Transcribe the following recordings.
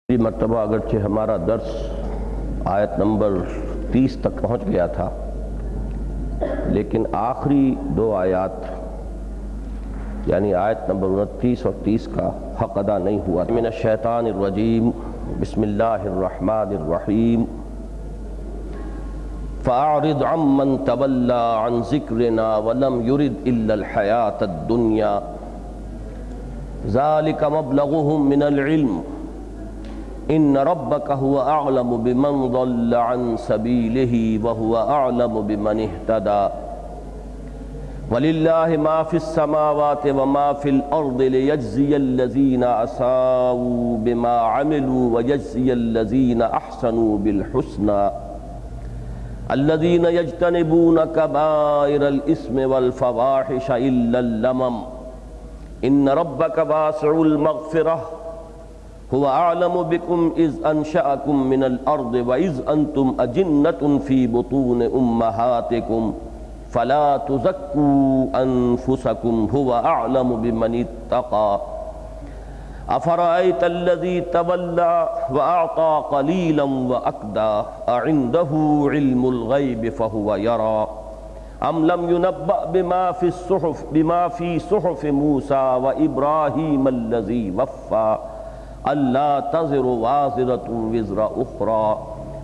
مرتبہ اگرچہ ہمارا درس آیت نمبر 30 تک پہنچ گیا تھا، لیکن آخری دو آیات یعنی آیت نمبر 29 اور 30 کا حق ادا نہیں ہوا۔ من الشیطان الرجیم، بسم اللہ الرحمن الرحیم۔ فَأَعْرِضْ عَمَّنْ تَوَلَّى عَنْ ذِكْرِنَا وَلَمْ يُرِدْ إِلَّا الْحَيَاةَ الدُّنْيَا ذَلِكَ مَبْلَغُهُم مِّنَ الْعِلْمِ ان ربک هو اعلم بمن ضل عن سبیلہ وهو اعلم بمن اہتدى وللہ ما فی السماوات وما فی الارض لیجزی الذین اساءوا بما عملوا ویجزی الذین احسنوا بالحسنى الذین یجتنبون کبائر الاسم والفواحش الا اللمم ان ربک واسع المغفرہ هو اعلم بكم اذ انشأكم من الارض واذ انتم اجنة في بطون امهاتكم فلا تزكوا انفسكم هو اعلم بمن اتقى افرأيت الذي تولى واعطى قليلا واكدى اعنده علم الغيب فهو يرى ام لم ينبأ بما في صحف موسى وابراهيم الذي وفى اللہ تزر وازرة وزر اخرى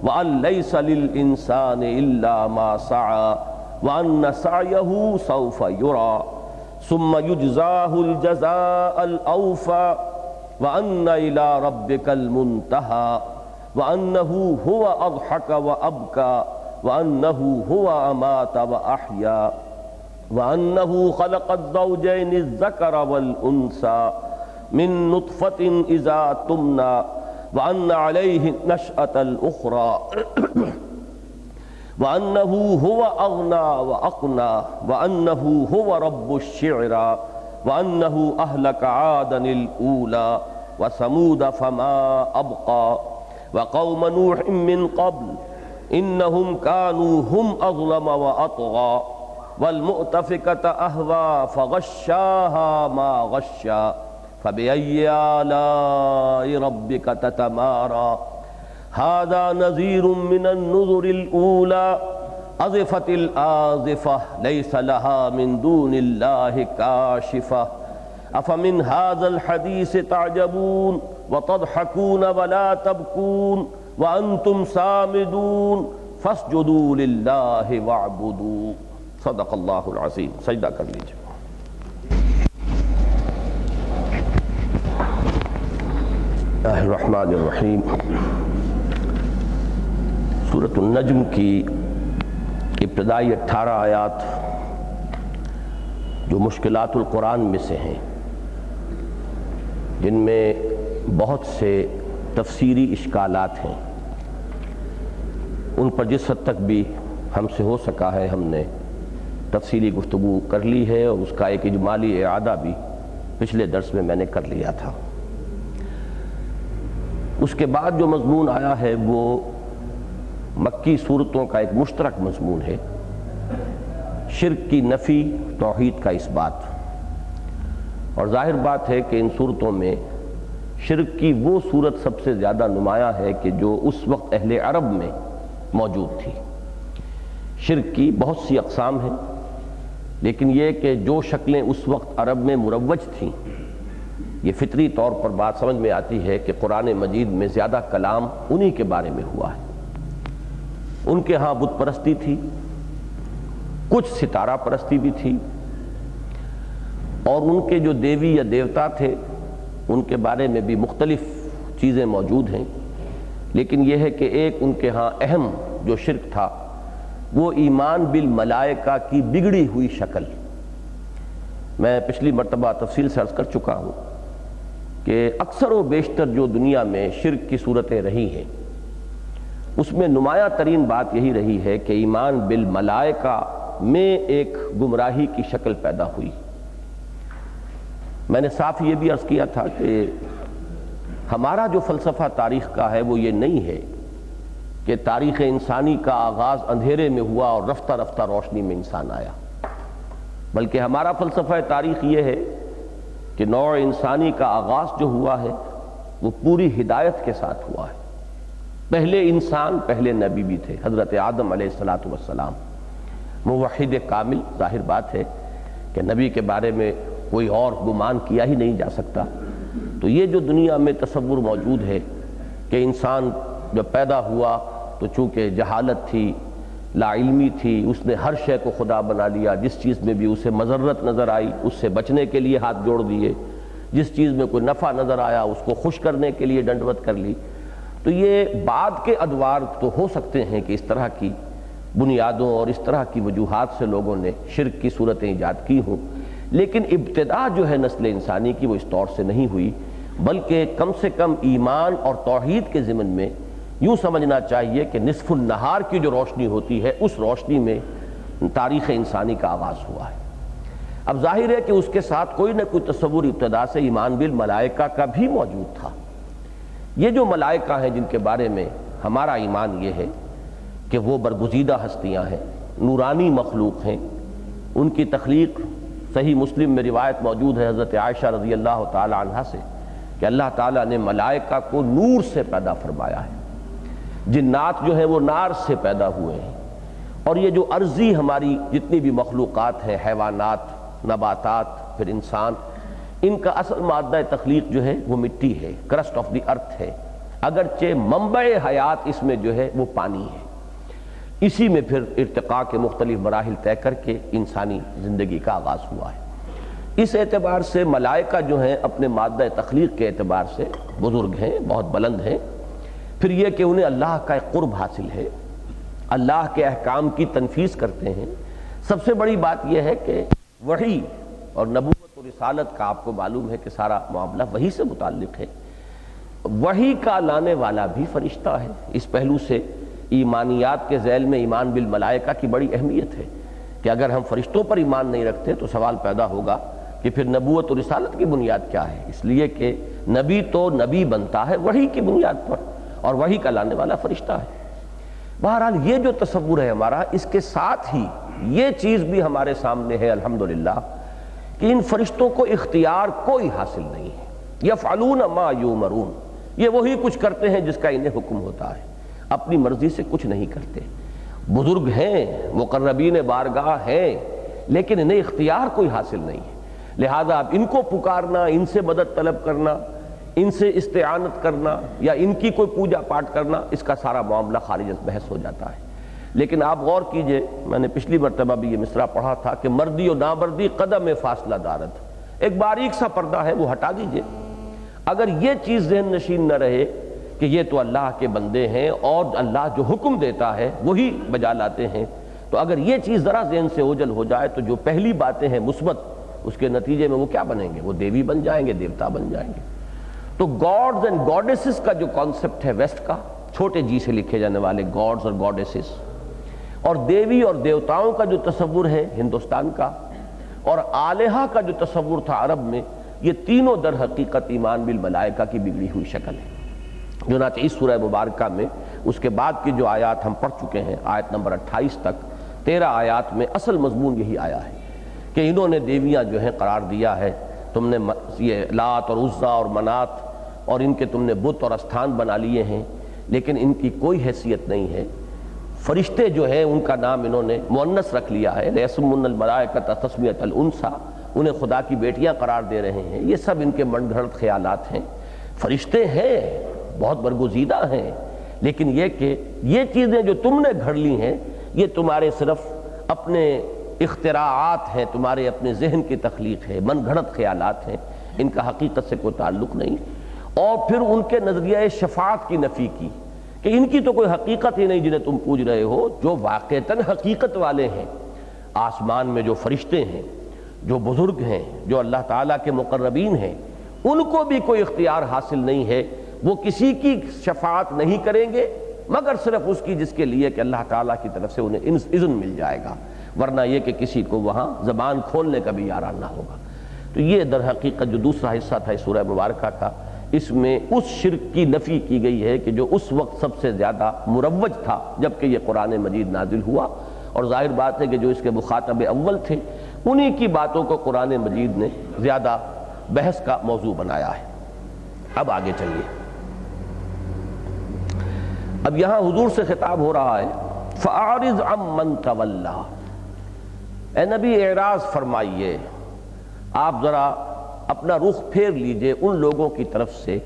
وان لیس للانسان الا ما سعى وان سعيه سوف يرى ثم يجزاه الجزاء الاوفى وان الى ربك المنتهى وانه هو اضحك وابكى وانه هو امات واحيا وانه خلق الزوجين الذكر والانثى من نطفة إذا تمنى وأن عليه نشأة الأخرى وأنه هو أغنى وأقنى وأنه هو رب الشعرى وأنه أهلك عادا الأولى وثمود فما أبقى وقوم نوح من قبل إنهم كانوا هم أظلم وأطغى والمؤتفكة أهوى فغشاها ما غشى فبأي آلاء ربك تتمارى هذا نذير من النذر الأولى أزفت الآزفة ليس لها من دون الله كاشفة أفمن هذا الحديث تعجبون وتضحكون ولا تبكون وأنتم سامدون فاسجدوا لله واعبدوا صدق اللہ العظیم۔ سجدہ کر لیجیے۔ اللہ الرحمن الرحیم۔ سورۃ النجم کی ابتدائی 18 آیات جو مشکلات القرآن میں سے ہیں، جن میں بہت سے تفسیری اشکالات ہیں، ان پر جس حد تک بھی ہم سے ہو سکا ہے ہم نے تفصیلی گفتگو کر لی ہے، اور اس کا ایک اجمالی اعادہ بھی پچھلے درس میں میں نے کر لیا تھا۔ اس کے بعد جو مضمون آیا ہے وہ مکی صورتوں کا ایک مشترک مضمون ہے، شرک کی نفی، توحید کا اس بات۔ اور ظاہر بات ہے کہ ان صورتوں میں شرک کی وہ صورت سب سے زیادہ نمایاں ہے کہ جو اس وقت اہل عرب میں موجود تھی۔ شرک کی بہت سی اقسام ہیں، لیکن یہ کہ جو شکلیں اس وقت عرب میں مروج تھیں، یہ فطری طور پر بات سمجھ میں آتی ہے کہ قرآن مجید میں زیادہ کلام انہی کے بارے میں ہوا ہے۔ ان کے ہاں بت پرستی تھی، کچھ ستارہ پرستی بھی تھی، اور ان کے جو دیوی یا دیوتا تھے ان کے بارے میں بھی مختلف چیزیں موجود ہیں، لیکن یہ ہے کہ ایک ان کے ہاں اہم جو شرک تھا وہ ایمان بالملائکہ کی بگڑی ہوئی شکل۔ میں پچھلی مرتبہ تفصیل سے عرض کر چکا ہوں کہ اکثر و بیشتر جو دنیا میں شرک کی صورتیں رہی ہیں، اس میں نمایاں ترین بات یہی رہی ہے کہ ایمان بالملائکہ میں ایک گمراہی کی شکل پیدا ہوئی۔ میں نے صاف یہ بھی عرض کیا تھا کہ ہمارا جو فلسفہ تاریخ کا ہے وہ یہ نہیں ہے کہ تاریخ انسانی کا آغاز اندھیرے میں ہوا اور رفتہ رفتہ روشنی میں انسان آیا، بلکہ ہمارا فلسفہ تاریخ یہ ہے کہ نوع انسانی کا آغاز جو ہوا ہے وہ پوری ہدایت کے ساتھ ہوا ہے۔ پہلے انسان، پہلے نبی بھی تھے، حضرت آدم علیہ السلام، موحد کامل۔ ظاہر بات ہے کہ نبی کے بارے میں کوئی اور گمان کیا ہی نہیں جا سکتا۔ تو یہ جو دنیا میں تصور موجود ہے کہ انسان جب پیدا ہوا تو چونکہ جہالت تھی، لا علمی تھی، اس نے ہر شے کو خدا بنا لیا، جس چیز میں بھی اسے مضرت نظر آئی اس سے بچنے کے لیے ہاتھ جوڑ دیے، جس چیز میں کوئی نفع نظر آیا اس کو خوش کرنے کے لیے ڈنڈوت کر لی۔ تو یہ بعد کے ادوار تو ہو سکتے ہیں کہ اس طرح کی بنیادوں اور اس طرح کی وجوہات سے لوگوں نے شرک کی صورتیں ایجاد کی ہوں، لیکن ابتدا جو ہے نسل انسانی کی وہ اس طور سے نہیں ہوئی، بلکہ کم سے کم ایمان اور توحید کے ضمن میں یوں سمجھنا چاہیے کہ نصف النہار کی جو روشنی ہوتی ہے اس روشنی میں تاریخ انسانی کا آغاز ہوا ہے۔ اب ظاہر ہے کہ اس کے ساتھ کوئی نہ کوئی تصور ابتدا سے ایمان بالملائکہ کا بھی موجود تھا۔ یہ جو ملائکہ ہیں جن کے بارے میں ہمارا ایمان یہ ہے کہ وہ برگزیدہ ہستیاں ہیں، نورانی مخلوق ہیں، ان کی تخلیق صحیح مسلم میں روایت موجود ہے حضرت عائشہ رضی اللہ تعالی عنہا سے کہ اللہ تعالیٰ نے ملائکہ کو نور سے پیدا فرمایا ہے، جنات جو ہیں وہ نار سے پیدا ہوئے ہیں، اور یہ جو ارضی ہماری جتنی بھی مخلوقات ہیں، حیوانات، نباتات، پھر انسان، ان کا اصل مادہ تخلیق جو ہے وہ مٹی ہے، کرسٹ آف دی ارتھ ہے، اگرچہ منبع حیات اس میں جو ہے وہ پانی ہے۔ اسی میں پھر ارتقاء کے مختلف مراحل طے کر کے انسانی زندگی کا آغاز ہوا ہے۔ اس اعتبار سے ملائکہ جو ہیں اپنے مادہ تخلیق کے اعتبار سے بزرگ ہیں، بہت بلند ہیں۔ پھر یہ کہ انہیں اللہ کا ایک قرب حاصل ہے، اللہ کے احکام کی تنفیذ کرتے ہیں۔ سب سے بڑی بات یہ ہے کہ وحی اور نبوت اور رسالت کا آپ کو معلوم ہے کہ سارا معاملہ وحی سے متعلق ہے۔ وحی کا لانے والا بھی فرشتہ ہے۔ اس پہلو سے ایمانیات کے ذیل میں ایمان بالملائکہ کی بڑی اہمیت ہے کہ اگر ہم فرشتوں پر ایمان نہیں رکھتے تو سوال پیدا ہوگا کہ پھر نبوت اور رسالت کی بنیاد کیا ہے؟ اس لیے کہ نبی تو نبی بنتا ہے وحی کی بنیاد پر، اور وحی کا لانے والا فرشتہ ہے۔ بہرحال یہ جو تصور ہے ہمارا، اس کے ساتھ ہی یہ چیز بھی ہمارے سامنے ہے الحمدللہ کہ ان فرشتوں کو اختیار کوئی حاصل نہیں ہے۔ یفعلون ما یؤمرون، یہ وہی کچھ کرتے ہیں جس کا انہیں حکم ہوتا ہے، اپنی مرضی سے کچھ نہیں کرتے۔ بزرگ ہیں، مقربین بارگاہ ہیں، لیکن انہیں اختیار کوئی حاصل نہیں ہے، لہذا اب ان کو پکارنا، ان سے مدد طلب کرنا، ان سے استعانت کرنا یا ان کی کوئی پوجا پاٹ کرنا، اس کا سارا معاملہ خارج از بحث ہو جاتا ہے۔ لیکن آپ غور کیجئے، میں نے پچھلی مرتبہ بھی یہ مصرع پڑھا تھا کہ مردی و نامردی قدم فاصلہ دارت، ایک باریک سا پردہ ہے وہ ہٹا دیجئے۔ اگر یہ چیز ذہن نشین نہ رہے کہ یہ تو اللہ کے بندے ہیں اور اللہ جو حکم دیتا ہے وہی بجا لاتے ہیں، تو اگر یہ چیز ذرا ذہن سے اوجھل ہو جائے تو جو پہلی باتیں ہیں مثبت، اس کے نتیجے میں وہ کیا بنیں گے؟ وہ دیوی بن جائیں گے، دیوتا بن جائیں گے۔ تو گاڈز اینڈ گاڈیسز کا جو کانسیپٹ ہے ویسٹ کا، چھوٹے جی سے لکھے جانے والے گاڈز اور گاڈیسز، اور دیوی اور دیوتاؤں کا جو تصور ہے ہندوستان کا، اور آلہہ کا جو تصور تھا عرب میں، یہ تینوں در حقیقت ایمان بالملائکہ کی بگڑی ہوئی شکل ہے۔ چنانچہ اس سورہ مبارکہ میں اس کے بعد کی جو آیات ہم پڑھ چکے ہیں، آیت نمبر 28 تک 13 آیات میں اصل مضمون یہی آیا ہے کہ انہوں نے دیویاں جو ہیں قرار دیا ہے، تم نے یہ لات اور عزا اور منات اور ان کے تم نے بت اور استھان بنا لیے ہیں، لیکن ان کی کوئی حیثیت نہیں ہے۔ فرشتے جو ہیں ان کا نام انہوں نے مؤنث رکھ لیا ہے، لیسمن الملائکۃ تسمیۃ الانثی، انہیں خدا کی بیٹیاں قرار دے رہے ہیں۔ یہ سب ان کے من گھڑت خیالات ہیں۔ فرشتے ہیں، بہت برگزیدہ ہیں، لیکن یہ کہ یہ چیزیں جو تم نے گھڑ لی ہیں یہ تمہارے صرف اپنے اختراعات ہیں، تمہارے اپنے ذہن کی تخلیق ہے، من گھڑت خیالات ہیں، ان کا حقیقت سے کوئی تعلق نہیں۔ اور پھر ان کے نظریہ شفاعت کی نفی کی کہ ان کی تو کوئی حقیقت ہی نہیں جنہیں تم پوج رہے ہو۔ جو واقعتاً حقیقت والے ہیں، آسمان میں جو فرشتے ہیں، جو بزرگ ہیں، جو اللہ تعالیٰ کے مقربین ہیں، ان کو بھی کوئی اختیار حاصل نہیں ہے، وہ کسی کی شفاعت نہیں کریں گے مگر صرف اس کی جس کے لیے کہ اللہ تعالیٰ کی طرف سے انہیں اذن مل جائے گا، ورنہ یہ کہ کسی کو وہاں زبان کھولنے کا بھی یاران نہ ہوگا۔ تو یہ در حقیقت جو دوسرا حصہ تھا اس سورہ مبارکہ کا، اس میں اس شرک کی نفی کی گئی ہے کہ جو اس وقت سب سے زیادہ مروج تھا جبکہ یہ قرآن مجید نازل ہوا، اور ظاہر بات ہے کہ جو اس کے مخاطب اول تھے انہی کی باتوں کو قرآن مجید نے زیادہ بحث کا موضوع بنایا ہے۔ اب آگے چلیے، اب یہاں حضور سے خطاب ہو رہا ہے، فَأَعْرِضْ عَمَّنْ تَوَلَّى، اے نبی اعراض فرمائیے، آپ ذرا اپنا رخ پھیر لیجئے ان لوگوں کی طرف سے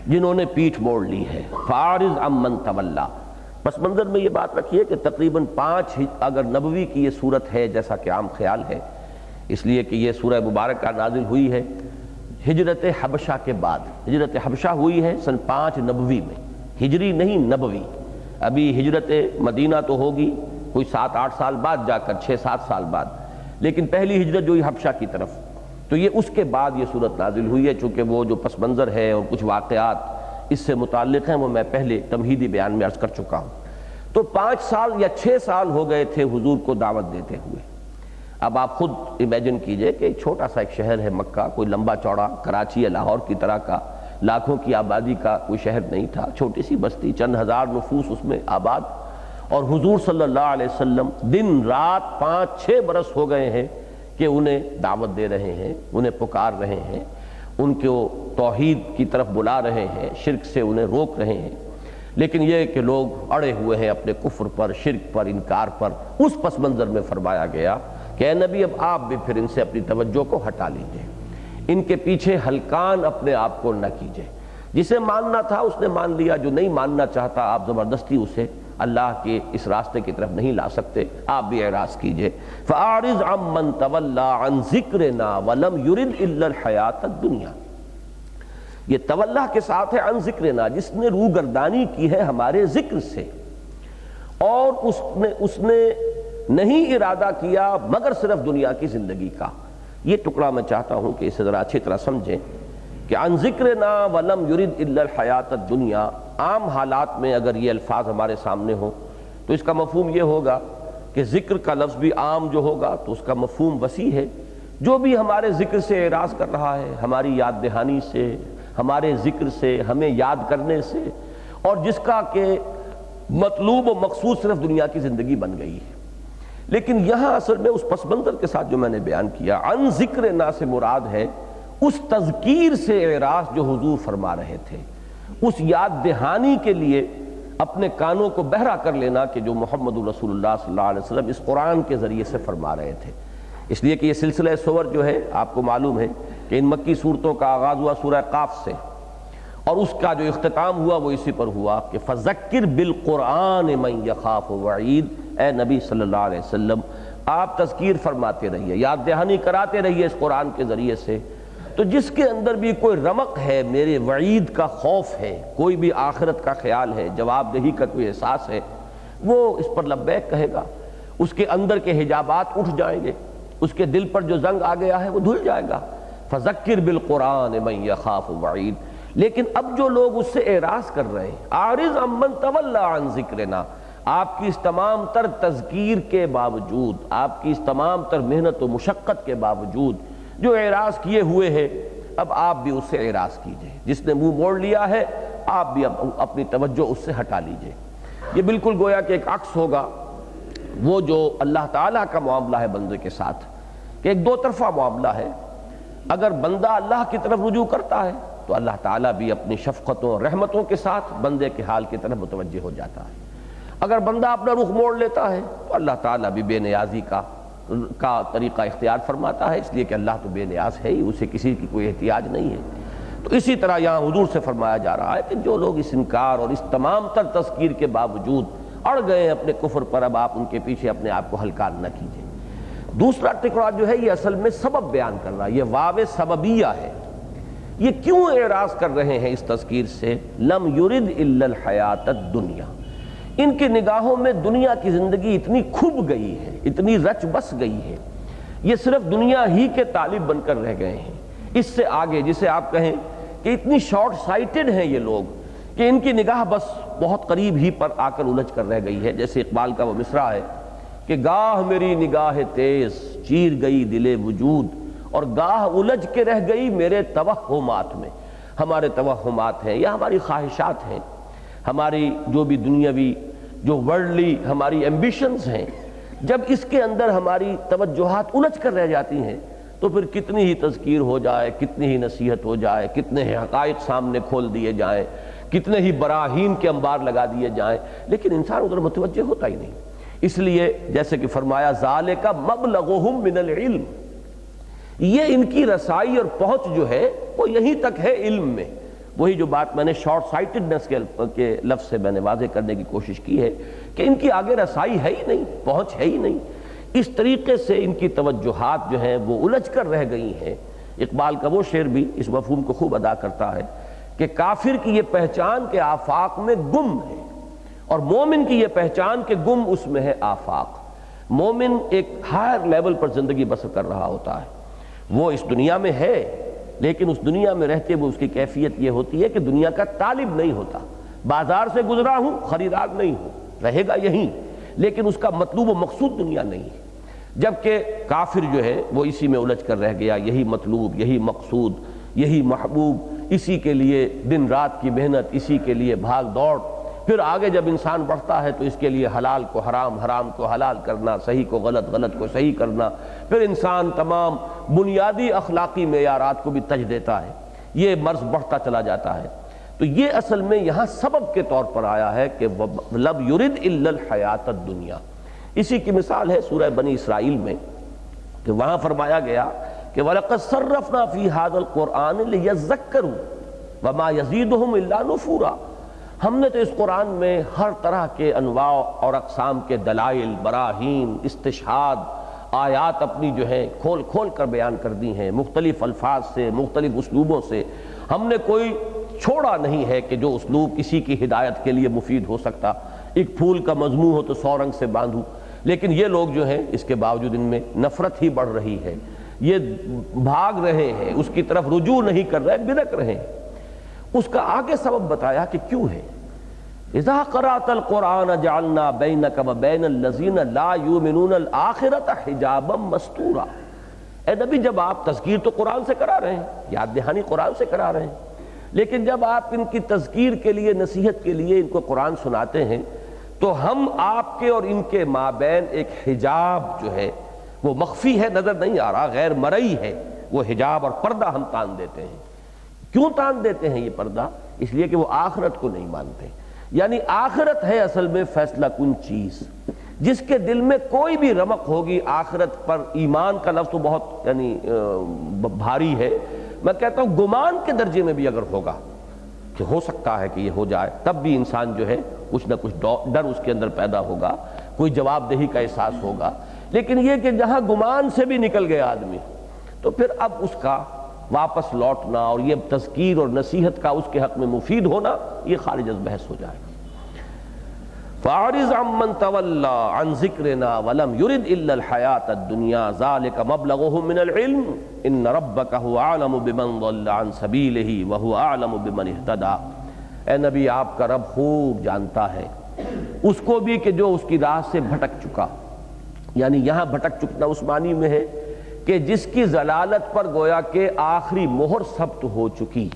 جنہوں نے پیٹھ موڑ لی ہے۔ فَأَعْرِضْ عَمَّنْ تَوَلَّى، پس منظر میں یہ بات رکھیے کہ تقریباً 5 اگر نبوی کی یہ صورت ہے جیسا کہ عام خیال ہے، اس لیے کہ یہ سورہ مبارکہ نازل ہوئی ہے ہجرت حبشہ کے بعد۔ ہجرت حبشہ ہوئی ہے سن 5 نبوی میں، ہجری نہیں نبوی۔ ابھی ہجرت مدینہ تو ہوگی کوئی 7-8 سال بعد جا کر، 6-7 سال بعد، لیکن پہلی ہجرت جو ہوئی حبشہ کی طرف، تو یہ اس کے بعد یہ صورت نازل ہوئی ہے، چونکہ وہ جو پس منظر ہے اور کچھ واقعات اس سے متعلق ہیں وہ میں پہلے تمہیدی بیان میں عرض کر چکا ہوں۔ تو 5 سال یا 6 سال ہو گئے تھے حضور کو دعوت دیتے ہوئے۔ اب آپ خود امیجن کیجئے کہ چھوٹا سا ایک شہر ہے مکہ، کوئی لمبا چوڑا کراچی یا لاہور کی طرح کا لاکھوں کی آبادی کا کوئی شہر نہیں تھا، چھوٹی سی بستی، چند ہزار نفوس اس میں آباد، اور حضور صلی اللہ علیہ وسلم دن رات 5-6 برس ہو گئے ہیں کہ انہیں دعوت دے رہے ہیں، انہیں پکار رہے ہیں، ان کو توحید کی طرف بلا رہے ہیں، شرک سے انہیں روک رہے ہیں، لیکن یہ کہ لوگ اڑے ہوئے ہیں اپنے کفر پر، شرک پر، انکار پر۔ اس پس منظر میں فرمایا گیا کہ اے نبی اب آپ بھی پھر ان سے اپنی توجہ کو ہٹا لیجئے، ان کے پیچھے ہلکان اپنے آپ کو نہ کیجئے۔ جسے ماننا تھا اس نے مان لیا، جو نہیں ماننا چاہتا آپ زبردستی اسے اللہ کے اس راستے کی طرف نہیں لا سکتے، آپ بھی اعراض کیجئے۔ فَأَعْرِضْ عَمَّنْ تَوَلَّى عَنْ ذِكْرِنَا وَلَمْ يُرِدْ إِلَّا الْحَيَاةَ الدُّنْيَا، یہ تولا کے ساتھ ہے عن ذکرنا، جس نے روگردانی کی ہے ہمارے ذکر سے، اور اس نے نہیں ارادہ کیا مگر صرف دنیا کی زندگی کا۔ یہ ٹکڑا میں چاہتا ہوں کہ اسے ذرا اچھی طرح سمجھیں کہ عن ذکرنا ولم یرد الا الحیات الدنیا، عام حالات میں اگر یہ الفاظ ہمارے سامنے ہوں تو اس کا مفہوم یہ ہوگا کہ ذکر کا لفظ بھی عام جو ہوگا تو اس کا مفہوم وسیع ہے۔ جو بھی ہمارے ذکر سے اعراض کر رہا ہے، ہماری یاد دہانی سے، ہمارے ذکر سے، ہمیں یاد کرنے سے، اور جس کا کہ مطلوب و مقصود صرف دنیا کی زندگی بن گئی ہے۔ لیکن یہاں اصل میں اس پس منظر کے ساتھ جو میں نے بیان کیا، عن ذکرنا سے مراد ہے اس تذکیر سے اعراض جو حضور فرما رہے تھے، اس یاد دہانی کے لیے اپنے کانوں کو بہرا کر لینا کہ جو محمد رسول اللہ صلی اللہ علیہ وسلم اس قرآن کے ذریعے سے فرما رہے تھے۔ اس لیے کہ یہ سلسلہ سور جو ہے آپ کو معلوم ہے کہ ان مکی صورتوں کا آغاز ہوا سورہ قاف سے، اور اس کا جو اختتام ہوا وہ اسی پر ہوا کہ فذکر بالقرآن من یخاف وعید، اے نبی صلی اللہ علیہ وسلم آپ تذکیر فرماتے رہیے، یاد دہانی کراتے رہیے اس قرآن کے ذریعے سے، تو جس کے اندر بھی کوئی رمق ہے میرے وعید کا، خوف ہے، کوئی بھی آخرت کا خیال ہے، جواب دہی کا کوئی احساس ہے، وہ اس پر لبیک کہے گا، اس کے اندر کے حجابات اٹھ جائیں گے، اس کے دل پر جو زنگ آ گیا ہے وہ دھل جائے گا۔ فذکر بالقرآن من یخاف وعید۔ لیکن اب جو لوگ اس سے اعراض کر رہے ہیں، اعرض عمن تولی عن ذکرنا، آپ کی اس تمام تر تذکیر کے باوجود، آپ کی اس تمام تر محنت و مشقت کے باوجود جو اعراض کیے ہوئے ہیں، اب آپ بھی اس سے اعراض کیجئے۔ جس نے منہ موڑ لیا ہے آپ بھی اپنی توجہ اس سے ہٹا لیجئے۔ یہ بالکل گویا کہ ایک عکس ہوگا وہ جو اللہ تعالیٰ کا معاملہ ہے بندے کے ساتھ، کہ ایک دو طرفہ معاملہ ہے۔ اگر بندہ اللہ کی طرف رجوع کرتا ہے تو اللہ تعالیٰ بھی اپنی شفقتوں اور رحمتوں کے ساتھ بندے کے حال کی طرف متوجہ ہو جاتا ہے۔ اگر بندہ اپنا رخ موڑ لیتا ہے تو اللہ تعالیٰ بھی بے نیازی کا طریقہ اختیار فرماتا ہے، اس لیے کہ اللہ تو بے نیاز ہے ہی، اسے کسی کی کوئی احتیاج نہیں ہے۔ تو اسی طرح یہاں حضور سے فرمایا جا رہا ہے کہ جو لوگ اس انکار اور اس تمام تر تذکیر کے باوجود اڑ گئے اپنے کفر پر، اب آپ ان کے پیچھے اپنے آپ کو ہلکان نہ کیجیے۔ دوسرا ٹکڑا جو ہے یہ اصل میں سبب بیان کر رہا ہے، یہ واو سببیہ ہے۔ یہ کیوں اعراض کر رہے ہیں اس تذکیر سے؟ لم یرد الا الحیات الدنیا، ان کی نگاہوں میں دنیا کی زندگی اتنی کھب گئی ہے، اتنی رچ بس گئی ہے، یہ صرف دنیا ہی کے طالب بن کر رہ گئے ہیں۔ اس سے آگے جسے آپ کہیں کہ اتنی شارٹ سائٹڈ ہیں یہ لوگ کہ ان کی نگاہ بس بہت قریب ہی پر آ کر الجھ کر رہ گئی ہے۔ جیسے اقبال کا وہ مصرع ہے کہ گاہ میری نگاہ تیز چیر گئی دل وجود، اور گاہ الجھ کے رہ گئی میرے توہمات میں۔ ہمارے توہمات ہیں یا ہماری خواہشات ہیں، ہماری جو بھی دنیاوی جو ورلڈلی ہماری ایمبیشنز ہیں، جب اس کے اندر ہماری توجہات الجھ کر رہ جاتی ہیں تو پھر کتنی ہی تذکیر ہو جائے، کتنی ہی نصیحت ہو جائے، کتنے ہی حقائق سامنے کھول دیے جائیں، کتنے ہی براہین کے انبار لگا دیے جائیں، لیکن انسان ادھر متوجہ ہوتا ہی نہیں۔ اس لیے جیسے کہ فرمایا ذالک مبلغہم من العلم، یہ ان کی رسائی اور پہنچ جو ہے وہ یہیں تک ہے علم میں۔ وہی جو بات میں نے شارٹ سائٹڈنس کے لفظ سے میں نے واضح کرنے کی کوشش کی ہے کہ ان کی آگے رسائی ہے ہی نہیں، پہنچ ہے ہی نہیں۔ اس طریقے سے ان کی توجہات جو ہیں وہ الجھ کر رہ گئی ہیں۔ اقبال کا وہ شعر بھی اس مفہوم کو خوب ادا کرتا ہے کہ کافر کی یہ پہچان کے آفاق میں گم ہے، اور مومن کی یہ پہچان کے گم اس میں ہے آفاق۔ مومن ایک ہائر لیول پر زندگی بسر کر رہا ہوتا ہے، وہ اس دنیا میں ہے، لیکن اس دنیا میں رہتے ہوئے اس کی کیفیت یہ ہوتی ہے کہ دنیا کا طالب نہیں ہوتا۔ بازار سے گزرا ہوں، خریدار نہیں ہوں، رہے گا یہیں، لیکن اس کا مطلوب و مقصود دنیا نہیں ہے۔ جبکہ کافر جو ہے وہ اسی میں الجھ کر رہ گیا، یہی مطلوب، یہی مقصود، یہی محبوب، اسی کے لیے دن رات کی محنت، اسی کے لیے بھاگ دوڑ۔ پھر آگے جب انسان بڑھتا ہے تو اس کے لیے حلال کو حرام، حرام کو حلال کرنا، صحیح کو غلط، غلط کو صحیح کرنا۔ پھر انسان تمام بنیادی اخلاقی معیارات کو بھی تج دیتا ہے، یہ مرض بڑھتا چلا جاتا ہے۔ تو یہ اصل میں یہاں سبب کے طور پر آیا ہے کہ لَمْ يُرِدْ إِلَّا الْحَيَاةَ الدُّنْيَا۔ اسی کی مثال ہے سورہ بنی اسرائیل میں کہ وہاں فرمایا گیا کہ وَلَقَدْ صَرَّفْنَا فِي هَذَا الْقُرْآنِ لِيَذَّكَّرُوا وَمَا يَزِيدُهُمْ إِلَّا نُفُورًا۔ ہم نے تو اس قرآن میں ہر طرح کے انواع اور اقسام کے دلائل، براہین، استشہاد، آیات اپنی جو ہیں کھول کھول کر بیان کر دی ہیں، مختلف الفاظ سے، مختلف اسلوبوں سے۔ ہم نے کوئی چھوڑا نہیں ہے کہ جو اسلوب کسی کی ہدایت کے لیے مفید ہو سکتا۔ ایک پھول کا مضمون ہو تو 100 رنگ سے باندھوں، لیکن یہ لوگ جو ہیں اس کے باوجود ان میں نفرت ہی بڑھ رہی ہے، یہ بھاگ رہے ہیں، اس کی طرف رجوع نہیں کر رہے، بدک رہے ہیں۔ اس کا آگے سبب بتایا کہ کیوں ہے۔ اذا قرأت القرآن جعلنا بینک وبین الذین لا یؤمنون الآخرۃ حجابا مستورا۔ اے نبی، جب آپ تذکیر تو قرآن سے کرا رہے ہیں، یاد دہانی قرآن سے کرا رہے ہیں، لیکن جب آپ ان کی تذکیر کے لیے، نصیحت کے لیے ان کو قرآن سناتے ہیں تو ہم آپ کے اور ان کے مابین ایک حجاب جو ہے وہ مخفی ہے، نظر نہیں آ رہا، غیر مرئی ہے، وہ حجاب اور پردہ ہم تان دیتے ہیں۔ کیوں تان دیتے ہیں یہ پردہ؟ اس لیے کہ وہ آخرت کو نہیں مانتے۔ یعنی آخرت ہے اصل میں فیصلہ کن چیز، جس کے دل میں کوئی بھی رمق ہوگی آخرت پر۔ ایمان کا لفظ تو بہت یعنی بھاری ہے، میں کہتا ہوں گمان کے درجے میں بھی اگر ہوگا کہ ہو سکتا ہے کہ یہ ہو جائے، تب بھی انسان جو ہے کچھ نہ کچھ ڈر اس کے اندر پیدا ہوگا، کوئی جواب دہی کا احساس ہوگا۔ لیکن یہ کہ جہاں گمان سے بھی نکل گیا آدمی، تو پھر اب اس کا واپس لوٹنا اور یہ تذکیر اور نصیحت کا اس کے حق میں مفید ہونا یہ خارج از بحث ہو جائے گا۔ فَأَعْرِضْ عَمَّنْ تَوَلَّى عَنْ ذِكْرِنَا وَلَمْ يُرِدْ إِلَّا الْحَيَاةَ الدُّنْيَا ذَلِكَ مَبْلَغُهُم مِّنَ الْعِلْمِ إِنَّ رَبَّكَ هُوَ أَعْلَمُ بِمَنْ ضَلَّ عَنْ سَبِيلِهِ وَهُوَ أَعْلَمُ بِمَنِ اهْتَدَىٰ۔ اے نبی، آپ کا رب خوب جانتا ہے اس کو بھی کہ جو اس کی راہ سے بھٹک چکا، یعنی یہاں بھٹک چکنا اس معنی میں ہے کہ جس کی ضلالت پر گویا کہ آخری مہر ثبت ہو چکی،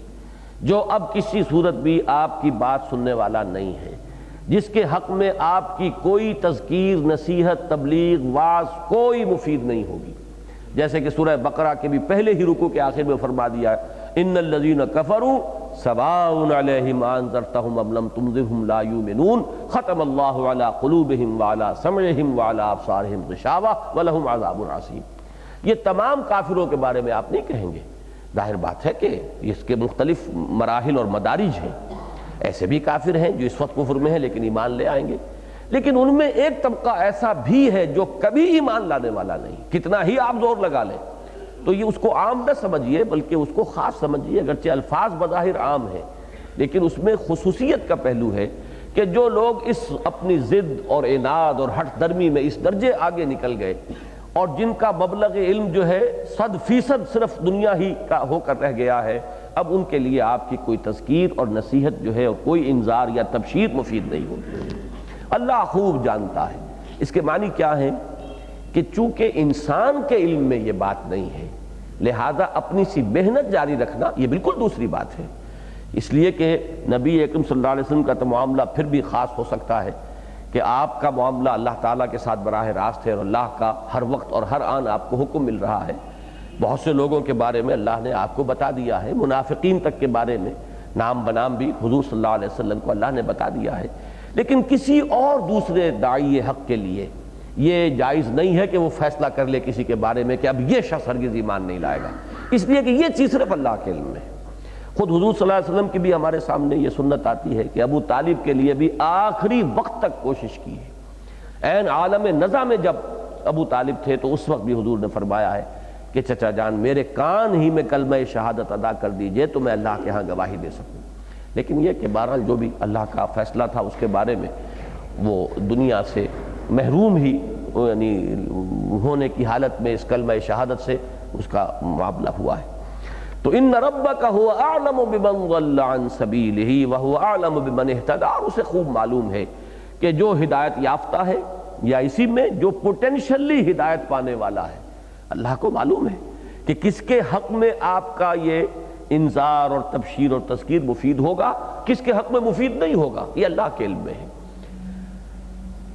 جو اب کسی صورت بھی آپ کی بات سننے والا نہیں ہے، جس کے حق میں آپ کی کوئی تذکیر، نصیحت، تبلیغ، وعظ کوئی مفید نہیں ہوگی۔ جیسے کہ سورہ بقرہ کے بھی پہلے ہی رکوع کے آخر میں فرما دیا ہے ان الذین کفروا سواء علیہم انذرتہم ام لم تنذرہم لا یؤمنون ختم اللہ علی قلوبہم وعلی سمعہم وعلی ابصارہم غشاوہ ولہم عذاب عظیم۔ یہ تمام کافروں کے بارے میں آپ نہیں کہیں گے، ظاہر بات ہے کہ اس کے مختلف مراحل اور مدارج ہیں۔ ایسے بھی کافر ہیں جو اس وقت کفر میں ہیں لیکن ایمان لے آئیں گے، لیکن ان میں ایک طبقہ ایسا بھی ہے جو کبھی ایمان لانے والا نہیں، کتنا ہی آپ زور لگا لیں۔ تو یہ اس کو عام نہ سمجھیے بلکہ اس کو خاص سمجھیے، اگرچہ الفاظ بظاہر عام ہیں لیکن اس میں خصوصیت کا پہلو ہے کہ جو لوگ اس اپنی ضد اور عناد اور ہٹ درمی میں اس درجے آگے نکل گئے اور جن کا مبلغ علم جو ہے 100% صرف دنیا ہی کا ہو کر رہ گیا ہے، اب ان کے لیے آپ کی کوئی تذکیر اور نصیحت جو ہے اور کوئی انذار یا تبشیر مفید نہیں ہوتی۔ اللہ خوب جانتا ہے۔ اس کے معنی کیا ہے کہ چونکہ انسان کے علم میں یہ بات نہیں ہے، لہذا اپنی سی محنت جاری رکھنا یہ بالکل دوسری بات ہے۔ اس لیے کہ نبی اکرم صلی اللہ علیہ وسلم کا تو معاملہ پھر بھی خاص ہو سکتا ہے کہ آپ کا معاملہ اللہ تعالیٰ کے ساتھ براہ راست ہے اور اللہ کا ہر وقت اور ہر آن آپ کو حکم مل رہا ہے، بہت سے لوگوں کے بارے میں اللہ نے آپ کو بتا دیا ہے، منافقین تک کے بارے میں نام بنام بھی حضور صلی اللہ علیہ وسلم کو اللہ نے بتا دیا ہے، لیکن کسی اور دوسرے داعی حق کے لیے یہ جائز نہیں ہے کہ وہ فیصلہ کر لے کسی کے بارے میں کہ اب یہ شخص ہرگز ایمان نہیں لائے گا، اس لیے کہ یہ چیز صرف اللہ کے علم میں ہے۔ خود حضور صلی اللہ علیہ وسلم کی بھی ہمارے سامنے یہ سنت آتی ہے کہ ابو طالب کے لیے بھی آخری وقت تک کوشش کی ہے۔ عین عالم نزع میں جب ابو طالب تھے تو اس وقت بھی حضور نے فرمایا ہے کہ چچا جان میرے کان ہی میں کلمہ شہادت ادا کر دیجئے تو میں اللہ کے ہاں گواہی دے سکوں، لیکن یہ کہ بہرحال جو بھی اللہ کا فیصلہ تھا اس کے بارے میں وہ دنیا سے محروم ہی یعنی ہونے کی حالت میں اس کلمہ شہادت سے اس کا معاملہ ہوا ہے۔ تو ان ربک هو اعلم بمن ضل عن سبیلہ وهو اعلم بمن اہتدی، اور اسے خوب معلوم ہے کہ جو ہدایت یافتہ ہے یا اسی میں جو پوٹینشلی ہدایت پانے والا ہے، اللہ کو معلوم ہے کہ کس کے حق میں آپ کا یہ انذار اور تبشیر اور تذکیر مفید ہوگا، کس کے حق میں مفید نہیں ہوگا، یہ اللہ کے علم میں ہے۔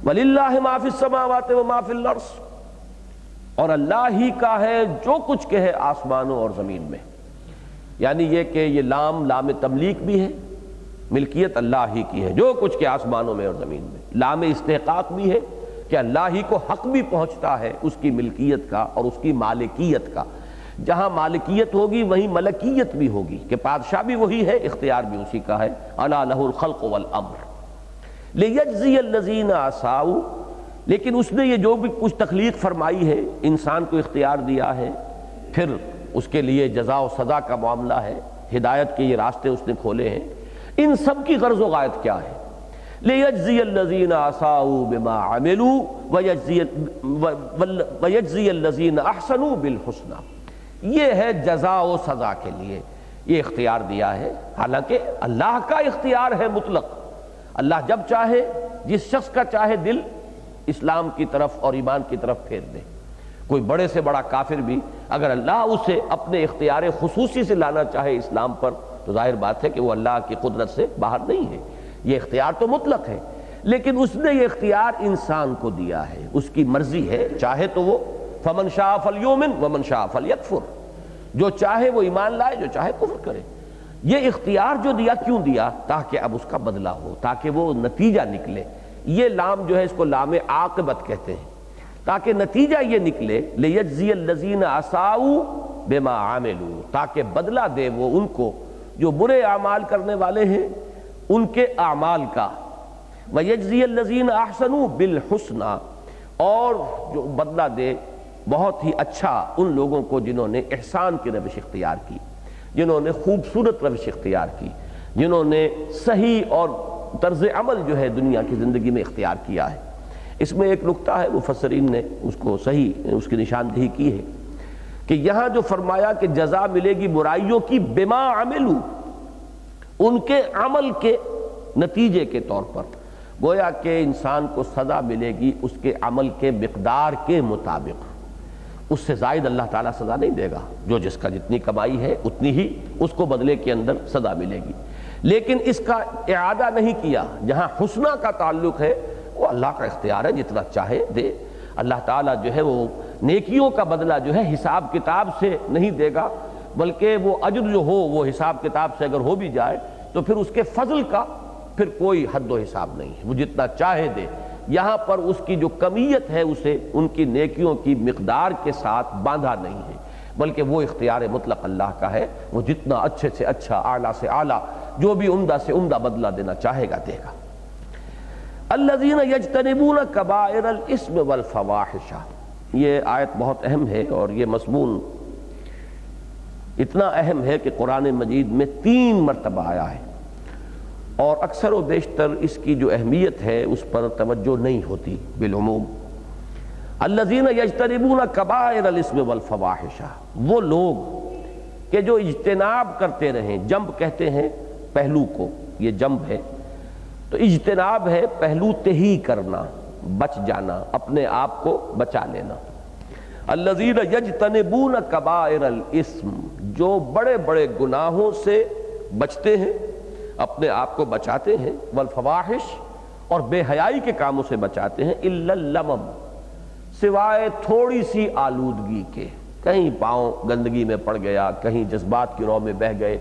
وَلِلَّهِ مَا فِي السَّمَاوَاتِ وَمَا فِي الْأَرْضِ، اور اللہ ہی کا ہے جو کچھ کہ ہے آسمانوں اور زمین میں، یعنی یہ کہ یہ لام تملیک بھی ہے، ملکیت اللہ ہی کی ہے جو کچھ کہ آسمانوں میں اور زمین میں، لام استحقاق بھی ہے کہ اللہ ہی کو حق بھی پہنچتا ہے اس کی ملکیت کا اور اس کی مالکیت کا، جہاں مالکیت ہوگی وہیں ملکیت بھی ہوگی کہ بادشاہ بھی وہی ہے، اختیار بھی اسی کا ہے۔ الا لہ الخلق والامر لیجزی الذین اساؤوا، لیکن اس نے یہ جو بھی کچھ تخلیق فرمائی ہے، انسان کو اختیار دیا ہے، پھر اس کے لیے جزا و سزا کا معاملہ ہے، ہدایت کے یہ راستے اس نے کھولے ہیں، ان سب کی غرض و غایت کیا ہے؟ لیجزی الذین اساؤوا بما عملوا ویجزی الذین احسنوا بالحسنى، یہ ہے جزا و سزا کے لیے یہ اختیار دیا ہے، حالانکہ اللہ کا اختیار ہے مطلق، اللہ جب چاہے جس شخص کا چاہے دل اسلام کی طرف اور ایمان کی طرف پھیر دے، کوئی بڑے سے بڑا کافر بھی اگر اللہ اسے اپنے اختیار خصوصی سے لانا چاہے اسلام پر تو ظاہر بات ہے کہ وہ اللہ کی قدرت سے باہر نہیں ہے، یہ اختیار تو مطلق ہے، لیکن اس نے یہ اختیار انسان کو دیا ہے، اس کی مرضی ہے، چاہے تو وہ فمن شاء فلیؤمن ومن شاء فلیکفر، جو چاہے وہ ایمان لائے، جو چاہے کفر کرے۔ یہ اختیار جو دیا کیوں دیا؟ تاکہ اب اس کا بدلہ ہو، تاکہ وہ نتیجہ نکلے، یہ لام جو ہے اس کو لام عاقبت کہتے ہیں، تاکہ نتیجہ یہ نکلے لیجزی الذین اساؤوا بما عملوا، تاکہ بدلہ دے وہ ان کو جو برے اعمال کرنے والے ہیں ان کے اعمال کا، ویجزی الذین احسنوا بالحسنى، اور جو بدلہ دے بہت ہی اچھا ان لوگوں کو جنہوں نے احسان کی روش اختیار کی، جنہوں نے خوبصورت روش اختیار کی، جنہوں نے صحیح اور طرز عمل جو ہے دنیا کی زندگی میں اختیار کیا ہے۔ اس میں ایک نکتہ ہے، مفسرین نے اس کو صحیح اس کی نشاندہی کی ہے کہ یہاں جو فرمایا کہ جزا ملے گی برائیوں کی بما عملوا، ان کے عمل کے نتیجے کے طور پر، گویا کہ انسان کو سزا ملے گی اس کے عمل کے مقدار کے مطابق، اس سے زائد اللہ تعالیٰ سزا نہیں دے گا، جو جس کا جتنی کمائی ہے اتنی ہی اس کو بدلے کے اندر سزا ملے گی، لیکن اس کا اعادہ نہیں کیا۔ جہاں حسنہ کا تعلق ہے وہ اللہ کا اختیار ہے، جتنا چاہے دے، اللہ تعالیٰ جو ہے وہ نیکیوں کا بدلہ جو ہے حساب کتاب سے نہیں دے گا، بلکہ وہ اجر جو ہو وہ حساب کتاب سے اگر ہو بھی جائے تو پھر اس کے فضل کا پھر کوئی حد و حساب نہیں ہے، وہ جتنا چاہے دے۔ یہاں پر اس کی جو کمیت ہے اسے ان کی نیکیوں کی مقدار کے ساتھ باندھا نہیں ہے، بلکہ وہ اختیار مطلق اللہ کا ہے، وہ جتنا اچھے سے اچھا، اعلیٰ سے اعلیٰ، جو بھی عمدہ سے عمدہ بدلہ دینا چاہے گا دے گا۔ الذین یجتنبون کبائر الاسم والفواحش، یہ آیت بہت اہم ہے، اور یہ مضمون اتنا اہم ہے کہ قرآن مجید میں 3 مرتبہ آیا ہے، اور اکثر و بیشتر اس کی جو اہمیت ہے اس پر توجہ نہیں ہوتی بالعموم۔ الذین یجتنبون کبائر الاسم والفواحش، وہ لوگ کہ جو اجتناب کرتے رہیں، جنب کہتے ہیں پہلو کو، یہ جنب ہے، تو اجتناب ہے پہلو تہی کرنا، بچ جانا، اپنے آپ کو بچا لینا۔ الذین یجتنبون کبائر الاسم، جو بڑے بڑے گناہوں سے بچتے ہیں، اپنے آپ کو بچاتے ہیں، والفواحش، اور بے حیائی کے کاموں سے بچاتے ہیں، الا اللمم، سوائے تھوڑی سی آلودگی کے، کہیں پاؤں گندگی میں پڑ گیا، کہیں جذبات کی رو میں بہہ گئے،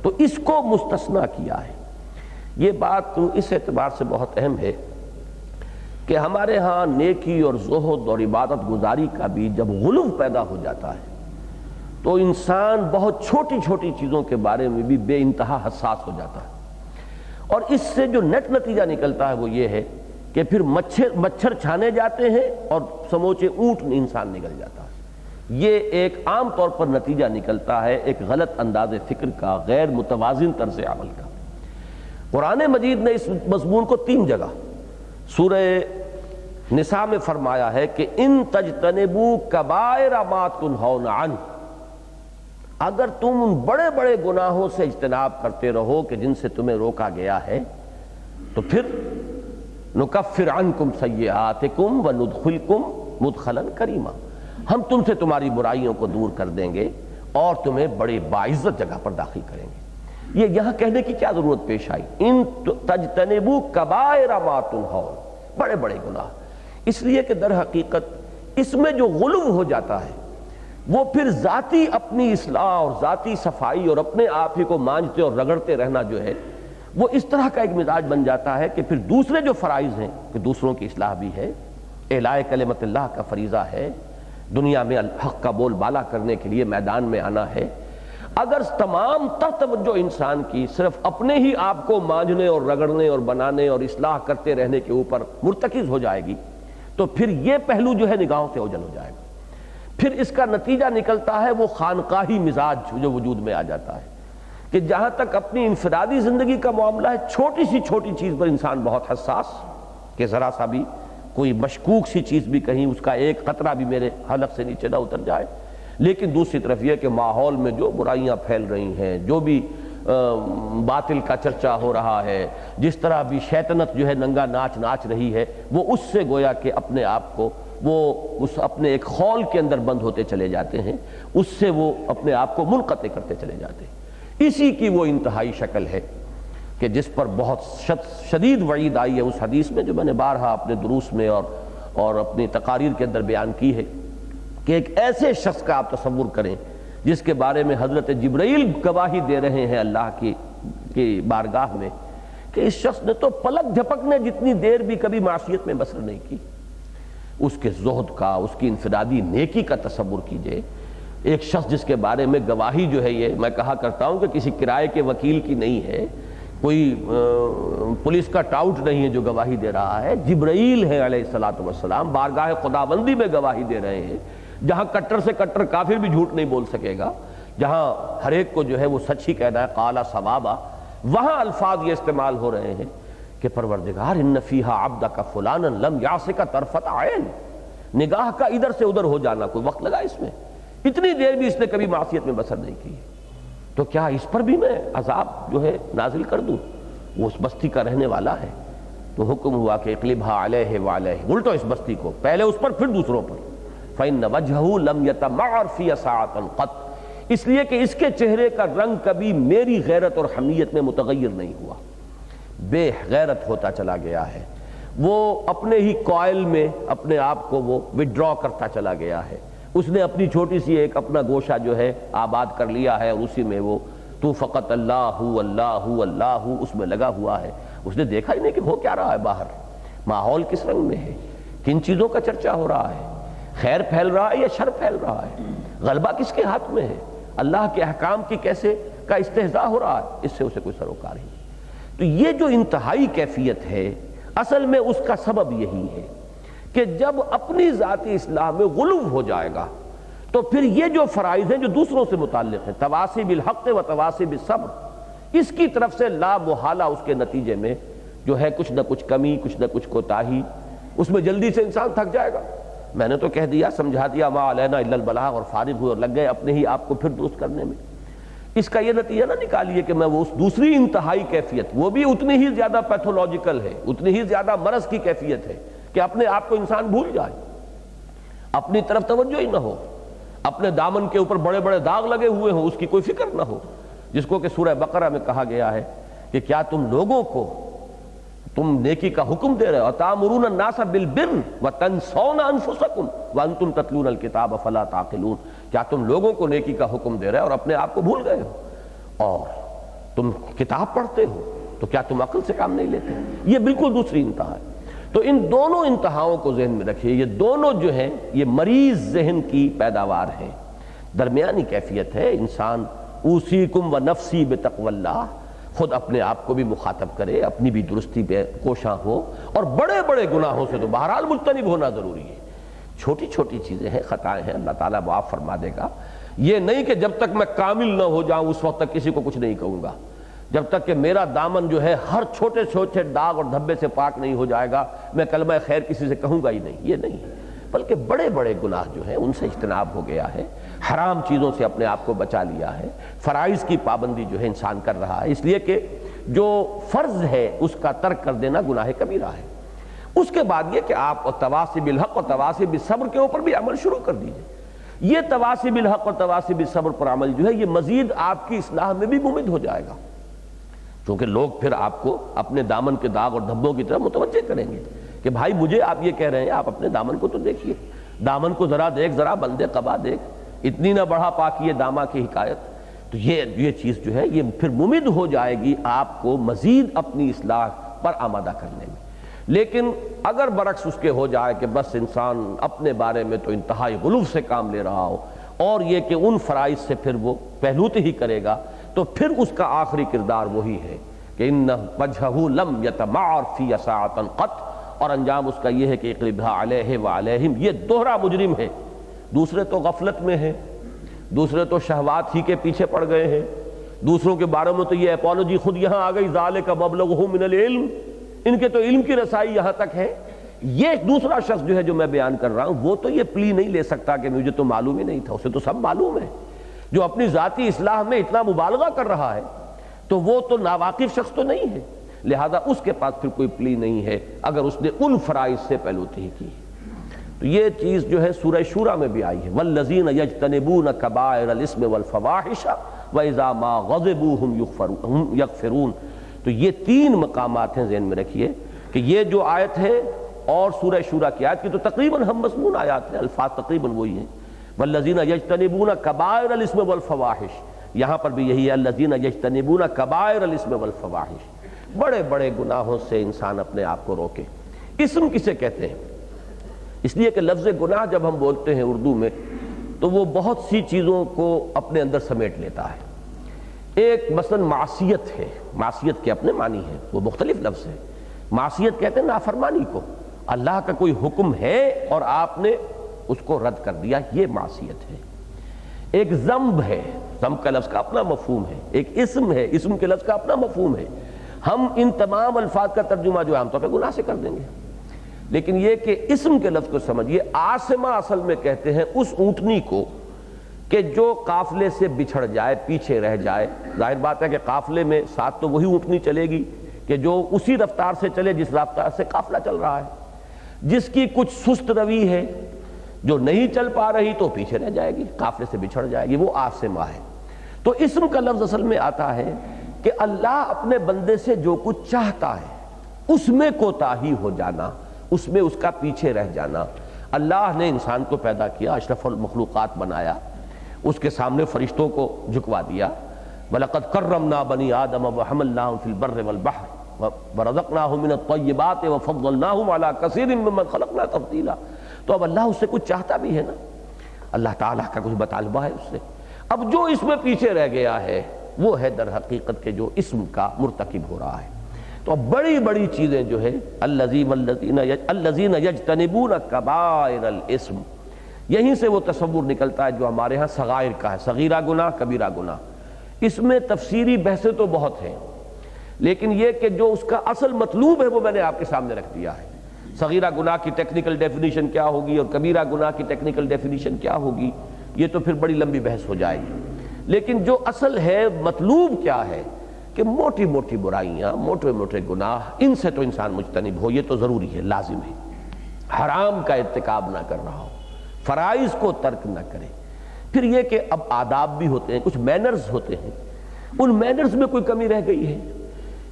تو اس کو مستثنیٰ کیا ہے۔ یہ بات اس اعتبار سے بہت اہم ہے کہ ہمارے ہاں نیکی اور زہد اور عبادت گزاری کا بھی جب غلو پیدا ہو جاتا ہے تو انسان بہت چھوٹی چھوٹی چیزوں کے بارے میں بھی بے انتہا حساس ہو جاتا ہے، اور اس سے جو نیٹ نتیجہ نکلتا ہے وہ یہ ہے کہ پھر مچھر چھانے جاتے ہیں اور سموچے اونٹ انسان نکل جاتا ہے۔ یہ ایک عام طور پر نتیجہ نکلتا ہے ایک غلط انداز فکر کا، غیر متوازن طرز عمل کا۔ قرآن مجید نے اس مضمون کو 3 جگہ سورہ نساء میں فرمایا ہے کہ ان تجتنبوا کبائر ما تنہون عنہ، اگر تم ان بڑے بڑے گناہوں سے اجتناب کرتے رہو کہ جن سے تمہیں روکا گیا ہے تو پھر نکفر عنکم سیئاتکم وندخلکم مدخلا کریما، ہم تم سے تمہاری برائیوں کو دور کر دیں گے اور تمہیں بڑے باعزت جگہ پر داخل کریں گے۔ یہ یہاں کہنے کی کیا ضرورت پیش آئی؟ ان تجتنبوا کبائر ما تنہون، بڑے بڑے گناہ، اس لیے کہ در حقیقت اس میں جو غلو ہو جاتا ہے وہ پھر ذاتی اپنی اصلاح اور ذاتی صفائی اور اپنے آپ ہی کو مانجتے اور رگڑتے رہنا جو ہے وہ اس طرح کا ایک مزاج بن جاتا ہے کہ پھر دوسرے جو فرائض ہیں کہ دوسروں کی اصلاح بھی ہے، اعلاء کلمت اللہ کا فریضہ ہے، دنیا میں الحق کا بول بالا کرنے کے لیے میدان میں آنا ہے، اگر تمام تر توجہ انسان کی صرف اپنے ہی آپ کو مانجنے اور رگڑنے اور بنانے اور اصلاح کرتے رہنے کے اوپر مرتکز ہو جائے گی تو پھر یہ پہلو جو ہے نگاہوں سے اوجھل ہو جائے گا۔ پھر اس کا نتیجہ نکلتا ہے وہ خانقاہی مزاج جو وجود میں آ جاتا ہے کہ جہاں تک اپنی انفرادی زندگی کا معاملہ ہے، چھوٹی سی چھوٹی چیز پر انسان بہت حساس کہ ذرا سا بھی کوئی مشکوک سی چیز بھی کہیں اس کا ایک قطرہ بھی میرے حلق سے نیچے نہ اتر جائے۔ لیکن دوسری طرف یہ کہ ماحول میں جو برائیاں پھیل رہی ہیں، جو بھی باطل کا چرچا ہو رہا ہے، جس طرح بھی شیطنت جو ہے ننگا ناچ ناچ رہی ہے، وہ اس سے گویا کہ اپنے آپ کو وہ اس اپنے ایک خول کے اندر بند ہوتے چلے جاتے ہیں، اس سے وہ اپنے آپ کو منقطع کرتے چلے جاتے ہیں۔ اسی کی وہ انتہائی شکل ہے کہ جس پر بہت شدید وعید آئی ہے اس حدیث میں جو میں نے بارہا اپنے دروس میں اور اپنی تقاریر کے اندر بیان کی ہے کہ ایک ایسے شخص کا آپ تصور کریں جس کے بارے میں حضرت جبرائیل گواہی دے رہے ہیں اللہ کی بارگاہ میں کہ اس شخص نے تو پلک جھپکنے جتنی دیر بھی کبھی معصیت میں بسر نہیں کی۔ اس کے زہد کا، اس کی انفرادی نیکی کا تصور کیجئے۔ ایک شخص جس کے بارے میں گواہی جو ہے، یہ میں کہا کرتا ہوں کہ کسی کرائے کے وکیل کی نہیں ہے، کوئی پولیس کا ٹاؤٹ نہیں ہے جو گواہی دے رہا ہے، جبرائیل ہے علیہ الصلوۃ والسلام بارگاہ خداوندی میں گواہی دے رہے ہیں، جہاں کٹر سے کٹر کافر بھی جھوٹ نہیں بول سکے گا، جہاں ہر ایک کو جو ہے وہ سچ ہی کہنا ہے، قال ثوابا، وہاں الفاظ یہ استعمال ہو رہے ہیں کہ پروردگار ان فیہا عبدک فلانا لم یعصک طرفۃ عین، نگاہ کا ادھر سے ادھر ہو جانا کوئی وقت لگا اس میں، اتنی دیر بھی اس نے کبھی معصیت میں بسر نہیں کی، تو کیا اس پر بھی میں عذاب جو ہے نازل کر دوں؟ وہ اس بستی کا رہنے والا ہے، تو حکم ہوا کہ اقلبھا علیہ وعلیہ، الٹو اس بستی کو، پہلے اس پر پھر دوسروں پر، فإن وجہہ لم یتمعر فی ساعۃ قط، اس لیے کہ اس کے چہرے کا رنگ کبھی میری غیرت اور حمیت میں متغیر نہیں ہوا، بے غیرت ہوتا چلا گیا ہے، وہ اپنے ہی کوائل میں اپنے آپ کو وہ وڈرا کرتا چلا گیا ہے، اس نے اپنی چھوٹی سی ایک اپنا گوشہ جو ہے آباد کر لیا ہے اور اسی میں وہ تو فقط اللہ اللہ اللہ اس میں لگا ہوا ہے، اس نے دیکھا ہی نہیں کہ ہو کیا رہا ہے باہر، ماحول کس رنگ میں ہے، کن چیزوں کا چرچا ہو رہا ہے، خیر پھیل رہا ہے یا شر پھیل رہا ہے، غلبہ کس کے ہاتھ میں ہے، اللہ کے احکام کی کیسے کا استہزاء ہو رہا ہے، اس سے اسے کوئی سروکار ہی نہیں۔ تو یہ جو انتہائی کیفیت ہے اصل میں اس کا سبب یہی ہے کہ جب اپنی ذاتی اصلاح میں غلو ہو جائے گا تو پھر یہ جو فرائض ہیں جو دوسروں سے متعلق ہیں، تواصی بالحق و تواصی بالصبر، اس کی طرف سے لا محالہ اس کے نتیجے میں جو ہے کچھ نہ کچھ کمی، کچھ نہ کچھ کوتاہی، اس میں جلدی سے انسان تھک جائے گا۔ میں نے تو کہہ دیا، سمجھا دیا، ما علینا الا البلاغ، اور فارغ ہوئے اور لگ گئے اپنے ہی آپ کو پھر درست کرنے میں۔ اس کا یہ نتیجہ نہ نکالیے کہ میں وہ اس دوسری انتہائی کیفیت، وہ بھی اتنی ہی زیادہ پیتھولوجیکل ہے، اتنی ہی زیادہ مرض کی کیفیت ہے کہ اپنے آپ کو انسان بھول جائے، اپنی طرف توجہ ہی نہ ہو، اپنے دامن کے اوپر بڑے بڑے داغ لگے ہوئے ہوں، اس کی کوئی فکر نہ ہو، جس کو کہ سورہ بقرہ میں کہا گیا ہے کہ کیا تم لوگوں کو تم نیکی کا حکم دے رہے ہو، تَأْمُرُونَ النَّاسَ بِالْبِرِّ وَتَنْسَوْنَ أَنفُسَكُمْ وَأَنْتُمْ تَتْلُونَ الْكِتَابَ فَلَا تَعْقِلُونَ، کیا تم لوگوں کو نیکی کا حکم دے رہے اور اپنے آپ کو بھول گئے ہو؟ اور تم کتاب پڑھتے ہو تو کیا تم عقل سے کام نہیں لیتے؟ یہ بالکل دوسری انتہا ہے۔ تو ان دونوں انتہاؤں کو ذہن میں رکھیے، یہ دونوں جو ہیں یہ مریض ذہن کی پیداوار ہیں، درمیانی کیفیت ہے۔ انسان اوصیکم و نفسی بتقوی اللہ، خود اپنے آپ کو بھی مخاطب کرے، اپنی بھی درستی پہ کوشاں ہو، اور بڑے بڑے گناہوں سے تو بہرحال مجتنب ہونا ضروری ہے۔ چھوٹی چھوٹی چیزیں ہیں، خطائیں ہیں، اللہ تعالیٰ معاف فرما دے گا۔ یہ نہیں کہ جب تک میں کامل نہ ہو جاؤں اس وقت تک کسی کو کچھ نہیں کہوں گا، جب تک کہ میرا دامن جو ہے ہر چھوٹے چھوٹے داغ اور دھبے سے پاک نہیں ہو جائے گا میں کلمہ خیر کسی سے کہوں گا ہی نہیں۔ یہ نہیں ہے، بلکہ بڑے بڑے گناہ جو ہیں ان سے اجتناب ہو گیا ہے، حرام چیزوں سے اپنے آپ کو بچا لیا ہے، فرائض کی پابندی جو ہے انسان کر رہا ہے، اس لیے کہ جو فرض ہے اس کا ترک کر دینا گناہ کبیرہ ہے۔ اس کے بعد یہ کہ آپ تواصی بالحق اور تواصی بالصبر کے اوپر بھی عمل شروع کر دیجئے۔ یہ تواصی بالحق اور تواصی بالصبر پر عمل جو ہے یہ مزید آپ کی اصلاح میں بھی ممد ہو جائے گا، کیونکہ لوگ پھر آپ کو اپنے دامن کے داغ اور دھبوں کی طرف متوجہ کریں گے کہ بھائی مجھے آپ یہ کہہ رہے ہیں، آپ اپنے دامن کو تو دیکھیے، دامن کو ذرا دیکھ، ذرا بندے قبا دیکھ، اتنی نہ بڑھا پاکی دامہ کی حکایت۔ تو یہ چیز جو ہے یہ پھر ممد ہو جائے گی آپ کو مزید اپنی اصلاح پر آمادہ کرنے میں۔ لیکن اگر برعکس اس کے ہو جائے کہ بس انسان اپنے بارے میں تو انتہائی غلو سے کام لے رہا ہو، اور یہ کہ ان فرائض سے پھر وہ پہلوتے ہی کرے گا، تو پھر اس کا آخری کردار وہی ہے کہ إِنَّ وَجْهَهُ لَمْ يَتَمَعَّرْ فِي سَاعَةً قَطْ، اور انجام اس کا یہ ہے کہ اقلبها علیہ وعلیہم، یہ دوہرا مجرم ہے۔ دوسرے تو غفلت میں ہیں، دوسرے تو شہوات ہی کے پیچھے پڑ گئے ہیں، دوسروں کے بارے میں تو یہ اپولوجی خود یہاں آ گئی، ذَلِكَ مَبْلَغُهُم مِّنَ الْعِلْمِ، ان کے تو علم کی رسائی یہاں تک ہے۔ یہ دوسرا شخص جو ہے جو میں بیان کر رہا ہوں وہ تو یہ پلی نہیں لے سکتا کہ مجھے تو معلوم ہی نہیں تھا، اسے تو سب معلوم ہے۔ جو اپنی ذاتی اصلاح میں اتنا مبالغہ کر رہا ہے تو وہ تو ناواقف شخص تو نہیں ہے، لہذا اس کے پاس پھر کوئی پلی نہیں ہے اگر اس نے ان فرائض سے پہلوتی ہی کی۔ تو یہ چیز جو ہے سورہ شورى میں بھی آئی ہے، وَالَّذِينَ يَجْتَنِبُونَ كَبَائِرَ الْإِثْمِ وَالْفَوَاحِشَ وَإِذَا مَا غَضِبُوا هُمْ يَغْفِرُونَ۔ تو یہ تین مقامات ہیں، ذہن میں رکھیے کہ یہ جو آیت ہے اور سورہ شورى کی آیت کی تو تقریباً ہم مضمون آیات ہیں، الفاظ تقریباً وہی ہیں۔ والذین یجتنبون کبائر الاسم والفواحش، یہاں پر بھی یہی ہے، الذین یجتنبون کبائر الاسم والفواحش، بڑے بڑے گناہوں سے انسان اپنے آپ کو روکے۔ اسم کسے کہتے ہیں؟ اس لیے کہ لفظ گناہ جب ہم بولتے ہیں اردو میں تو وہ بہت سی چیزوں کو اپنے اندر سمیٹ لیتا ہے۔ ایک مثلا معصیت ہے، معصیت کے اپنے معنی ہیں، وہ مختلف لفظ ہے۔ معصیت کہتے ہیں نافرمانی کو، اللہ کا کوئی حکم ہے اور آپ نے اس کو رد کر دیا، یہ معصیت ہے۔ ایک ذنب ہے، ذنب کا لفظ کا اپنا مفہوم ہے۔ ایک اسم ہے، اسم کے لفظ کا اپنا مفہوم ہے۔ ہم ان تمام الفاظ کا ترجمہ جو عام طور پہ گناہ سے کر دیں گے، لیکن یہ کہ اسم کے لفظ کو سمجھیے۔ آسمہ اصل میں کہتے ہیں اس اونٹنی کو کہ جو قافلے سے بچھڑ جائے، پیچھے رہ جائے۔ ظاہر بات ہے کہ قافلے میں ساتھ تو وہی اونٹنی چلے گی کہ جو اسی رفتار سے چلے جس رفتار سے قافلہ چل رہا ہے۔ جس کی کچھ سست روی ہے، جو نہیں چل پا رہی تو پیچھے رہ جائے گی، قافلے سے بچھڑ جائے گی، وہ آسمہ ہے۔ تو اسم کا لفظ اصل میں آتا ہے کہ اللہ اپنے بندے سے جو کچھ چاہتا ہے اس میں کوتاہی ہو جانا، اس میں اس کا پیچھے رہ جانا۔ اللہ نے انسان کو پیدا کیا، اشرف المخلوقات بنایا، اس کے سامنے فرشتوں کو جھکوا دیا۔ وَلَقَدْ كَرَّمْنَا بَنِي آدَمَ وَحَمَلْنَاهُمْ فِي الْبَرِّ وَالْبَحْرِ وَرَزَقْنَاهُمْ مِنَ الطَّيِّبَاتِ وَفَضَّلْنَاهُمْ عَلَى كَثِيرٍ مِّمَّنْ خَلَقْنَا تَفْضِيلًا۔ تو اب اللہ اس سے کچھ چاہتا بھی ہے نا، اللہ تعالیٰ کا کچھ مطالبہ ہے اس سے۔ اب جو اس میں پیچھے رہ گیا ہے وہ ہے در حقیقت کے جو اسم کا مرتکب ہو رہا ہے۔ تو اب بڑی بڑی چیزیں جو ہے الذین یجتنبون کبائر الاسم، یہیں سے وہ تصور نکلتا ہے جو ہمارے ہاں صغائر کا ہے، صغیرہ گناہ، کبیرہ گناہ۔ اس میں تفسیری بحثیں تو بہت ہیں، لیکن یہ کہ جو اس کا اصل مطلوب ہے وہ میں نے آپ کے سامنے رکھ دیا ہے۔ صغیرہ گناہ کی ٹیکنیکل ڈیفینیشن کیا ہوگی اور کبیرہ گناہ کی ٹیکنیکل ڈیفینیشن کیا ہوگی، یہ تو پھر بڑی لمبی بحث ہو جائے گی۔ لیکن جو اصل ہے، مطلوب کیا ہے کہ موٹی موٹی برائیاں، موٹے موٹے گناہ، ان سے تو انسان مجتنب ہو، یہ تو ضروری ہے، لازم ہے۔ حرام کا ارتکاب نہ کر رہا ہو، فرائض کو ترک نہ کرے۔ پھر یہ کہ اب آداب بھی ہوتے ہیں، کچھ مینرز ہوتے ہیں، ان مینرز میں کوئی کمی رہ گئی ہے۔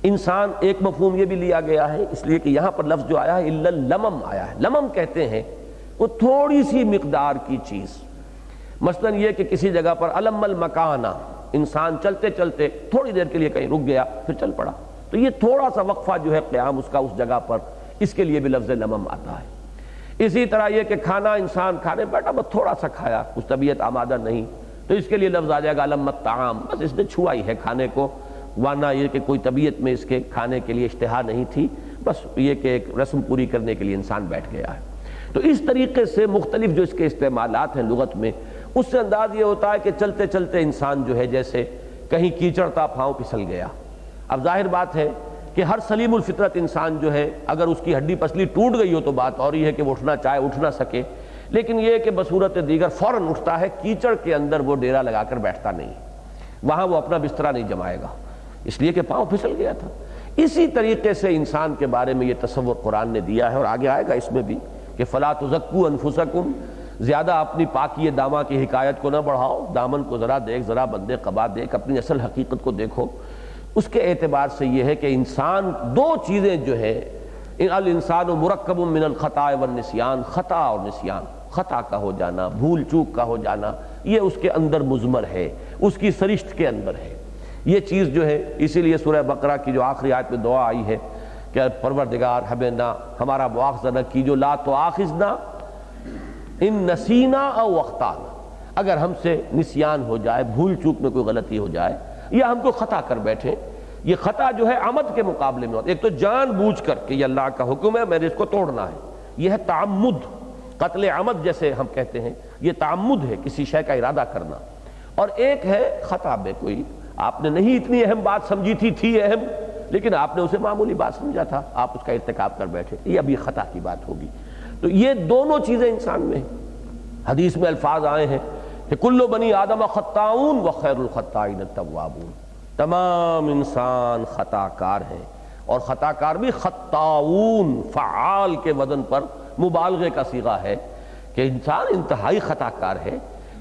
انسان، ایک مفہوم یہ بھی لیا گیا ہے، اس لیے کہ یہاں پر لفظ جو آیا ہے الا اللمم آیا ہے۔ لمم کہتے ہیں وہ تھوڑی سی مقدار کی چیز، مثلاً یہ کہ کسی جگہ پر علم المکانہ، انسان چلتے چلتے تھوڑی دیر کے لیے کہیں رک گیا پھر چل پڑا، تو یہ تھوڑا سا وقفہ جو ہے قیام اس کا اس جگہ پر، اس کے لیے بھی لفظ لمم آتا ہے۔ اسی طرح یہ کہ کھانا، انسان کھانے بیٹھا بس تھوڑا سا کھایا، کچھ طبیعت آمادہ نہیں، تو اس کے لیے لفظ آ جائے گا علم الطعام، بس اس نے چھوا ہی ہے کھانے کو، ورنہ یہ کہ کوئی طبیعت میں اس کے کھانے کے لیے اشتہا نہیں تھی، بس یہ کہ ایک رسم پوری کرنے کے لیے انسان بیٹھ گیا ہے۔ تو اس طریقے سے مختلف جو اس کے استعمالات ہیں لغت میں، اس سے انداز یہ ہوتا ہے کہ چلتے چلتے انسان جو ہے جیسے کہیں کیچڑ تھا، پاؤں پھسل گیا۔ اب ظاہر بات ہے کہ ہر سلیم الفطرت انسان جو ہے اگر اس کی ہڈی پسلی ٹوٹ گئی ہو تو بات اور ہی ہے کہ وہ اٹھنا چاہے اٹھ نہ سکے، لیکن یہ کہ بصورت دیگر فوراً اٹھتا ہے، کیچڑ کے اندر وہ ڈیرا لگا کر بیٹھتا نہیں، وہاں وہ اپنا بسترا نہیں جمائے گا، اس لیے کہ پاؤں پھسل گیا تھا۔ اسی طریقے سے انسان کے بارے میں یہ تصور قرآن نے دیا ہے، اور آگے آئے گا اس میں بھی کہ فَلَا تُزَكُّوا أَنفُسَكُمْ، زیادہ اپنی پاکی دامہ کی حکایت کو نہ بڑھاؤ، دامن کو ذرا دیکھ، ذرا بندے قبا دیکھ، اپنی اصل حقیقت کو دیکھو۔ اس کے اعتبار سے یہ ہے کہ انسان دو چیزیں جو ہے، الانسان مرکب من الخطاء والنسیان، خطا اور نسیان، خطا کا ہو جانا، بھول چوک کا ہو جانا، یہ اس کے اندر مضمر ہے، اس کی سرشت کے اندر ہے یہ چیز جو ہے۔ اسی لیے سورہ بقرہ کی جو آخری آیت میں دعا آئی ہے کہ پروردگار ہمیں نہ ہمارا مواخذہ نہ کیجو، لا تؤاخذنا ان نسینا او اخطانا، اگر ہم سے نسیان ہو جائے، بھول چوک میں کوئی غلطی ہو جائے یا ہم کو خطا کر بیٹھے۔ یہ خطا جو ہے عمد کے مقابلے میں ہوتا ہے، ایک تو جان بوجھ کر کہ یہ اللہ کا حکم ہے میں نے اس کو توڑنا ہے، یہ ہے تعمد، قتل عمد جیسے ہم کہتے ہیں، یہ تعمد ہے کسی شے کا ارادہ کرنا، اور ایک ہے خطا میں کوئی آپ نے نہیں اتنی اہم بات سمجھی تھی اہم، لیکن آپ نے اسے معمولی بات سمجھا تھا، آپ اس کا ارتکاب کر بیٹھے، یہ ابھی خطا کی بات ہوگی۔ تو یہ دونوں چیزیں انسان میں ہیں۔ حدیث میں الفاظ آئے ہیں کہ کل بنی آدم خطاؤن وخیر الخطائین التوابون، تمام انسان خطا کار ہیں، اور خطا کار بھی خطاؤن، فعال کے وزن پر مبالغے کا صیغہ ہے کہ انسان انتہائی خطا کار ہے۔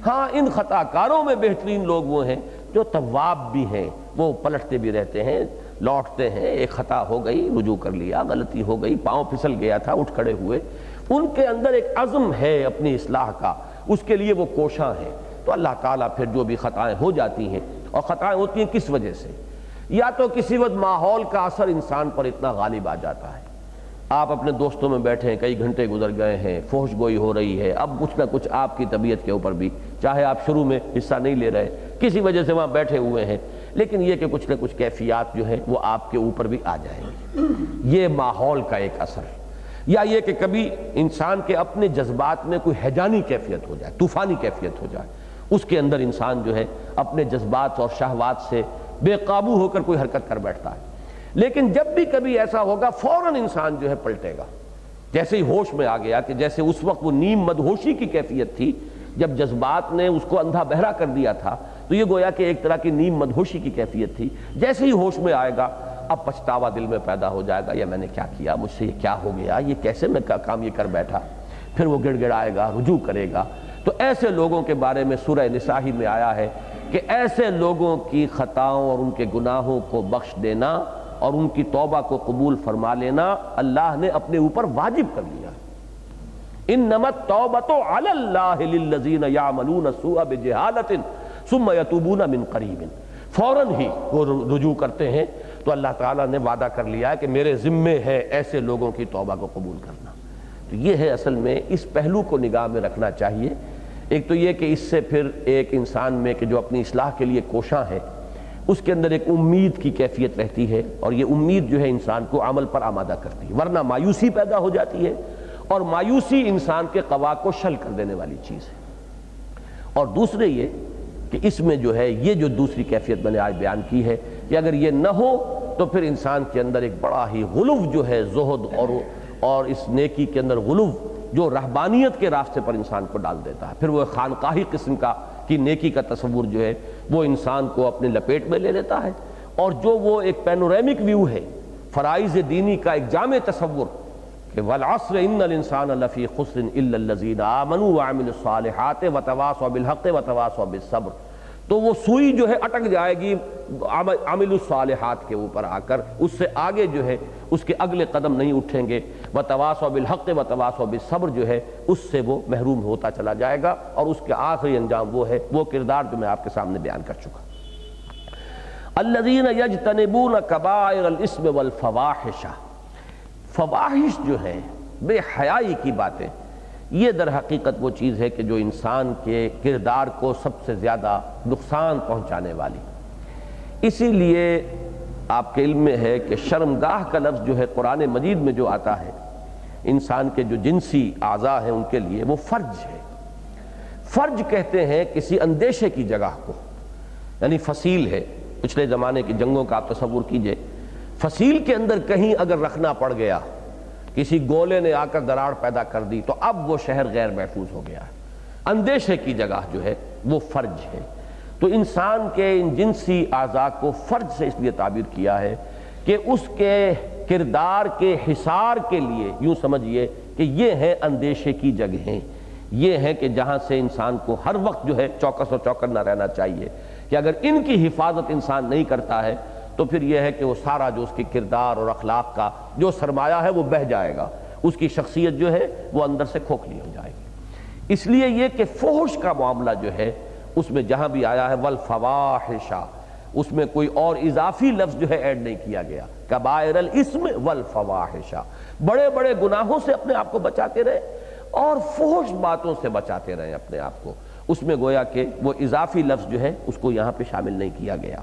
ہاں ان خطا کاروں میں بہترین لوگ وہ ہیں جو تواب بھی ہیں، وہ پلٹتے بھی رہتے ہیں، لوٹتے ہیں، ایک خطا ہو گئی رجوع کر لیا، غلطی ہو گئی، پاؤں پھسل گیا تھا اٹھ کھڑے ہوئے، ان کے اندر ایک عزم ہے اپنی اصلاح کا، اس کے لیے وہ کوشاں ہیں۔ تو اللہ تعالیٰ پھر جو بھی خطائیں ہو جاتی ہیں، اور خطائیں ہوتی ہیں کس وجہ سے، یا تو کسی وقت ماحول کا اثر انسان پر اتنا غالب آ جاتا ہے، آپ اپنے دوستوں میں بیٹھے ہیں، کئی گھنٹے گزر گئے ہیں، فحش گوئی ہو رہی ہے، اب کچھ نہ کچھ آپ کی طبیعت کے اوپر بھی، چاہے آپ شروع میں حصہ نہیں لے رہے، کسی وجہ سے وہاں بیٹھے ہوئے ہیں، لیکن یہ کہ کچھ نہ کچھ کیفیات جو ہے وہ آپ کے اوپر بھی آ جائیں گی، یہ ماحول کا ایک اثر ہے۔ یا یہ کہ کبھی انسان کے اپنے جذبات میں کوئی ہیجانی کیفیت ہو جائے، طوفانی کیفیت ہو جائے، اس کے اندر انسان جو ہے اپنے جذبات اور شہوات سے بے قابو ہو کر کوئی حرکت کر بیٹھتا ہے۔ لیکن جب بھی کبھی ایسا ہوگا فوراً انسان جو ہے پلٹے گا، جیسے ہی ہوش میں آ گیا کہ جیسے اس وقت وہ نیم مدہوشی کی کیفیت تھی جب جذبات نے اس کو اندھا بہرا کر دیا تھا، تو یہ گویا کہ ایک طرح کی نیم مدہوشی کی کیفیت تھی، جیسے ہی ہوش میں آئے گا اب پچھتاوا دل میں پیدا ہو جائے گا، یا میں نے کیا کیا، مجھ سے یہ کیا ہو گیا، یہ کیسے میں کام یہ کر بیٹھا، پھر وہ گڑ گڑائے گا، رجوع کرے گا۔ تو ایسے لوگوں کے بارے میں سورہ نساء میں آیا ہے کہ ایسے لوگوں کی خطاؤں اور ان کے گناہوں کو بخش دینا اور ان کی توبہ کو قبول فرما لینا اللہ نے اپنے اوپر واجب کر لیا۔ انما التوبۃ علی اللہ للذین یعملون السوء بجہالۃ ثم یتوبون من قریب، فوراً ہی وہ رجوع کرتے ہیں، تو اللہ تعالیٰ نے وعدہ کر لیا ہے کہ میرے ذمے ہے ایسے لوگوں کی توبہ کو قبول کرنا۔ تو یہ ہے اصل میں اس پہلو کو نگاہ میں رکھنا چاہیے۔ ایک تو یہ کہ اس سے پھر ایک انسان میں کہ جو اپنی اصلاح کے لیے کوشاں ہے، اس کے اندر ایک امید کی کیفیت رہتی ہے، اور یہ امید جو ہے انسان کو عمل پر آمادہ کرتی ہے، ورنہ مایوسی پیدا ہو جاتی ہے، اور مایوسی انسان کے قوا کو شل کر دینے والی چیز ہے۔ اور دوسرے یہ کہ اس میں جو ہے یہ جو دوسری کیفیت میں نے آج بیان کی ہے کہ اگر یہ نہ ہو تو پھر انسان کے اندر ایک بڑا ہی غلو جو ہے زہد اور اس نیکی کے اندر غلو جو رہبانیت کے راستے پر انسان کو ڈال دیتا ہے، پھر وہ خانقاہی قسم کی نیکی کا تصور جو ہے وہ انسان کو اپنے لپیٹ میں لے لیتا ہے، اور جو وہ ایک پینوریمک ویو ہے فرائض دینی کا ایک جامع تصور کہ والعصر ان الانسان لفی خسر الا الذین آمنوا وعملوا الصالحات وتواصوا بالحق وتواصوا بالصبر، تو وہ سوئی جو ہے اٹک جائے گی عمل الصالحات کے اوپر آ کر، اس سے آگے جو ہے اس کے اگلے قدم نہیں اٹھیں گے، وتواصوا بالحق وتواصوا بالصبر جو ہے اس سے وہ محروم ہوتا چلا جائے گا، اور اس کے آخری انجام وہ ہے، وہ کردار جو میں آپ کے سامنے بیان کر چکا۔ الذین یجتنبون کبائر الاسم والفواحش، فواحش جو ہے بے حیائی کی باتیں، یہ در حقیقت وہ چیز ہے کہ جو انسان کے کردار کو سب سے زیادہ نقصان پہنچانے والی۔ اسی لیے آپ کے علم میں ہے کہ شرمگاہ کا لفظ جو ہے قرآن مجید میں جو آتا ہے، انسان کے جو جنسی اعضاء ہیں ان کے لیے وہ فرج ہے۔ فرج کہتے ہیں کسی اندیشے کی جگہ کو، یعنی فصیل ہے، پچھلے زمانے کی جنگوں کا آپ تصور کیجئے، فصیل کے اندر کہیں اگر رکھنا پڑ گیا، کسی گولے نے آ کر دراڑ پیدا کر دی تو اب وہ شہر غیر محفوظ ہو گیا ہے۔ اندیشے کی جگہ جو ہے وہ فرج ہے۔ تو انسان کے ان جنسی اعضاء کو فرج سے اس لیے تعبیر کیا ہے کہ اس کے کردار کے حصار کے لیے یوں سمجھیے کہ یہ ہیں اندیشے کی جگہیں، یہ ہیں کہ جہاں سے انسان کو ہر وقت جو ہے چوکس اور چوکنا رہنا چاہیے کہ اگر ان کی حفاظت انسان نہیں کرتا ہے تو پھر یہ ہے کہ وہ سارا جو اس کے کردار اور اخلاق کا جو سرمایہ ہے وہ بہہ جائے گا، اس کی شخصیت جو ہے وہ اندر سے کھوکھلی ہو جائے گی۔ اس لیے یہ کہ فحش کا معاملہ جو ہے اس میں جہاں بھی آیا ہے والفواحش، اس میں کوئی اور اضافی لفظ جو ہے ایڈ نہیں کیا گیا، کبائر الاسم والفواحش، بڑے بڑے گناہوں سے اپنے آپ کو بچاتے رہے اور فحش باتوں سے بچاتے رہے اپنے آپ کو، اس میں گویا کہ وہ اضافی لفظ جو ہے اس کو یہاں پہ شامل نہیں کیا گیا۔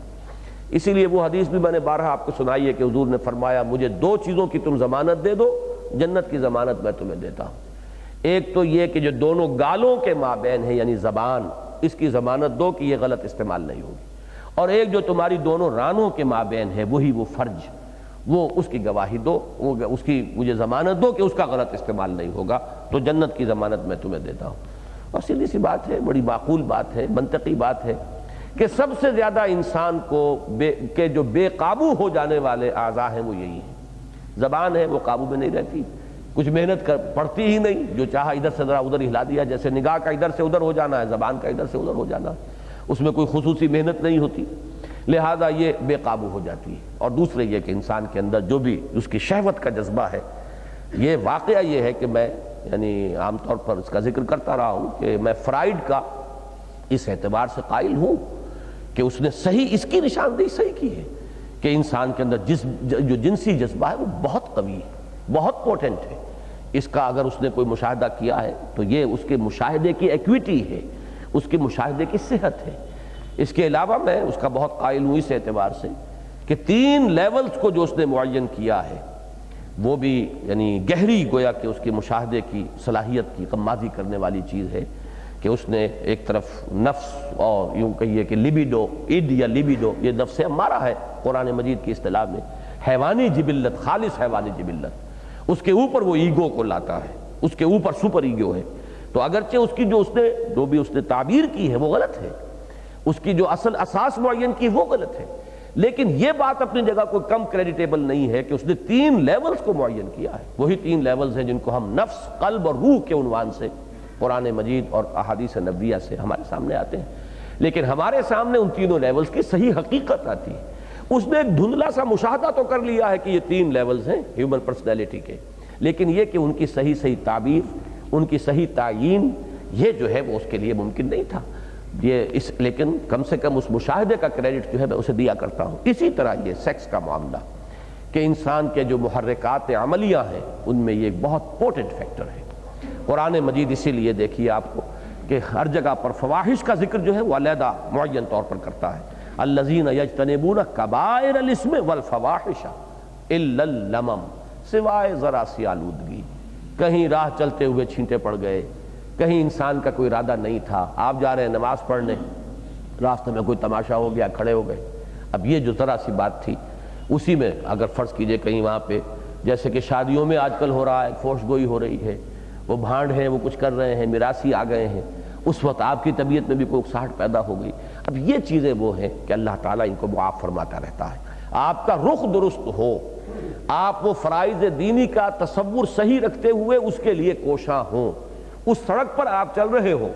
اسی لیے وہ حدیث بھی میں نے بارہا آپ کو سنائی ہے کہ حضور نے فرمایا مجھے دو چیزوں کی تم ضمانت دے دو، جنت کی ضمانت میں تمہیں دیتا ہوں۔ ایک تو یہ کہ جو دونوں گالوں کے مابین ہے یعنی زبان، اس کی ضمانت دو کہ یہ غلط استعمال نہیں ہوگی، اور ایک جو تمہاری دونوں رانوں کے مابین ہے وہی وہ فرج، وہ اس کی گواہی دو، اس کی مجھے ضمانت دو کہ اس کا غلط استعمال نہیں ہوگا، تو جنت کی ضمانت میں تمہیں دیتا ہوں۔ اور سیدھی سی بات ہے، بڑی معقول بات ہے، منطقی بات ہے کہ سب سے زیادہ انسان کو جو بے قابو ہو جانے والے اعضاء ہیں وہ یہی ہیں۔ زبان ہے وہ قابو میں نہیں رہتی، کچھ محنت پڑتی ہی نہیں، جو چاہا ادھر سے ذرا ادھر ہلا دیا، جیسے نگاہ کا ادھر سے ادھر ہو جانا ہے، زبان کا ادھر سے ادھر ہو جانا، اس میں کوئی خصوصی محنت نہیں ہوتی، لہذا یہ بے قابو ہو جاتی ہے۔ اور دوسرے یہ کہ انسان کے اندر جو بھی اس کی شہوت کا جذبہ ہے، یہ واقعہ یہ ہے کہ میں یعنی عام طور پر اس کا ذکر کرتا رہا ہوں کہ میں فرائیڈ کا اس اعتبار سے قائل ہوں کہ اس نے صحیح اس کی نشاندہی صحیح کی ہے کہ انسان کے اندر جو جنسی جذبہ ہے وہ بہت قوی ہے، بہت پوٹنٹ ہے۔ اس کا اگر اس نے کوئی مشاہدہ کیا ہے تو یہ اس کے مشاہدے کی ایکویٹی ہے، اس کے مشاہدے کی صحت ہے۔ اس کے علاوہ میں اس کا بہت قائل ہوں اس اعتبار سے کہ 3 لیولز کو جو اس نے معین کیا ہے وہ بھی یعنی گہری گویا کہ اس کے مشاہدے کی صلاحیت کی غمازی کرنے والی چیز ہے کہ اس نے ایک طرف نفس اور یوں کہیے کہ لیبیڈو، اِڈ یا لیبیڈو، یہ نفس امارہ ہے قرآن مجید کی اصطلاح میں، حیوانی جبلت، خالص حیوانی جبلت، اس کے اوپر وہ ایگو کو لاتا ہے، اس کے اوپر سپر ایگو ہے۔ تو اگرچہ اس کی جو بھی اس نے تعبیر کی ہے وہ غلط ہے، اس کی جو اصل اساس معین کی وہ غلط ہے، لیکن یہ بات اپنی جگہ کوئی کم کریڈیٹیبل نہیں ہے کہ اس نے 3 لیولز کو معین کیا ہے۔ وہی 3 لیولز ہیں جن کو ہم نفس، قلب اور روح کے عنوان سے قرآن مجید اور احادیث نبویہ سے ہمارے سامنے آتے ہیں، لیکن ہمارے سامنے ان تینوں لیولز کی صحیح حقیقت آتی ہے۔ اس نے ایک دھندلا سا مشاہدہ تو کر لیا ہے کہ یہ 3 لیولز ہیں ہیومن پرسنالٹی کے، لیکن یہ کہ ان کی صحیح تعبیر، ان کی صحیح تعیین، یہ جو ہے وہ اس کے لیے ممکن نہیں تھا۔ لیکن کم سے کم اس مشاہدے کا کریڈٹ جو ہے میں اسے دیا کرتا ہوں۔ اسی طرح یہ سیکس کا معاملہ کہ انسان کے جو محرکات عملیہ ہیں ان میں یہ ایک بہت پوٹنٹ فیکٹر ہے۔ قرآن مجید اسی لیے دیکھیے آپ کو کہ ہر جگہ پر فواحش کا ذکر جو ہے وہ علیحدہ معین طور پر کرتا ہے۔ الذین یجتنبون کبائر الاسم والفواحش الا اللمم، سوائے ذرا سی آلودگی، کہیں راہ چلتے ہوئے چھینٹے پڑ گئے، کہیں انسان کا کوئی ارادہ نہیں تھا، آپ جا رہے ہیں نماز پڑھنے، راستے میں کوئی تماشا ہو گیا، کھڑے ہو گئے، اب یہ جو ذرا سی بات تھی اسی میں اگر فرض کیجئے کہیں وہاں پہ جیسے کہ شادیوں میں آج کل ہو رہا ہے، فوش گوئی ہو رہی ہے، وہ بھانڈ ہیں، وہ کچھ کر رہے ہیں، میراثی آ گئے ہیں، اس وقت آپ کی طبیعت میں بھی کوئی اکساہٹ پیدا ہو گئی۔ اب یہ چیزیں وہ ہیں کہ اللہ تعالیٰ ان کو معاف فرماتا رہتا ہے۔ آپ کا رخ درست ہو، آپ وہ فرائض دینی کا تصور صحیح رکھتے ہوئے اس کے لیے کوشاں ہوں، اس سڑک پر آپ چل رہے ہو،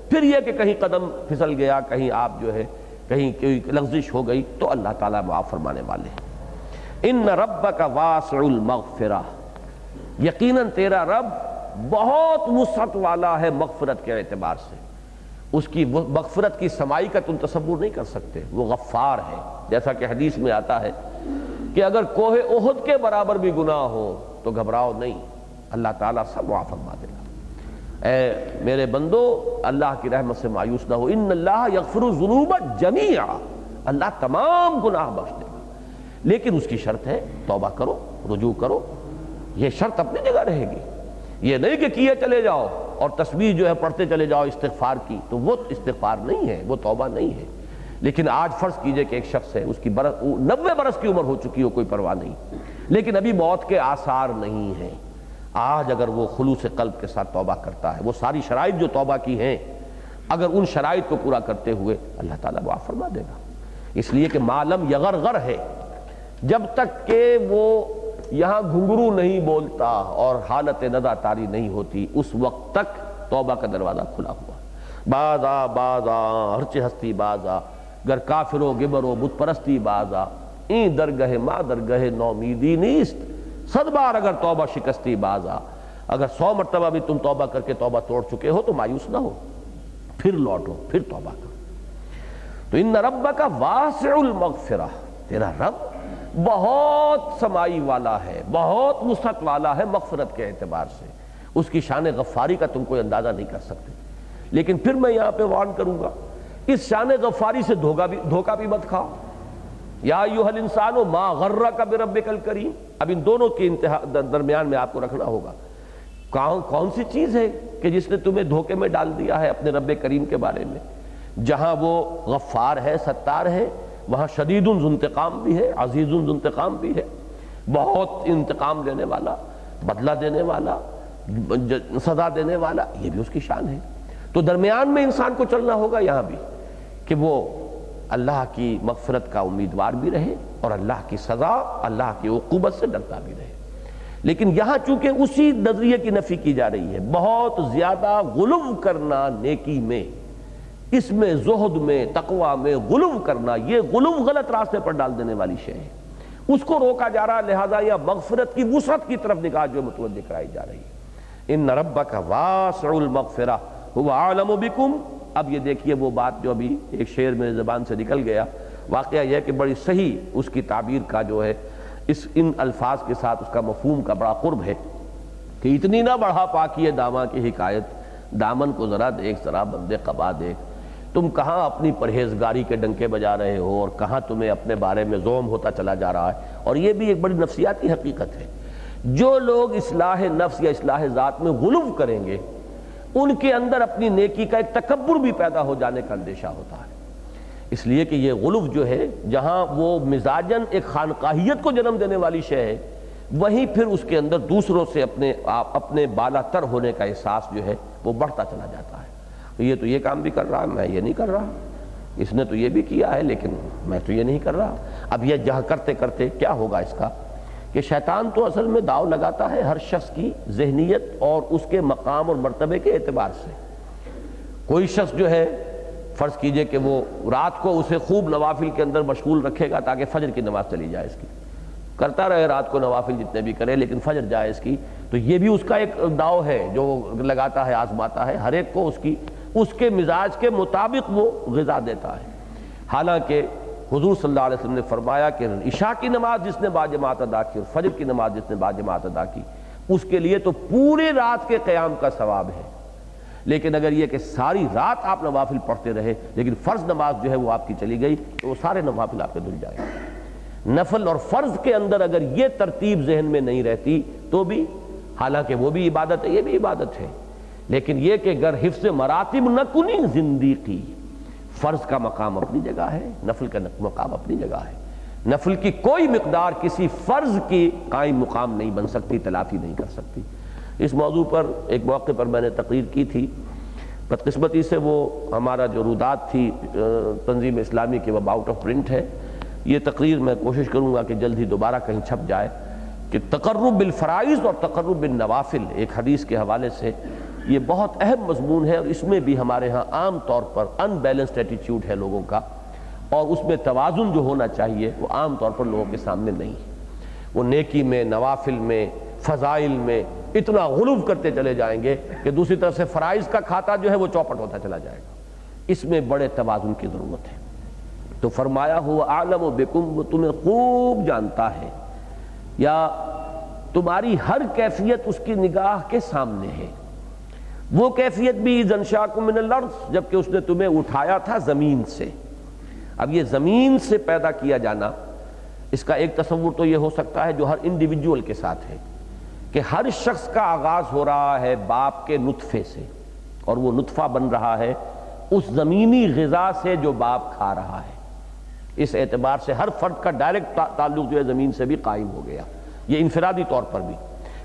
پھر یہ کہ کہیں قدم پھسل گیا، کہیں آپ جو ہے کہیں کوئی لغزش ہو گئی تو اللہ تعالیٰ معاف فرمانے والے ہیں۔ ان ربک واسع المغفرہ، یقیناً تیرا رب بہت وسعت والا ہے مغفرت کے اعتبار سے. اس کی مغفرت کی سمائی کا تم تصور نہیں کر سکتے. وہ غفار ہے، جیسا کہ حدیث میں آتا ہے کہ اگر کوہ احد کے برابر بھی گناہ ہو تو گھبراؤ نہیں، اللہ تعالیٰ سب معاف فرما دے گا. اے میرے بندو، اللہ کی رحمت سے مایوس نہ ہو. ان اللہ یغفر الذنوب جمیعا، اللہ تمام گناہ بخش دے گا، لیکن اس کی شرط ہے توبہ کرو، رجوع کرو. یہ شرط اپنی جگہ رہے گی. یہ نہیں کہ کیے چلے جاؤ اور تسبیح جو ہے پڑھتے چلے جاؤ استغفار کی، تو وہ استغفار نہیں ہے، وہ توبہ نہیں ہے. لیکن آج فرض کیجئے کہ ایک شخص ہے، اس کی 90 برس کی عمر ہو چکی ہو، کوئی پرواہ نہیں، لیکن ابھی موت کے آثار نہیں ہیں. آج اگر وہ خلوص قلب کے ساتھ توبہ کرتا ہے، وہ ساری شرائط جو توبہ کی ہیں اگر ان شرائط کو پورا کرتے ہوئے، اللہ تعالیٰ معاف فرما دے گا. اس لیے کہ معلم یغرغر ہے، جب تک کہ وہ یہاں گھنگرو نہیں بولتا اور حالت ندا طاری نہیں ہوتی، اس وقت تک توبہ کا دروازہ کھلا ہوا. باز آ ہرچ ہستی باز آ، گر کافر و گبر و بت پرستی باز آ، این درگہ ما درگہ نومیدی نیست، 100 بار اگر توبہ شکستی باز آ. اگر 100 مرتبہ بھی تم توبہ کر کے توبہ توڑ چکے ہو تو مایوس نہ ہو، پھر لوٹو، پھر توبہ کرو. تو ان ربک واسع المغفرہ، تیرا رب بہت سمائی والا ہے، بہت وسعت والا ہے مغفرت کے اعتبار سے. اس کی شان غفاری کا تم کوئی اندازہ نہیں کر سکتے. لیکن پھر میں یہاں پہ وارن کروں گا، اس شان غفاری سے دھوکہ بھی مت کھاؤ. یا ایھا الانسان ما غرک بربک الکریم. اب ان دونوں کے درمیان میں آپ کو رکھنا ہوگا، کون سی چیز ہے کہ جس نے تمہیں دھوکے میں ڈال دیا ہے اپنے رب کریم کے بارے میں. جہاں وہ غفار ہے، ستار ہے، وہاں شدید ذو انتقام بھی ہے، عزیز ذو انتقام بھی ہے، بہت انتقام لینے والا، بدلہ دینے والا، سزا دینے والا. یہ بھی اس کی شان ہے. تو درمیان میں انسان کو چلنا ہوگا یہاں بھی، کہ وہ اللہ کی مغفرت کا امیدوار بھی رہے اور اللہ کی سزا، اللہ کی عقوبت سے ڈرتا بھی رہے. لیکن یہاں چونکہ اسی نظریے کی نفی کی جا رہی ہے، بہت زیادہ غلو کرنا نیکی میں، اس میں زہد میں، تقوی میں غلو کرنا، یہ غلو غلط راستے پر ڈال دینے والی شے ہے. اس کو روکا جا رہا، لہذا یہ مغفرت کی وسعت کی طرف نگاہ جو متوجہ کرائی جا رہی ہے. ان ربک واسع المغفرہ هو اعلم بکم. اب یہ دیکھیے وہ بات جو ابھی ایک شعر میرے زبان سے نکل گیا، واقعہ یہ ہے کہ بڑی صحیح اس کی تعبیر کا جو ہے ان الفاظ کے ساتھ اس کا مفہوم کا بڑا قرب ہے کہ اتنی نہ بڑھا پاکی داماں کی حکایت، دامن کو ذرا دیکھ، ذرا بندے قبا دیکھ. تم کہاں اپنی پرہیزگاری کے ڈنکے بجا رہے ہو اور کہاں تمہیں اپنے بارے میں زوم ہوتا چلا جا رہا ہے. اور یہ بھی ایک بڑی نفسیاتی حقیقت ہے. جو لوگ اصلاح نفس یا اصلاح ذات میں غلو کریں گے، ان کے اندر اپنی نیکی کا ایک تکبر بھی پیدا ہو جانے کا اندیشہ ہوتا ہے. اس لیے کہ یہ غلو جو ہے، جہاں وہ مزاجاً ایک خانقاہیت کو جنم دینے والی شے ہے، وہیں پھر اس کے اندر دوسروں سے اپنے بالا تر ہونے کا احساس جو ہے وہ بڑھتا چلا جاتا ہے. یہ تو یہ کام بھی کر رہا ہے، میں یہ نہیں کر رہا، اس نے تو یہ بھی کیا ہے لیکن میں تو یہ نہیں کر رہا. اب یہ جہاں کرتے کرتے کیا ہوگا اس کا، کہ شیطان تو اصل میں داؤ لگاتا ہے ہر شخص کی ذہنیت اور اس کے مقام اور مرتبے کے اعتبار سے. کوئی شخص جو ہے فرض کیجئے کہ وہ رات کو اسے خوب نوافل کے اندر مشغول رکھے گا تاکہ فجر کی نماز چلی جائے اس کی، کرتا رہے رات کو نوافل جتنے بھی کرے لیکن فجر جائے اس کی، تو یہ بھی اس کا ایک داؤ ہے جو لگاتا ہے، آزماتا ہے. ہر ایک کو اس کے مزاج کے مطابق وہ غذا دیتا ہے. حالانکہ حضور صلی اللہ علیہ وسلم نے فرمایا کہ عشاء کی نماز جس نے باجماعت ادا کی اور فجر کی نماز جس نے باجماعت ادا کی، اس کے لیے تو پورے رات کے قیام کا ثواب ہے. لیکن اگر یہ کہ ساری رات آپ نوافل پڑھتے رہے لیکن فرض نماز جو ہے وہ آپ کی چلی گئی تو وہ سارے نوافل آپ کے دھل جائیں. نفل اور فرض کے اندر اگر یہ ترتیب ذہن میں نہیں رہتی تو بھی، حالانکہ وہ بھی عبادت ہے یہ بھی عبادت ہے، لیکن یہ کہ اگر حفظ مراتب نہ کنی زندگی، فرض کا مقام اپنی جگہ ہے، نفل کا مقام اپنی جگہ ہے. نفل کی کوئی مقدار کسی فرض کی قائم مقام نہیں بن سکتی، تلافی نہیں کر سکتی. اس موضوع پر ایک موقع پر میں نے تقریر کی تھی، بدقسمتی سے وہ ہمارا جو رودات تھی تنظیم اسلامی کی وہ آؤٹ آف پرنٹ ہے. یہ تقریر میں کوشش کروں گا کہ جلد ہی دوبارہ کہیں چھپ جائے، کہ تقرب بالفرائض اور تقرب بالنوافل ایک حدیث کے حوالے سے یہ بہت اہم مضمون ہے، اور اس میں بھی ہمارے ہاں عام طور پر ان بیلنسڈ ایٹیچیوڈ ہے لوگوں کا، اور اس میں توازن جو ہونا چاہیے وہ عام طور پر لوگوں کے سامنے نہیں ہے. وہ نیکی میں، نوافل میں، فضائل میں اتنا غلو کرتے چلے جائیں گے کہ دوسری طرف سے فرائض کا کھاتا جو ہے وہ چوپٹ ہوتا چلا جائے گا۔ اس میں بڑے توازن کی ضرورت ہے۔ تو فرمایا ہوا اعلم بکم، وہ تمہیں خوب جانتا ہے، یا تمہاری ہر کیفیت اس کی نگاہ کے سامنے ہے۔ وہ کیفیت بھی اذ انشاکم من الارض، جبکہ اس نے تمہیں اٹھایا تھا زمین سے۔ اب یہ زمین سے پیدا کیا جانا، اس کا ایک تصور تو یہ ہو سکتا ہے جو ہر انڈیویجول کے ساتھ ہے، کہ ہر شخص کا آغاز ہو رہا ہے باپ کے نطفے سے، اور وہ نطفہ بن رہا ہے اس زمینی غذا سے جو باپ کھا رہا ہے۔ اس اعتبار سے ہر فرد کا ڈائریکٹ تعلق جو ہے زمین سے بھی قائم ہو گیا، یہ انفرادی طور پر بھی،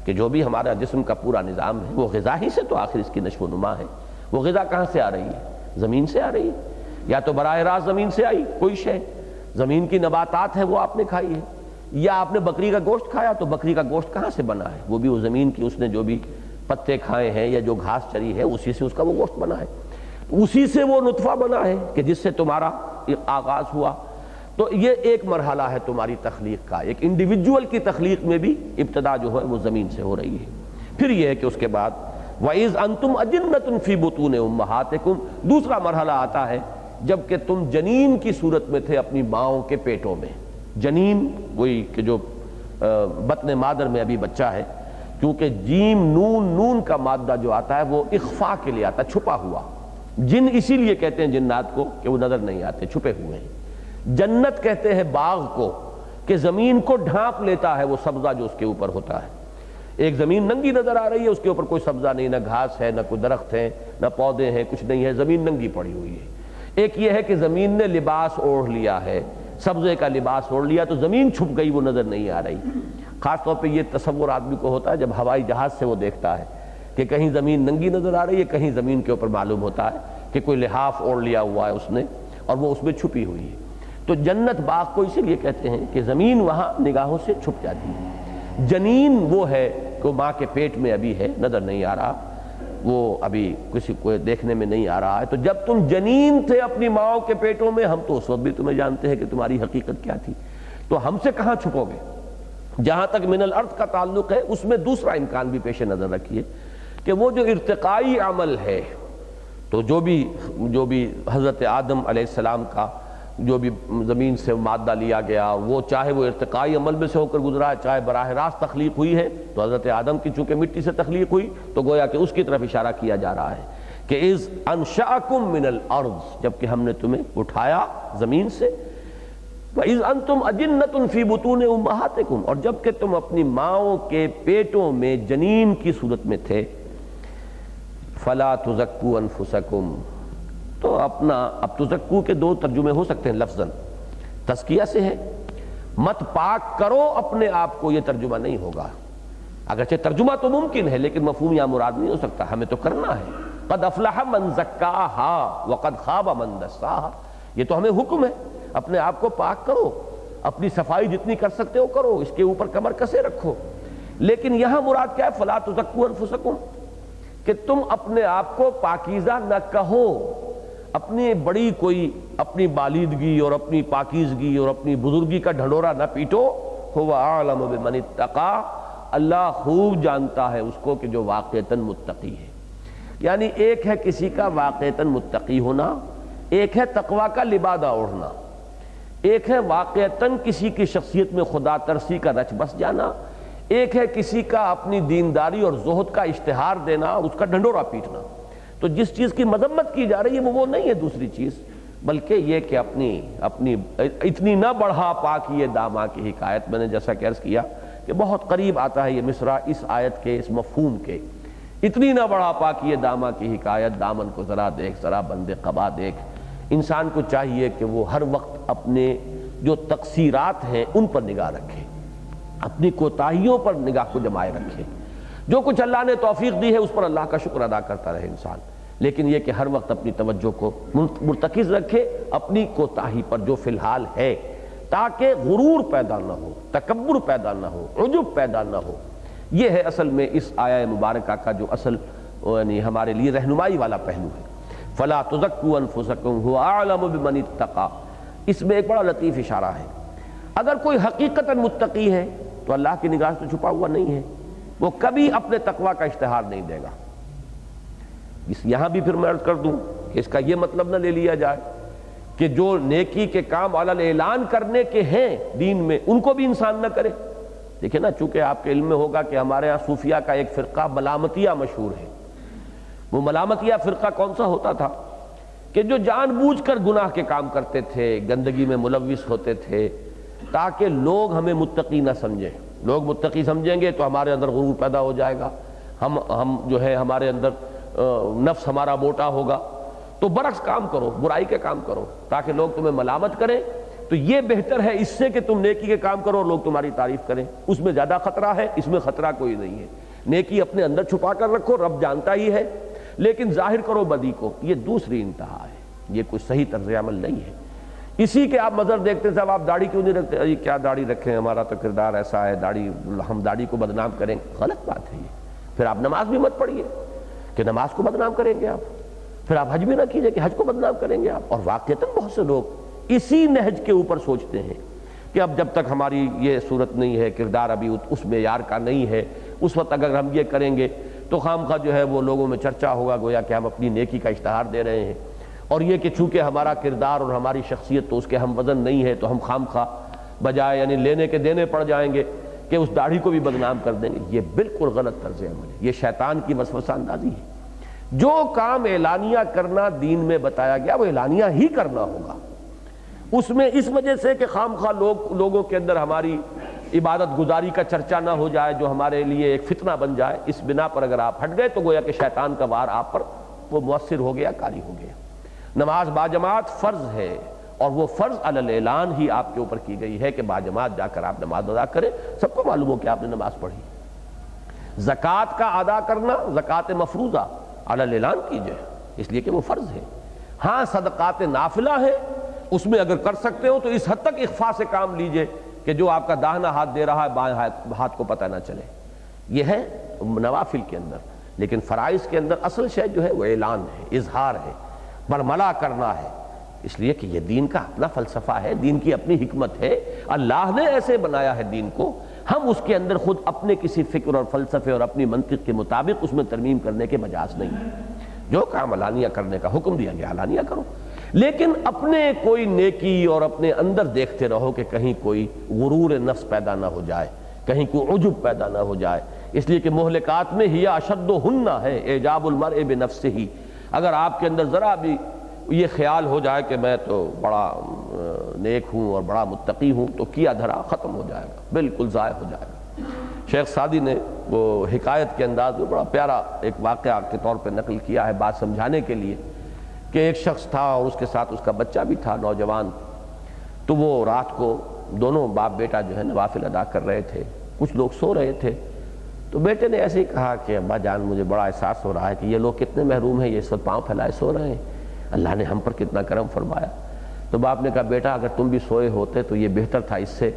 کہ جو بھی ہمارا جسم کا پورا نظام ہے وہ غذا ہی سے تو آخر اس کی نشو و نما ہے۔ وہ غذا کہاں سے آ رہی ہے؟ زمین سے آ رہی ہے، یا تو براہ راست زمین سے آئی کوئی شے، زمین کی نباتات ہے وہ آپ نے کھائی ہے، یا آپ نے بکری کا گوشت کھایا تو بکری کا گوشت کہاں سے بنا ہے؟ وہ بھی وہ زمین کی، اس نے جو بھی پتے کھائے ہیں یا جو گھاس چری ہے اسی سے اس کا وہ گوشت بنا ہے، اسی سے وہ نطفہ بنا ہے کہ جس سے تمہارا آغاز ہوا۔ تو یہ ایک مرحلہ ہے تمہاری تخلیق کا، ایک انڈیویجول کی تخلیق میں بھی ابتدا جو ہے وہ زمین سے ہو رہی ہے۔ پھر یہ ہے کہ اس کے بعد وَإِذْ أَنْتُمْ أَجِنَّةٌ فِي بُطُونِ أُمَّهَاتِكُمْ، دوسرا مرحلہ آتا ہے جب کہ تم جنین کی صورت میں تھے اپنی ماؤں کے پیٹوں میں۔ جنین وہی کہ جو بطن مادر میں ابھی بچہ ہے، کیونکہ جیم نون کا مادہ جو آتا ہے وہ اخفاء کے لیے آتا ہے، چھپا ہوا۔ جن اسی لیے کہتے ہیں جنات کو کہ وہ نظر نہیں آتے، چھپے ہوئے ہیں۔ جنت کہتے ہیں باغ کو کہ زمین کو ڈھانپ لیتا ہے وہ سبزہ جو اس کے اوپر ہوتا ہے۔ ایک زمین ننگی نظر آ رہی ہے، اس کے اوپر کوئی سبزہ نہیں، نہ گھاس ہے، نہ کوئی درخت ہے، نہ پودے ہیں، کچھ نہیں ہے، زمین ننگی پڑی ہوئی ہے۔ ایک یہ ہے کہ زمین نے لباس اوڑھ لیا ہے، سبزے کا لباس اوڑھ لیا تو زمین چھپ گئی، وہ نظر نہیں آ رہی۔ خاص طور پہ یہ تصور آدمی کو ہوتا ہے جب ہوائی جہاز سے وہ دیکھتا ہے کہ کہیں زمین ننگی نظر آ رہی ہے، کہیں زمین کے اوپر معلوم ہوتا ہے کہ کوئی لحاف اوڑھ لیا ہوا ہے اس نے اور وہ اس میں چھپی ہوئی ہے۔ تو جنت باغ کو اسی لیے کہتے ہیں کہ زمین وہاں نگاہوں سے چھپ جاتی ہے۔ جنین وہ ہے کہ ماں کے پیٹ میں ابھی ہے، نظر نہیں آ رہا، وہ ابھی کسی کو دیکھنے میں نہیں آ رہا ہے۔ تو جب تم جنین تھے اپنی ماں کے پیٹوں میں، ہم تو اس وقت بھی تمہیں جانتے ہیں کہ تمہاری حقیقت کیا تھی، تو ہم سے کہاں چھپو گے؟ جہاں تک من الارض کا تعلق ہے اس میں دوسرا امکان بھی پیش نظر رکھیے کہ وہ جو ارتقائی عمل ہے، تو جو بھی حضرت آدم علیہ السلام کا جو بھی زمین سے مادہ لیا گیا، وہ چاہے وہ ارتقائی عمل میں سے ہو کر گزرا ہے، چاہے براہ راست تخلیق ہوئی ہے، تو حضرت آدم کی چونکہ مٹی سے تخلیق ہوئی تو گویا کہ اس کی طرف اشارہ کیا جا رہا ہے کہ اذ انشأکم من الارض، جبکہ ہم نے تمہیں اٹھایا زمین سے، وَإِذْ أَنْتُمْ أَجِنَّةٌ فِي بُطُونِ أُمَّهَاتِكُمْ، اور جبکہ تم اپنی ماؤں کے پیٹوں میں جنین کی صورت میں تھے، فَلَا تُزَكُّوا أَنفُسَكُمْ، تو اب تزکو کے دو ترجمے ہو سکتے ہیں لفظاً، تزکیہ سے ہے، مت پاک کرو اپنے آپ کو، یہ ترجمہ نہیں ہوگا، اگرچہ ترجمہ تو ممکن ہے لیکن مفہوم یا مراد نہیں ہو سکتا، ہمیں تو کرنا ہے۔ قد افلح من زکاہا وقد خاب من دساہا، یہ تو ہمیں حکم ہے، اپنے آپ کو پاک کرو، اپنی صفائی جتنی کر سکتے ہو کرو، اس کے اوپر کمر کسے رکھو۔ لیکن یہاں مراد کیا ہے؟ فلا تزکوا انفسکم، کہ تم اپنے آپ کو پاکیزہ نہ کہو، اپنی بڑی کوئی اپنی بالیدگی اور اپنی پاکیزگی اور اپنی بزرگی کا ڈھنڈورا نہ پیٹو۔ هو اعلم بمن اتقى، اللہ خوب جانتا ہے اس کو کہ جو واقعتاً متقی ہے۔ یعنی ایک ہے کسی کا واقعتاً متقی ہونا، ایک ہے تقوی کا لبادہ اوڑھنا، ایک ہے واقعتاً کسی کی شخصیت میں خدا ترسی کا رچ بس جانا، ایک ہے کسی کا اپنی دینداری اور زہد کا اشتہار دینا، اس کا ڈھنڈورا پیٹنا۔ تو جس چیز کی مذمت کی جا رہی ہے وہ نہیں ہے دوسری چیز، بلکہ یہ کہ اپنی اتنی نہ بڑھا پاکیے داماں کی حکایت، میں نے جیسا کہ عرض کیا کہ بہت قریب آتا ہے یہ مصرع اس آیت کے اس مفہوم کے، اتنی نہ بڑھا پاکیے داماں کی حکایت، دامن کو ذرا دیکھ، ذرا بند قبا دیکھ۔ انسان کو چاہیے کہ وہ ہر وقت اپنے جو تقصیرات ہیں ان پر نگاہ رکھے، اپنی کوتاہیوں پر نگاہ کو جمائے رکھے، جو کچھ اللہ نے توفیق دی ہے اس پر اللہ کا شکر ادا کرتا رہے انسان، لیکن یہ کہ ہر وقت اپنی توجہ کو مرتکز رکھے اپنی کوتاہی پر جو فی الحال ہے، تاکہ غرور پیدا نہ ہو، تکبر پیدا نہ ہو، عجب پیدا نہ ہو۔ یہ ہے اصل میں اس آیہ مبارکہ کا جو اصل یعنی ہمارے لیے رہنمائی والا پہلو ہے۔ فَلَا تُزَكُّوا أَنفُسَكُمْ هُوَ أَعْلَمُ بِمَنِ اتَّقَى، اس میں ایک بڑا لطیف اشارہ ہے۔ اگر کوئی حقیقتاً متقی ہے تو اللہ کی نگاہ سے چھپا ہوا نہیں ہے، وہ کبھی اپنے تقویٰ کا اشتہار نہیں دے گا۔ یہاں بھی پھر میں عرض کر دوں کہ اس کا یہ مطلب نہ لے لیا جائے کہ جو نیکی کے کام علی الاعلان کرنے کے ہیں دین میں ان کو بھی انسان نہ کرے۔ دیکھیں نا، چونکہ آپ کے علم میں ہوگا کہ ہمارے ہاں صوفیہ کا ایک فرقہ ملامتیہ مشہور ہے۔ وہ ملامتیہ فرقہ کون سا ہوتا تھا کہ جو جان بوجھ کر گناہ کے کام کرتے تھے، گندگی میں ملوث ہوتے تھے تاکہ لوگ ہمیں متقی نہ سمجھیں۔ لوگ متقی سمجھیں گے تو ہمارے اندر غرور پیدا ہو جائے گا، ہم جو ہے ہمارے اندر نفس ہمارا موٹا ہوگا، تو برعکس کام کرو، برائی کے کام کرو تاکہ لوگ تمہیں ملامت کریں۔ تو یہ بہتر ہے اس سے کہ تم نیکی کے کام کرو اور لوگ تمہاری تعریف کریں، اس میں زیادہ خطرہ ہے، اس میں خطرہ کوئی نہیں ہے۔ نیکی اپنے اندر چھپا کر رکھو، رب جانتا ہی ہے، لیکن ظاہر کرو بدی کو، یہ دوسری انتہا ہے، یہ کوئی صحیح طرز عمل نہیں ہے۔ اسی کے آپ مظہر دیکھتے ہیں، صاحب آپ داڑھی کیوں نہیں رکھتے؟ یہ کیا داڑھی رکھیں، ہمارا تو کردار ایسا ہے، ہم داڑھی کو بدنام کریں۔ غلط بات ہے یہ۔ پھر آپ نماز بھی مت پڑھیے کہ نماز کو بدنام کریں گے آپ، پھر آپ حج بھی نہ کیجئے کہ حج کو بدنام کریں گے آپ۔ اور واقعتاً بہت سے لوگ اسی نہج کے اوپر سوچتے ہیں کہ اب جب تک ہماری یہ صورت نہیں ہے، کردار ابھی اس معیار کا نہیں ہے، اس وقت اگر ہم یہ کریں گے تو خواہ جو ہے وہ لوگوں میں چرچا ہوگا، گویا کہ ہم اپنی نیکی کا اشتہار دے رہے ہیں۔ اور یہ کہ چونکہ ہمارا کردار اور ہماری شخصیت تو اس کے ہم وزن نہیں ہے، تو ہم خواہ بجائے یعنی لینے کے دینے پڑ جائیں گے کہ اس داڑھی کو بھی بدنام کر دیں گے۔ یہ بالکل غلط طرز عمل ہے، یہ شیطان کی وسوسہ اندازی ہے۔ جو کام اعلانیہ کرنا دین میں بتایا گیا وہ اعلانیہ ہی کرنا ہوگا، اس میں اس وجہ سے کہ خواہ لوگوں کے اندر ہماری عبادت گزاری کا چرچا نہ ہو جائے جو ہمارے لیے ایک فتنہ بن جائے، اس بنا پر اگر آپ ہٹ گئے تو گویا کہ شیطان کا وار آپ پر وہ مؤثر ہو گیا، کاری ہو گیا۔ نماز باجماعت فرض ہے، اور وہ فرض علی الاعلان ہی آپ کے اوپر کی گئی ہے کہ باجماعت جا کر آپ نماز ادا کریں، سب کو معلوم ہو کہ آپ نے نماز پڑھی۔ زکوٰۃ کا ادا کرنا، زکوٰۃ مفروضہ علی الاعلان کیجئے، اس لیے کہ وہ فرض ہے۔ ہاں صدقات نافلہ ہے، اس میں اگر کر سکتے ہو تو اس حد تک اخفاء سے کام لیجئے کہ جو آپ کا داہنا ہاتھ دے رہا ہے بائیں ہاتھ کو پتہ نہ چلے۔ یہ ہے نوافل کے اندر، لیکن فرائض کے اندر اصل شے جو ہے وہ اعلان ہے، اظہار ہے، برملا کرنا ہے۔ اس لیے کہ یہ دین کا اپنا فلسفہ ہے، دین کی اپنی حکمت ہے، اللہ نے ایسے بنایا ہے دین کو، ہم اس کے اندر خود اپنے کسی فکر اور فلسفے اور اپنی منطق کے مطابق اس میں ترمیم کرنے کے مجاز نہیں ہے۔ جو کام علانیہ کرنے کا حکم دیا گیا علانیہ کرو، لیکن اپنے کوئی نیکی اور اپنے اندر دیکھتے رہو کہ کہیں کوئی غرور نفس پیدا نہ ہو جائے، کہیں کوئی عجب پیدا نہ ہو جائے۔ اس لیے کہ مہلکات میں ہی اشدہن ہے اعجاب المرء بنفسہ، اگر آپ کے اندر ذرا بھی یہ خیال ہو جائے کہ میں تو بڑا نیک ہوں اور بڑا متقی ہوں تو کیا دھرا ختم ہو جائے گا، بالکل ضائع ہو جائے گا۔ شیخ سعدی نے وہ حکایت کے انداز میں بڑا پیارا ایک واقعہ کے طور پہ نقل کیا ہے بات سمجھانے کے لیے، کہ ایک شخص تھا اور اس کے ساتھ اس کا بچہ بھی تھا نوجوان، تو وہ رات کو دونوں باپ بیٹا جو ہے نوافل ادا کر رہے تھے، کچھ لوگ سو رہے تھے، تو بیٹے نے ایسے ہی کہا کہ ابا جان مجھے بڑا احساس ہو رہا ہے کہ یہ لوگ کتنے محروم ہیں، یہ سب پاؤں پھیلائے سو رہے ہیں، اللہ نے ہم پر کتنا کرم فرمایا۔ تو باپ نے کہا بیٹا اگر تم بھی سوئے ہوتے تو یہ بہتر تھا اس سے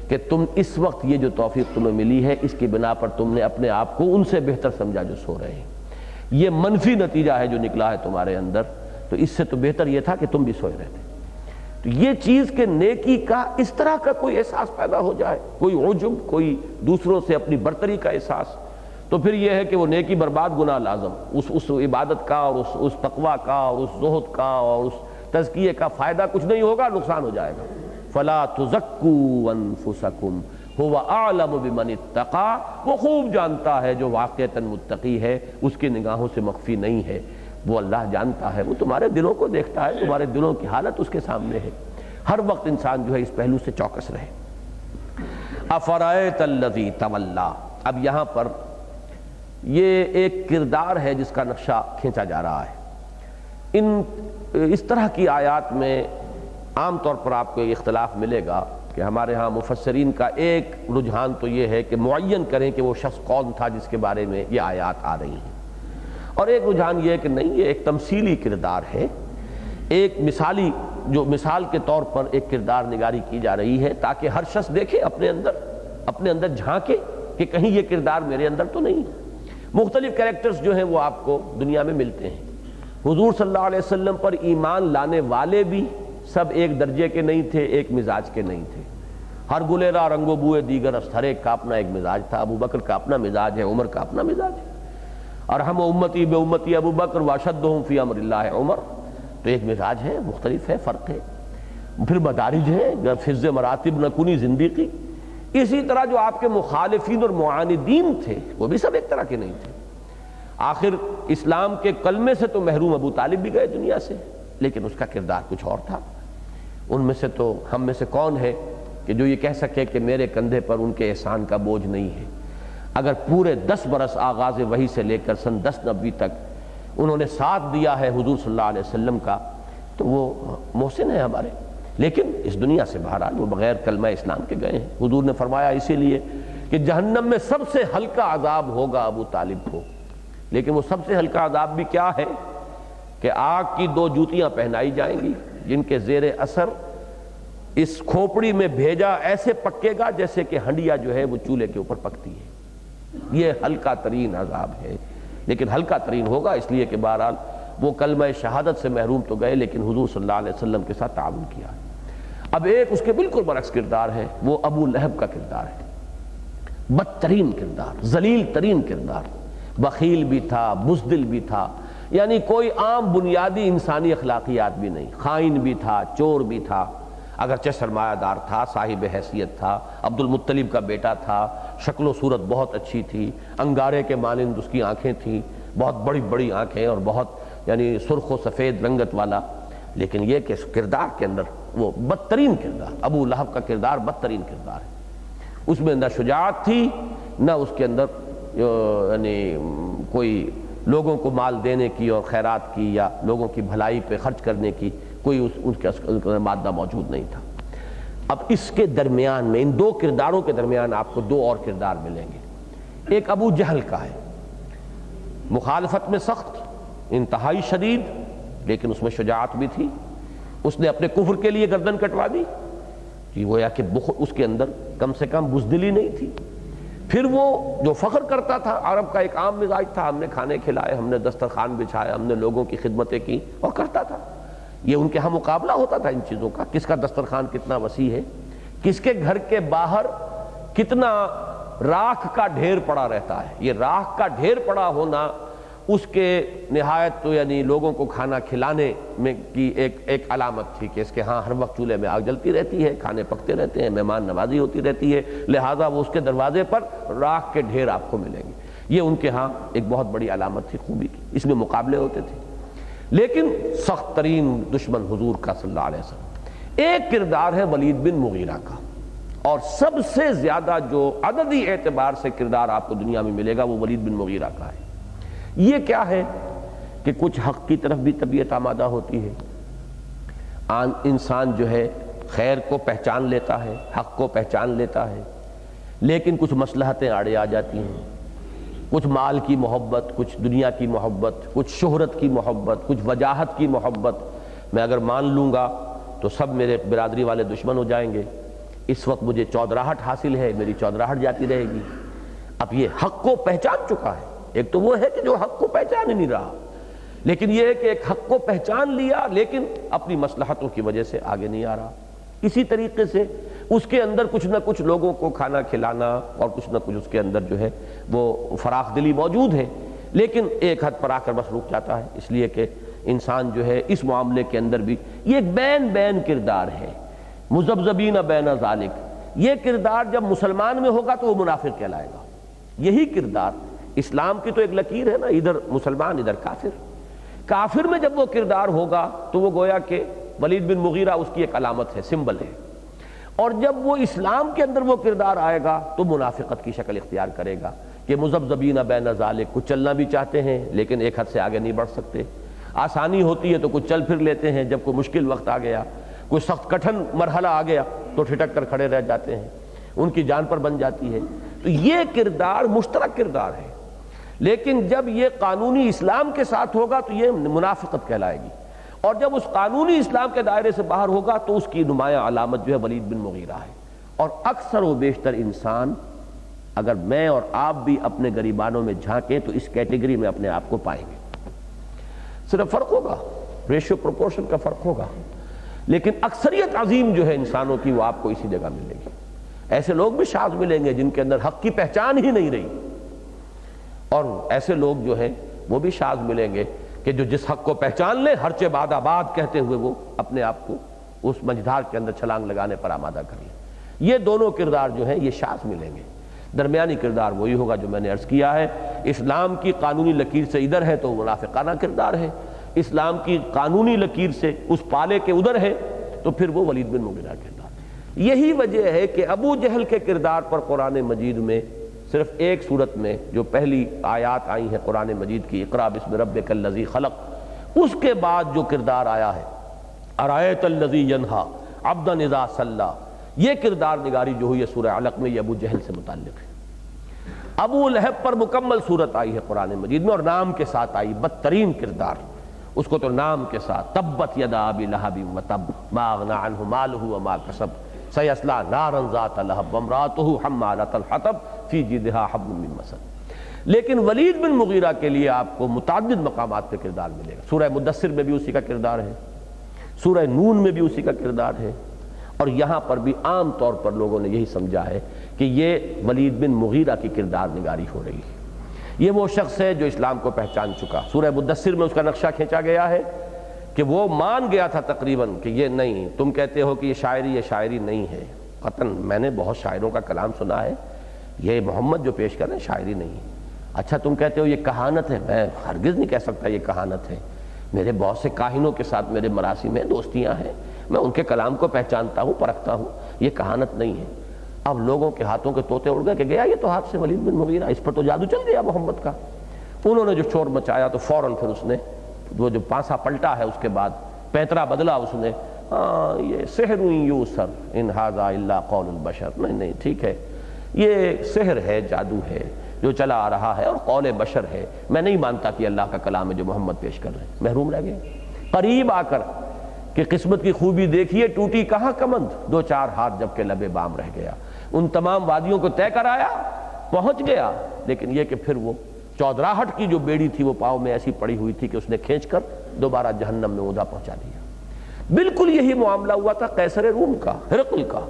کہ تم اس وقت یہ جو توفیق تمہیں ملی ہے اس کی بنا پر تم نے اپنے آپ کو ان سے بہتر سمجھا جو سو رہے ہیں، یہ منفی نتیجہ ہے جو نکلا ہے تمہارے اندر، تو اس سے تو بہتر یہ تھا کہ تم بھی سوئے رہتے۔ تو یہ چیز کہ نیکی کا اس طرح کا کوئی احساس پیدا ہو جائے، کوئی عجب، کوئی دوسروں سے اپنی برتری کا احساس، تو پھر یہ ہے کہ وہ نیکی برباد گناہ لازم، اس عبادت کا اور اس تقویٰ کا اور اس زہد کا اور اس تزکیے کا فائدہ کچھ نہیں ہوگا، نقصان ہو جائے گا۔ فَلَا تُزَكُّوا أَنفُسَكُمْ هُوَ أَعْلَمُ بِمَنِ اتَّقَىٰ، وہ خوب جانتا ہے جو واقعتاً متقی ہے، اس کی نگاہوں سے مخفی نہیں ہے، وہ اللہ جانتا ہے، وہ تمہارے دلوں کو دیکھتا ہے، تمہارے دلوں کی حالت اس کے سامنے ہے۔ ہر وقت انسان جو ہے اس پہلو سے چوکس رہے۔ أَفَرَأَيْتَ الَّذِي تَوَلَّىٰ، اب یہاں پر یہ ایک کردار ہے جس کا نقشہ کھینچا جا رہا ہے۔ اس طرح کی آیات میں عام طور پر آپ کو اختلاف ملے گا کہ ہمارے ہاں مفسرین کا ایک رجحان تو یہ ہے کہ معین کریں کہ وہ شخص کون تھا جس کے بارے میں یہ آیات آ رہی ہیں، اور ایک رجحان یہ ہے کہ نہیں، یہ ایک تمثیلی کردار ہے، ایک مثالی جو مثال کے طور پر ایک کردار نگاری کی جا رہی ہے تاکہ ہر شخص دیکھے اپنے اندر جھانکے کہ کہیں یہ کردار میرے اندر تو نہیں۔ مختلف کریکٹرز جو ہیں وہ آپ کو دنیا میں ملتے ہیں۔ حضور صلی اللہ علیہ وسلم پر ایمان لانے والے بھی سب ایک درجے کے نہیں تھے، ایک مزاج کے نہیں تھے۔ ہر گلیرا رنگ و بوئے دیگر است، ہر ایک کا اپنا ایک مزاج تھا۔ ابو بکر کا اپنا مزاج ہے، عمر کا اپنا مزاج ہے۔ ارحم امتی بے امتی ابو بکر واشدہم فی امر اللہ عمر، تو ایک مزاج ہے، مختلف ہے، فرق ہے۔ پھر مدارج ہے، فض مراتب نکنی زندگی۔ اسی طرح جو آپ کے مخالفین اور معاندین تھے وہ بھی سب ایک طرح کے نہیں تھے۔ آخر اسلام کے کلمے سے تو محروم ابو طالب بھی گئے دنیا سے، لیکن اس کا کردار کچھ اور تھا۔ ان میں سے تو ہم میں سے کون ہے کہ جو یہ کہہ سکے کہ میرے کندھے پر ان کے احسان کا بوجھ نہیں ہے؟ اگر پورے 10 برس آغاز وحی سے لے کر سن 1090 تک انہوں نے ساتھ دیا ہے حضور صلی اللہ علیہ وسلم کا، تو وہ محسن ہیں ہمارے، لیکن اس دنیا سے بہرحال وہ بغیر کلمہ اسلام کے گئے ہیں۔ حضور نے فرمایا اسی لیے کہ جہنم میں سب سے ہلکا عذاب ہوگا ابو طالب کو، لیکن وہ سب سے ہلکا عذاب بھی کیا ہے کہ آگ کی 2 جوتیاں پہنائی جائیں گی جن کے زیر اثر اس کھوپڑی میں بھیجا ایسے پکے گا جیسے کہ ہنڈیا جو ہے وہ چولہے کے اوپر پکتی ہے۔ یہ ہلکا ترین عذاب ہے، لیکن ہلکا ترین ہوگا اس لیے کہ بہرحال وہ کلمہ شہادت سے محروم تو گئے لیکن حضور صلی اللہ علیہ وسلم کے ساتھ تعاون کیا۔ اب ایک اس کے بالکل برعکس کردار ہے، وہ ابو لہب کا کردار ہے۔ بدترین کردار، ذلیل ترین کردار، بخیل بھی تھا، بزدل بھی تھا، یعنی کوئی عام بنیادی انسانی اخلاقیات بھی نہیں، خائن بھی تھا، چور بھی تھا، اگرچہ سرمایہ دار تھا، صاحب حیثیت تھا، عبد المطلب کا بیٹا تھا، شکل و صورت بہت اچھی تھی، انگارے کے مانند اس کی آنکھیں تھیں، بہت بڑی بڑی آنکھیں اور بہت یعنی سرخ و سفید رنگت والا، لیکن یہ کہ کردار کے اندر وہ بدترین کردار، ابو لہب کا کردار بدترین کردار ہے۔ اس میں نہ شجاعت تھی، نہ اس کے اندر یعنی کوئی لوگوں کو مال دینے کی اور خیرات کی یا لوگوں کی بھلائی پہ خرچ کرنے کی کوئی اس کے مادہ موجود نہیں تھا۔ اب اس کے درمیان میں ان 2 کرداروں کے درمیان آپ کو 2 اور کردار ملیں گے۔ ایک ابو جہل کا ہے، مخالفت میں سخت، انتہائی شدید، لیکن اس میں شجاعت بھی تھی۔ اس نے اپنے کفر کے لیے گردن کٹوا دی، کہ گویا کہ اس کے اندر کم سے کم بزدلی نہیں تھی۔ پھر وہ جو فخر کرتا تھا، عرب کا ایک عام مزاج تھا، ہم نے کھانے کھلائے، ہم نے دسترخوان بچھایا، ہم نے لوگوں کی خدمتیں کی، اور کرتا تھا۔ یہ ان کے ہاں مقابلہ ہوتا تھا ان چیزوں کا، کس کا دسترخوان کتنا وسیع ہے، کس کے گھر کے باہر کتنا راکھ کا ڈھیر پڑا رہتا ہے۔ یہ راکھ کا ڈھیر پڑا ہونا اس کے نہایت تو یعنی لوگوں کو کھانا کھلانے میں کی ایک علامت تھی کہ اس کے ہاں ہر وقت چولہے میں آگ جلتی رہتی ہے، کھانے پکتے رہتے ہیں، مہمان نوازی ہوتی رہتی ہے، لہٰذا وہ اس کے دروازے پر راکھ کے ڈھیر آپ کو ملیں گے۔ یہ ان کے ہاں ایک بہت بڑی علامت تھی خوبی کی، اس میں مقابلے ہوتے تھے۔ لیکن سخت ترین دشمن حضور کا صلی اللہ علیہ وسلم۔ ایک کردار ہے ولید بن مغیرہ کا، اور سب سے زیادہ جو عددی اعتبار سے کردار آپ کو دنیا میں ملے گا وہ ولید بن مغیرہ کا ہے۔ یہ کیا ہے کہ کچھ حق کی طرف بھی طبیعت آمادہ ہوتی ہے، انسان جو ہے خیر کو پہچان لیتا ہے، حق کو پہچان لیتا ہے، لیکن کچھ مصلحتیں آڑے آ جاتی ہیں، کچھ مال کی محبت، کچھ دنیا کی محبت، کچھ شہرت کی محبت، کچھ وجاہت کی محبت۔ میں اگر مان لوں گا تو سب میرے برادری والے دشمن ہو جائیں گے، اس وقت مجھے چودراہٹ حاصل ہے، میری چودراہٹ جاتی رہے گی۔ اب یہ حق کو پہچان چکا ہے، ایک تو وہ ہے کہ جو حق کو پہچان ہی نہیں رہا، لیکن یہ ہے کہ ایک حق کو پہچان لیا لیکن اپنی مصلحتوں کی وجہ سے آگے نہیں آ رہا۔ اسی طریقے سے اس کے اندر کچھ نہ کچھ لوگوں کو کھانا کھلانا اور کچھ نہ کچھ اس کے اندر جو ہے وہ فراخ دلی موجود ہے، لیکن ایک حد پر آ کر بس رک جاتا ہے، اس لیے کہ انسان جو ہے اس معاملے کے اندر بھی یہ ایک بین کردار ہے، مذبذبین بین ذالک۔ یہ کردار جب مسلمان میں ہوگا تو وہ منافق کہلائے گا۔ یہی کردار اسلام کی تو ایک لکیر ہے نا، ادھر مسلمان ادھر کافر۔ کافر میں جب وہ کردار ہوگا تو وہ گویا کہ ولید بن مغیرہ اس کی ایک علامت ہے، سمبل ہے، اور جب وہ اسلام کے اندر وہ کردار آئے گا تو منافقت کی شکل اختیار کرے گا کہ مذبذبین بین ذالک، کچھ چلنا بھی چاہتے ہیں لیکن ایک حد سے آگے نہیں بڑھ سکتے، آسانی ہوتی ہے تو کچھ چل پھر لیتے ہیں، جب کوئی مشکل وقت آ گیا، کوئی سخت کٹھن مرحلہ آ گیا تو ٹھٹک کر کھڑے رہ جاتے ہیں، ان کی جان پر بن جاتی ہے۔ تو یہ کردار مشترک کردار ہے، لیکن جب یہ قانونی اسلام کے ساتھ ہوگا تو یہ منافقت کہلائے گی، اور جب اس قانونی اسلام کے دائرے سے باہر ہوگا تو اس کی نمایاں علامت جو ہے ولید بن مغیرہ ہے۔ اور اکثر و بیشتر انسان، اگر میں اور آپ بھی اپنے گریبانوں میں جھانکیں تو اس کیٹیگری میں اپنے آپ کو پائیں گے۔ صرف فرق ہوگا، ریشو پروپورشن کا فرق ہوگا، لیکن اکثریت عظیم جو ہے انسانوں کی وہ آپ کو اسی جگہ ملے گی۔ ایسے لوگ بھی شاذ ملیں گے جن کے اندر حق کی پہچان ہی نہیں رہی، اور ایسے لوگ جو ہیں وہ بھی شاذ ملیں گے کہ جو جس حق کو پہچان لیں ہرچہ باد آباد کہتے ہوئے وہ اپنے آپ کو اس مجدھار کے اندر چھلانگ لگانے پر آمادہ کر لیں۔ یہ دونوں کردار جو ہیں یہ شاذ ملیں گے۔ درمیانی کردار وہی ہوگا جو میں نے عرض کیا ہے، اسلام کی قانونی لکیر سے ادھر ہے تو منافقانہ کردار ہے، اسلام کی قانونی لکیر سے اس پالے کے ادھر ہے تو پھر وہ ولید بن مغیرہ کردار۔ یہی وجہ ہے کہ ابو جہل کے کردار پر قرآن مجید میں صرف ایک صورت میں جو پہلی آیات آئی ہیں قرآن مجید کی، اقرأ بسم ربک الذی خلق، اس کے بعد جو کردار آیا ہے ارأیت الذی ینہا عبدا اذا صلی، یہ کردار نگاری جو ہوئی ہے سورہ علق میں، یہ ابو جہل سے متعلق ہے۔ ابو لہب پر مکمل صورت آئی ہے قرآن مجید میں اور نام کے ساتھ آئی، بدترین کردار، اس کو تو نام کے ساتھ، تبت یدا ابی لہب وتب ما اغنی عنہ مالہ وما کسب سیصلی نارا ذات لہب وامرأتہ حمالۃ الحطب فی جیدہا حبل من مسد۔ لیکن ولید بن مغیرہ کے لیے آپ کو متعدد مقامات پہ کردار ملے گا۔ سورہ مدثر میں بھی اسی کا کردار ہے، سورہ نون میں بھی اسی کا کردار ہے، اور یہاں پر بھی عام طور پر لوگوں نے یہی سمجھا ہے کہ یہ ولید بن مغیرہ کی کردار نگاری ہو رہی ہے۔ یہ وہ شخص ہے جو اسلام کو پہچان چکا، سورہ مدثر میں اس کا نقشہ کھینچا گیا ہے کہ وہ مان گیا تھا تقریباً کہ یہ نہیں، تم کہتے ہو کہ یہ شاعری نہیں ہے، قطعاً میں نے بہت شاعروں کا کلام سنا ہے، یہ محمد جو پیش کر رہے ہیں شاعری نہیں ہے۔ اچھا تم کہتے ہو یہ کہانت ہے، میں ہرگز نہیں کہہ سکتا یہ کہانت ہے، میرے بہت سے کاہنوں کے ساتھ میرے مراسم میں دوستیاں ہیں، میں ان کے کلام کو پہچانتا ہوں، پرکھتا ہوں، یہ کہانت نہیں ہے۔ اب لوگوں کے ہاتھوں کے طوطے اڑ گئے کہ گیا یہ تو ہاتھ سے ولید بن مغیرہ، اس پر تو جادو چل گیا محمد کا۔ انہوں نے جو شور مچایا تو فوراً پھر اس نے وہ جو پانسا پلٹا ہے اس کے بعد پیترا بدلا اس نے، یہ سحر یوسر ان ھذا الا قول البشر، نہیں ٹھیک ہے، یہ سحر ہے، جادو ہے جو چلا آ رہا ہے اور قول بشر ہے، میں نہیں مانتا کہ اللہ کا کلام ہے جو محمد پیش کر رہے ہیں۔ محروم رہ گئے قریب آ کر کہ قسمت کی خوبی دیکھیے ٹوٹی کہاں کمند، دو چار ہاتھ جب کہ لبے بام رہ گیا، ان تمام وادیوں کو طے کر آیا، پہنچ گیا، لیکن یہ کہ پھر وہ چودراہٹ کی جو بیڑی تھی وہ پاؤں میں ایسی پڑی ہوئی تھی کہ اس نے کھینچ کر دوبارہ جہنم میں اوندھا پہنچا دیا۔ بالکل یہی معاملہ ہوا تھا قیصر روم کا، ہرقل کا۔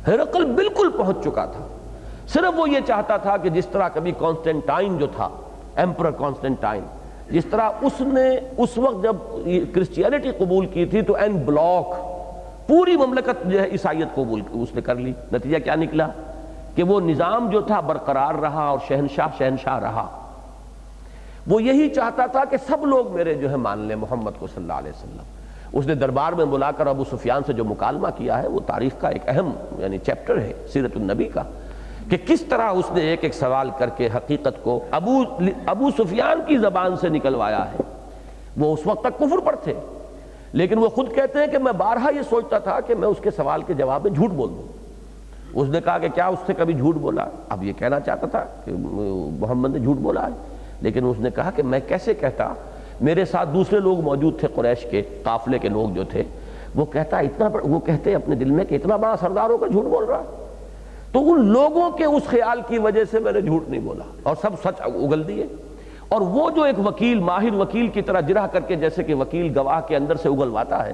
ہرقل بالکل پہنچ چکا تھا، صرف وہ یہ چاہتا تھا کہ جس طرح کبھی کانسٹینٹائن جو تھا، ایمپرر کانسٹینٹائن، جس طرح اس نے اس وقت جب کرسچینٹی قبول کی تھی تو این بلاک پوری مملکت جو ہے عیسائیت قبول اس نے کر لی، نتیجہ کیا نکلا کہ وہ نظام جو تھا برقرار رہا اور شہنشاہ رہا۔ وہ یہی چاہتا تھا کہ سب لوگ میرے جو ہے مان لیں محمد کو صلی اللہ علیہ وسلم۔ اس نے دربار میں بلا کر ابو سفیان سے جو مکالمہ کیا ہے وہ تاریخ کا ایک اہم یعنی چیپٹر ہے سیرت النبی کا، کہ کس طرح اس نے ایک ایک سوال کر کے حقیقت کو ابو سفیان کی زبان سے نکلوایا ہے۔ وہ اس وقت تک کفر پر تھے، لیکن وہ خود کہتے ہیں کہ میں بارہا یہ سوچتا تھا کہ میں اس کے سوال کے جواب میں جھوٹ بول دوں۔ اس نے کہا کہ کیا اس سے کبھی جھوٹ بولا؟ اب یہ کہنا چاہتا تھا کہ محمد نے جھوٹ بولا ہے، لیکن اس نے کہا کہ میں کیسے کہتا، میرے ساتھ دوسرے لوگ موجود تھے قریش کے قافلے کے لوگ جو تھے، وہ کہتے اپنے دل میں کہ اتنا بڑا سردار ہو کر جھوٹ بول رہا۔ تو ان لوگوں کے اس خیال کی وجہ سے میں نے جھوٹ نہیں بولا اور سب سچ اگل دیے۔ اور وہ جو ایک وکیل ماہر وکیل کی طرح جرح کر کے جیسے کہ وکیل گواہ کے اندر سے اگلواتا ہے،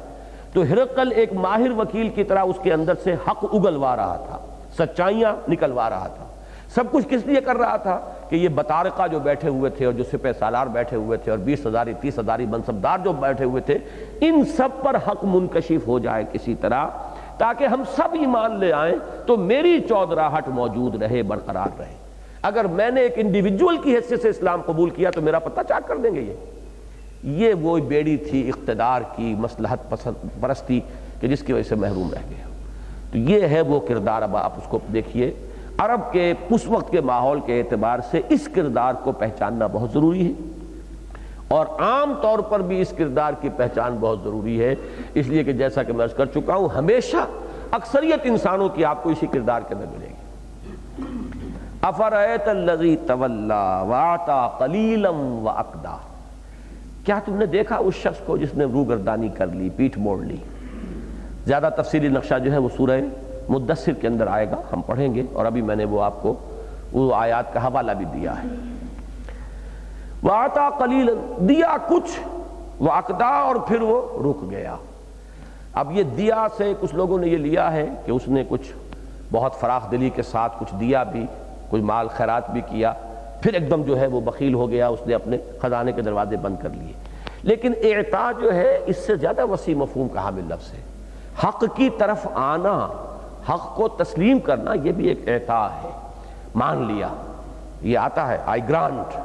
تو ہرقل ایک ماہر وکیل کی طرح اس کے اندر سے حق اگلوا رہا تھا، سچائیاں نکلوا رہا تھا۔ سب کچھ کس لیے کر رہا تھا کہ یہ بطارقہ جو بیٹھے ہوئے تھے اور جو سپہ سالار بیٹھے ہوئے تھے اور 20,000 30,000 منصبدار جو بیٹھے ہوئے تھے، ان سب پر حق منکشف ہو جائے کسی طرح، تاکہ ہم سب ایمان لے آئیں تو میری چودراہٹ موجود رہے، برقرار رہے۔ اگر میں نے ایک انڈیویجول کی حیثیت سے اسلام قبول کیا تو میرا پتہ چاک کر دیں گے۔ یہ وہ بیڑی تھی اقتدار کی، مصلحت پرستی، کہ جس کی وجہ سے محروم رہ گیا۔ تو یہ ہے وہ کردار۔ اب آپ اس کو دیکھیے، عرب کے اس وقت کے ماحول کے اعتبار سے اس کردار کو پہچاننا بہت ضروری ہے، اور عام طور پر بھی اس کردار کی پہچان بہت ضروری ہے، اس لیے کہ جیسا کہ میں عرض کر چکا ہوں، ہمیشہ اکثریت انسانوں کی آپ کو اسی کردار کے اندر ملے گی۔ افرأیت الذی تولی واعطی قلیلا واکدی، کیا تم نے دیکھا اس شخص کو جس نے روگردانی کر لی، پیٹھ موڑ لی؟ زیادہ تفصیلی نقشہ جو ہے وہ سورہ مدثر کے اندر آئے گا، ہم پڑھیں گے، اور ابھی میں نے وہ آپ کو وہ آیات کا حوالہ بھی دیا ہے۔ وَأَعْطَى قَلِيلًا، دیا کچھ، وَأَقْدَى، اور پھر وہ رک گیا۔ اب یہ دیا سے کچھ لوگوں نے یہ لیا ہے کہ اس نے کچھ بہت فراخ دلی کے ساتھ کچھ دیا بھی، کچھ مال خیرات بھی کیا، پھر ایک دم جو ہے وہ بخیل ہو گیا، اس نے اپنے خزانے کے دروازے بند کر لیے۔ لیکن اعطاء جو ہے اس سے زیادہ وسیع مفہوم کا حامل لفظ ہے۔ حق کی طرف آنا، حق کو تسلیم کرنا، یہ بھی ایک اعطاء ہے۔ مان لیا، یہ آتا ہے آئی گرانٹ،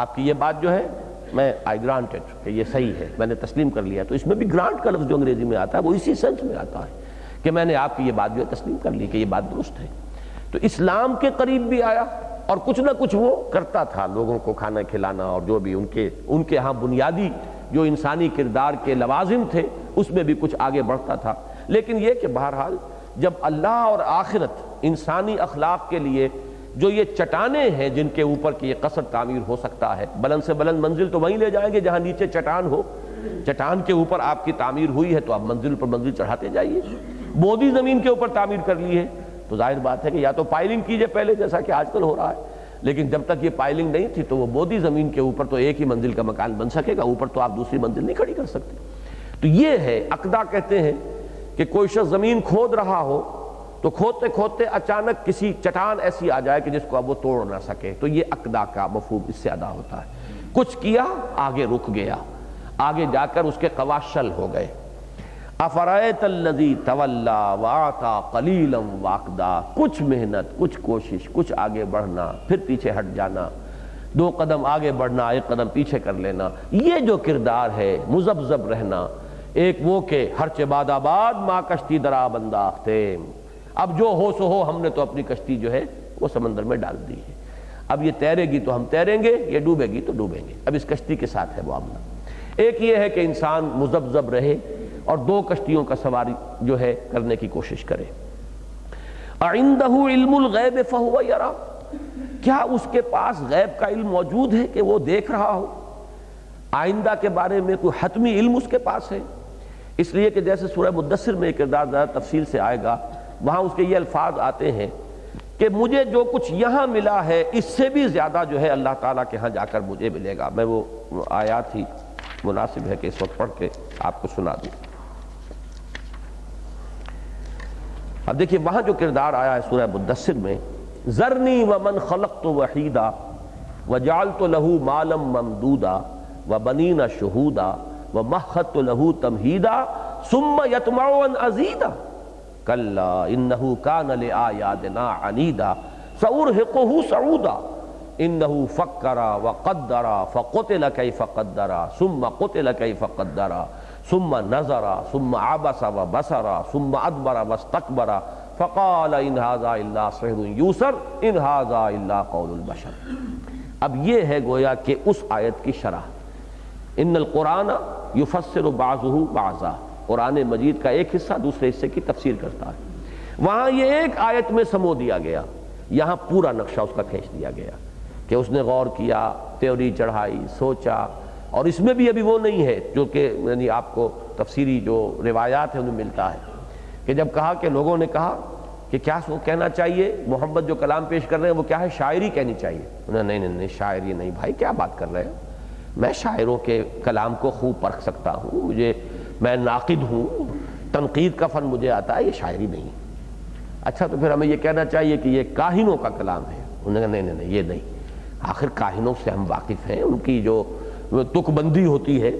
آپ کی یہ بات جو ہے میں آئی گرانٹڈ کہ یہ صحیح ہے، میں نے تسلیم کر لیا، تو اس میں بھی گرانٹ کا لفظ جو انگریزی میں آتا ہے وہ اسی سینس میں آتا ہے کہ میں نے آپ کی یہ بات جو ہے تسلیم کر لی کہ یہ بات درست ہے۔ تو اسلام کے قریب بھی آیا اور کچھ نہ کچھ وہ کرتا تھا، لوگوں کو کھانا کھلانا اور جو بھی ان کے ہاں بنیادی جو انسانی کردار کے لوازم تھے اس میں بھی کچھ آگے بڑھتا تھا۔ لیکن یہ کہ بہرحال جب اللہ اور آخرت انسانی اخلاق کے لیے جو یہ چٹانیں ہیں جن کے اوپر کہ یہ قصر تعمیر ہو سکتا ہے، بلند سے بلند منزل تو وہیں لے جائیں گے جہاں نیچے چٹان ہو، چٹان کے اوپر آپ کی تعمیر ہوئی ہے تو آپ منزل پر منزل چڑھاتے جائیے۔ بودی زمین کے اوپر تعمیر کر لی ہے تو ظاہر بات ہے کہ یا تو پائلنگ کیجئے پہلے جیسا کہ آج کل ہو رہا ہے، لیکن جب تک یہ پائلنگ نہیں تھی تو وہ بودی زمین کے اوپر تو ایک ہی منزل کا مکان بن سکے گا، اوپر تو آپ دوسری منزل نہیں کھڑی کر سکتے۔ تو یہ ہے عقدہ، کہتے ہیں کہ کوئی شخص زمین کھود رہا ہو تو کھودتے کھودتے اچانک کسی چٹان ایسی آ جائے کہ جس کو اب وہ توڑ نہ سکے، تو یہ عقدہ کا مفہوم اس سے ادا ہوتا ہے۔ کچھ کیا، آگے رک گیا، آگے جا کر اس کے قواشل ہو گئے۔ افرأیت الذی تولی وآتی قلیلا واقدا، کچھ محنت، کچھ کوشش، کچھ آگے بڑھنا، پھر پیچھے ہٹ جانا، 2 قدم آگے بڑھنا، 1 قدم پیچھے کر لینا، یہ جو کردار ہے مذبذب رہنا، ایک وہ کہ ہرچہ باد آباد ماں کشتی درا بنداختے، اب جو ہو سو ہو، ہم نے تو اپنی کشتی جو ہے وہ سمندر میں ڈال دی ہے، اب یہ تیرے گی تو ہم تیریں گے، یہ ڈوبے گی تو ڈوبیں گے، اب اس کشتی کے ساتھ ہے معاملہ۔ ایک یہ ہے کہ انسان مذبذب رہے اور 2 کشتیوں کا سواری جو ہے کرنے کی کوشش کرے۔ اَعِندَهُ عِلْمُ الْغَيْبِ فَهُوَ يَرَى، کیا اس کے پاس غیب کا علم موجود ہے کہ وہ دیکھ رہا ہو؟ آئندہ کے بارے میں کوئی حتمی علم اس کے پاس ہے؟ اس لیے کہ جیسے سورہ مدثر میں کردار زیادہ تفصیل سے آئے گا، وہاں اس کے یہ الفاظ آتے ہیں کہ مجھے جو کچھ یہاں ملا ہے اس سے بھی زیادہ جو ہے اللہ تعالیٰ کے ہاں جا کر مجھے ملے گا۔ میں وہ آیات ہی مناسب ہے کہ اس وقت پڑھ کے آپ کو سنا دوں۔ اب دیکھیے وہاں جو کردار آیا ہے سورہ مدثر میں، ذرنی ومن خلقت وحیدا وجعلت له مالا ممدودا وبنین شہودا ومہدت له تمہیدا ثم یطمع ان ازیدا کلا انہ کان لآیاتنا عنیدا سأرہقہ صعودا انہ فکر وقدر فقتل کیف قدر ثم قتل کیف قدر ثم نظر ثم عبس وبصر ثم ادبر واستکبر فقال ان ھذا الا سحر یوثر ان ھذا الا قول البشر۔ اب یہ ہے گویا کہ اس آیت کی شرح، ان القرآن یفسر بعضہ بعضا، قرآن مجید کا ایک حصہ دوسرے حصے کی تفسیر کرتا ہے۔ وہاں یہ ایک آیت میں سمو دیا گیا، یہاں پورا نقشہ اس کا کھینچ دیا گیا کہ اس نے غور کیا، تیوری چڑھائی، سوچا، اور اس میں بھی ابھی وہ نہیں ہے جو کہ یعنی آپ کو تفسیری جو روایات ہیں ان میں ملتا ہے کہ جب کہا کہ لوگوں نے کہا کہ کیا سو کہنا چاہیے، محمد جو کلام پیش کر رہے ہیں وہ کیا ہے، شاعری کہنی چاہیے۔ انہوں نے نہیں شاعری نہیں بھائی، کیا بات کر رہے ہیں، میں شاعروں کے کلام کو خوب پرکھ سکتا ہوں، میں ناقد ہوں، تنقید کا فن مجھے آتا ہے، یہ شاعری نہیں۔ اچھا تو پھر ہمیں یہ کہنا چاہیے کہ یہ کاہنوں کا کلام ہے۔ انہوں نے نہیں یہ نہیں، آخر کاہنوں سے ہم واقف ہیں، ان کی جو تک بندی ہوتی ہے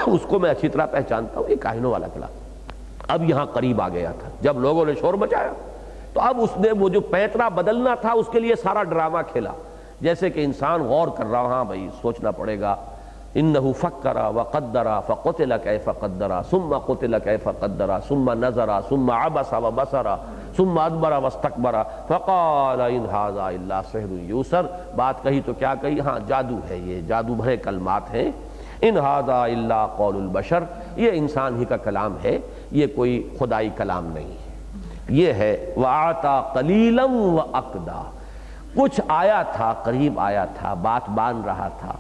اس کو میں اچھی طرح پہچانتا ہوں، یہ کاہنوں والا کلام۔ اب یہاں قریب آ گیا تھا، جب لوگوں نے شور مچایا تو اب اس نے وہ جو پیترا بدلنا تھا اس کے لیے سارا ڈرامہ کھیلا، جیسے کہ انسان غور کر رہا، ہاں بھائی سوچنا پڑے گا، انہ فکر وقدر فقتل کیف قدر ثم قتل کیف قدر ثم نظر ثم عبس وبصر ثم ادبر واستکبر فقال ان ھذا الا سحر یوثر۔ بات کہی تو کیا کہی، ہاں جادو ہے، یہ جادو بھرے کلمات ہیں، ان ھذا الا قول البشر، یہ انسان ہی کا کلام ہے، یہ کوئی خدائی کلام نہیں ہے۔ یہ ہے وآتی قلیلا واقدا، کچھ آیا تھا، قریب آیا تھا، بات مان رہا تھا،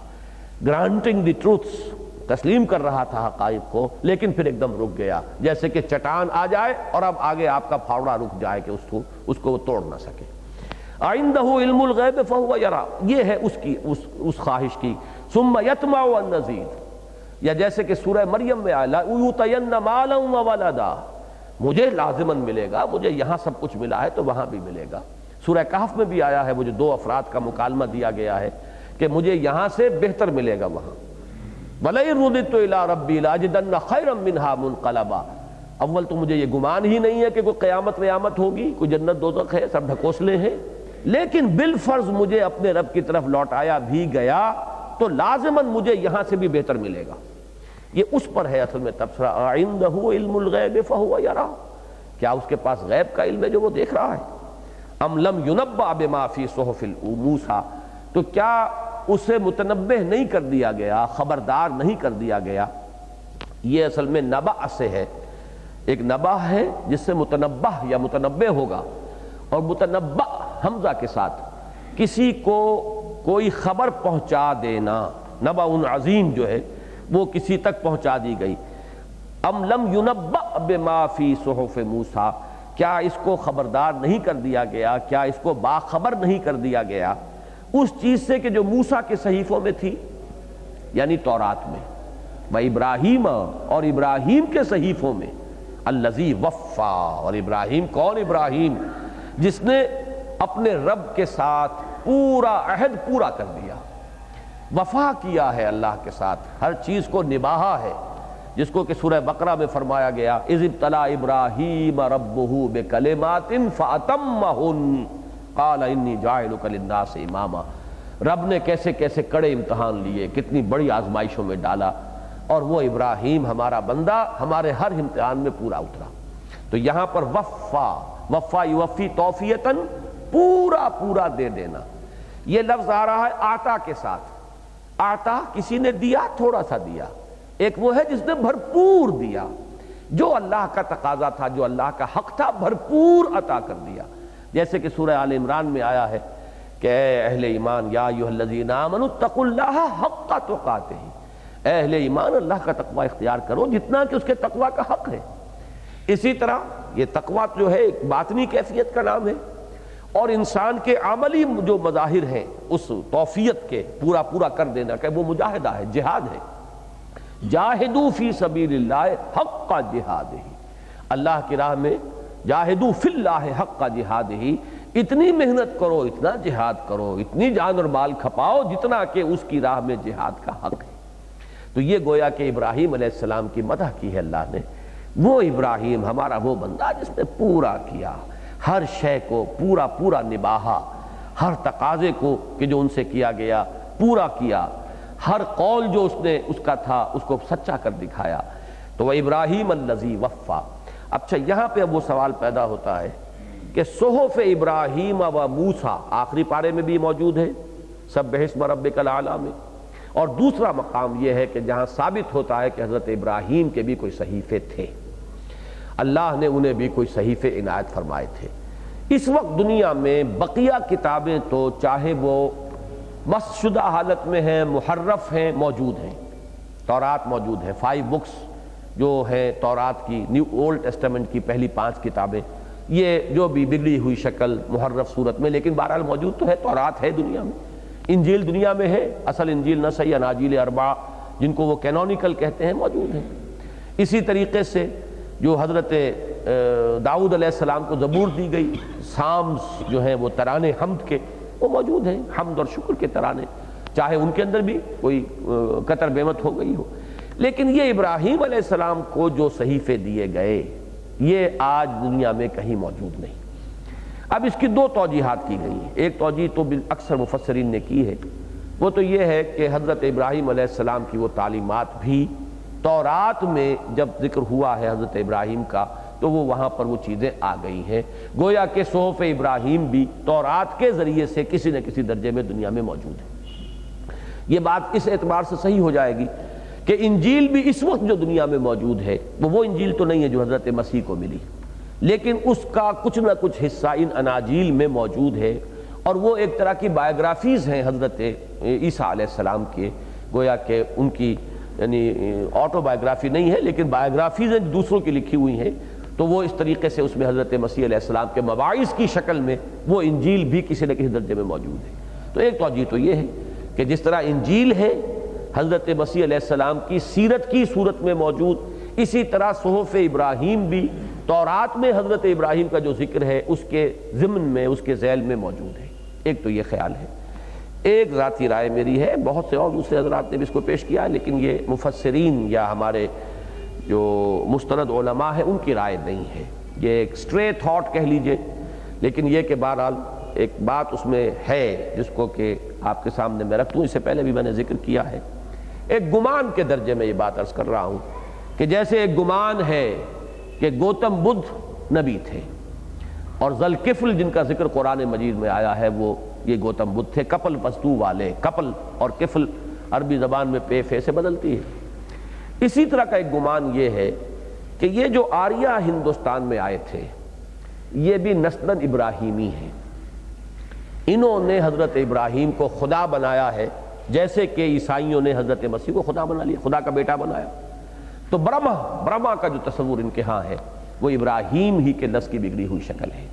گرانٹنگ دی ٹروتھس، تسلیم کر رہا تھا حقائق کو، لیکن پھر ایک دم رک گیا، جیسے کہ چٹان آ جائے اور اب آگے آپ کا پھاوڑا رک جائے کہ اس کو وہ توڑ نہ سکے۔ عندہ علم الغیب فہو یرا، یہ ہے اس خواہش کی۔ ثم یطمع ان نزید، یا جیسے کہ سورہ مریم میں آیا لَأُوتَيَنَّ مَالًا وَوَلَدًا، مجھے لازماً ملے گا، مجھے یہاں سب کچھ ملا ہے تو وہاں بھی ملے گا۔ سورہ کہف میں بھی آیا ہے، وہ جو دو افراد کا مکالمہ دیا گیا ہے کہ مجھے یہاں سے بہتر ملے گا وہاں۔ وَلَئِن رُدِدتُّ إِلَىٰ رَبِّي لَأَجِدَنَّ خَيْرًا مِّنْهَا مُنقَلَبًا۔ اول تو مجھے یہ گمان ہی نہیں ہے کہ کوئی قیامت ہوگی، کوئی جنت دوزخ ہے، سب ڈھکوسلے ہیں، لیکن بالفرض مجھے اپنے رب کی طرف لوٹایا بھی گیا تو لازماً مجھے یہاں سے بھی بہتر ملے گا۔ یہ اس پر ہے اصل میں تبصرہ، أَعِندَهُ عِلْمُ الْغَيْبِ فَهُوَ يَرَىٰ، کیا اس کے پاس غیب کا علم ہے جو وہ دیکھ رہا ہے؟ ام لم ينبأ بما فی صحف موسیٰ، تو کیا اسے متنبہ نہیں کر دیا گیا، خبردار نہیں کر دیا گیا؟ یہ اصل میں نبأ سے ہے، ایک نبأ ہے جس سے متنبہ یا متنبہ ہوگا، اور متنبأ حمزہ کے ساتھ کسی کو کوئی خبر پہنچا دینا، نبأ عظیم جو ہے وہ کسی تک پہنچا دی گئی۔ ام لم ينبأ بما فی صحف موسیٰ، کیا اس کو خبردار نہیں کر دیا گیا، کیا اس کو باخبر نہیں کر دیا گیا اس چیز سے کہ جو موسیٰ کے صحیفوں میں تھی، یعنی تورات میں، وَإِبْرَاهِيمَ، اور ابراہیم کے صحیفوں میں، الَّذِي وَفَّى، اور ابراہیم کون؟ ابراہیم جس نے اپنے رب کے ساتھ پورا عہد پورا کر دیا، وفا کیا ہے اللہ کے ساتھ، ہر چیز کو نبھایا ہے، جس کو کہ سورہ بقرہ میں فرمایا گیا اِذِ ابْتَلَىٰ إِبْرَاهِيمَ رَبُّهُ بِكَلِمَاتٍ فَأَتَمَّهُنَّ قَالَ إِنِّي جَاعِلُكَ لِلنَّاسِ إِمَامًا، رب نے کیسے کیسے کڑے امتحان لیے، کتنی بڑی آزمائشوں میں ڈالا، اور وہ ابراہیم ہمارا بندہ ہمارے ہر امتحان میں پورا اترا۔ تو یہاں پر وفا یوفی توفیتاً، پورا پورا دے دینا، یہ لفظ آ رہا ہے آتا کے ساتھ۔ آتا کسی نے دیا، تھوڑا سا دیا، ایک وہ ہے جس نے بھرپور دیا، جو اللہ کا تقاضا تھا، جو اللہ کا حق تھا، بھرپور عطا کر دیا۔ جیسے کہ سورہ آل عمران میں آیا ہے کہ اے اہل ایمان، یا ایھا الذین آمنوا اتقوا اللہ حق تقاتہ، اے اہل ایمان اللہ کا تقوی اختیار کرو جتنا کہ اس کے تقوی کا حق ہے۔ اسی طرح یہ تقوی جو ہے ایک باطنی کیفیت کا نام ہے، اور انسان کے عملی جو مظاہر ہیں اس توفیت کے پورا پورا کر دینا کہ وہ مجاہدہ ہے، جہاد ہے۔ جاہدوا فی سبیل اللہ حق جہادہ، اللہ کی راہ میں جاہدوا فی اللہ حق جہادہ، اتنی محنت کرو، اتنا جہاد کرو، اتنی جان اور مال کھپاؤ جتنا کہ اس کی راہ میں جہاد کا حق ہے۔ تو یہ گویا کہ ابراہیم علیہ السلام کی مدح کی ہے اللہ نے، وہ ابراہیم ہمارا وہ بندہ جس نے پورا کیا، ہر شے کو پورا پورا نبھایا، ہر تقاضے کو کہ جو ان سے کیا گیا پورا کیا، ہر قول جو اس کا تھا اس کو سچا کر دکھایا۔ تو وہ ابراہیم الذی وفا۔ اچھا یہاں پہ اب وہ سوال پیدا ہوتا ہے کہ صحف ابراہیم و موسیٰ آخری پارے میں بھی موجود ہے، سبح اسم ربک الاعلی میں، اور دوسرا مقام یہ ہے کہ جہاں ثابت ہوتا ہے کہ حضرت ابراہیم کے بھی کوئی صحیفے تھے، اللہ نے انہیں بھی کوئی صحیفے عنایت فرمائے تھے۔ اس وقت دنیا میں بقیہ کتابیں تو چاہے وہ مسخ شدہ حالت میں ہیں، محرف ہیں، موجود ہیں، تورات موجود ہے، 5 بکس جو ہے تورات کی، نیو اولڈ ٹیسٹامنٹ کی پہلی 5 کتابیں، یہ جو بھی بگڑی ہوئی شکل محرف صورت میں، لیکن بہرحال موجود تو ہے، تورات ہے دنیا میں۔ انجیل دنیا میں ہے، اصل انجیل نسائی، اناجیل اربعہ جن کو وہ کینونیکل کہتے ہیں، موجود ہیں۔ اسی طریقے سے جو حضرت داؤد علیہ السلام کو زبور دی گئی، سامز جو ہیں وہ ترانے حمد کے، وہ موجود ہیں، حمد اور شکر کے ترانے، چاہے ان کے اندر بھی کوئی قطر بہمت ہو گئی ہو۔ لیکن یہ ابراہیم علیہ السلام کو جو صحیفے دیے گئے یہ آج دنیا میں کہیں موجود نہیں۔ اب اس کی 2 توجیحات کی گئی ہیں۔ ایک توجیہ تو اکثر مفسرین نے کی ہے، وہ تو یہ ہے کہ حضرت ابراہیم علیہ السلام کی وہ تعلیمات بھی تورات میں جب ذکر ہوا ہے حضرت ابراہیم کا تو وہ وہاں پر وہ چیزیں آ گئی ہیں، گویا کہ صحف ابراہیم بھی تورات کے ذریعے سے کسی نہ کسی درجے میں دنیا میں موجود ہے۔ یہ بات اس اعتبار سے صحیح ہو جائے گی کہ انجیل بھی اس وقت جو دنیا میں موجود ہے وہ انجیل تو نہیں ہے جو حضرت مسیح کو ملی، لیکن اس کا کچھ نہ کچھ حصہ ان اناجیل میں موجود ہے، اور وہ ایک طرح کی بایوگرافیز ہیں حضرت عیسیٰ علیہ السلام کے، گویا کہ ان کی یعنی آٹو بایوگرافی نہیں ہے لیکن بایوگرافیز ہیں دوسروں کی لکھی ہوئی ہیں، تو وہ اس طریقے سے اس میں حضرت مسیح علیہ السلام کے مواعظ کی شکل میں وہ انجیل بھی کسی نہ کسی درجے میں موجود ہے۔ تو ایک توجیہ تو یہ ہے کہ جس طرح انجیل ہے حضرت مسیح علیہ السلام کی سیرت کی صورت میں موجود، اسی طرح صحف ابراہیم بھی تورات میں حضرت ابراہیم کا جو ذکر ہے اس کے ضمن میں، اس کے ذیل میں موجود ہے۔ ایک تو یہ خیال ہے۔ ایک ذاتی رائے میری ہے، بہت سے اور دوسرے حضرات نے بھی اس کو پیش کیا ہے، لیکن یہ مفسرین یا ہمارے جو مستند علماء ہیں ان کی رائے نہیں ہے، یہ ایک اسٹرے تھاٹ کہہ لیجئے، لیکن یہ کہ بہرحال ایک بات اس میں ہے جس کو کہ آپ کے سامنے میں رکھ دوں۔ اس سے پہلے بھی میں نے ذکر کیا ہے، ایک گمان کے درجے میں یہ بات عرض کر رہا ہوں کہ جیسے ایک گمان ہے کہ گوتم بدھ نبی تھے اور ذوالکفل جن کا ذکر قرآن مجید میں آیا ہے وہ یہ گوتم بدھ تھے، کپل پستو والے، کپل اور کفل عربی زبان میں پے فے سے بدلتی ہے۔ اسی طرح کا ایک گمان یہ ہے کہ یہ جو آریہ ہندوستان میں آئے تھے یہ بھی نسلاً ابراہیمی ہیں، انہوں نے حضرت ابراہیم کو خدا بنایا ہے جیسے کہ عیسائیوں نے حضرت مسیح کو خدا بنا لیا، خدا کا بیٹا بنایا۔ تو برہما کا جو تصور ان کے ہاں ہے وہ ابراہیم ہی کے نسل کی بگڑی ہوئی شکل ہے،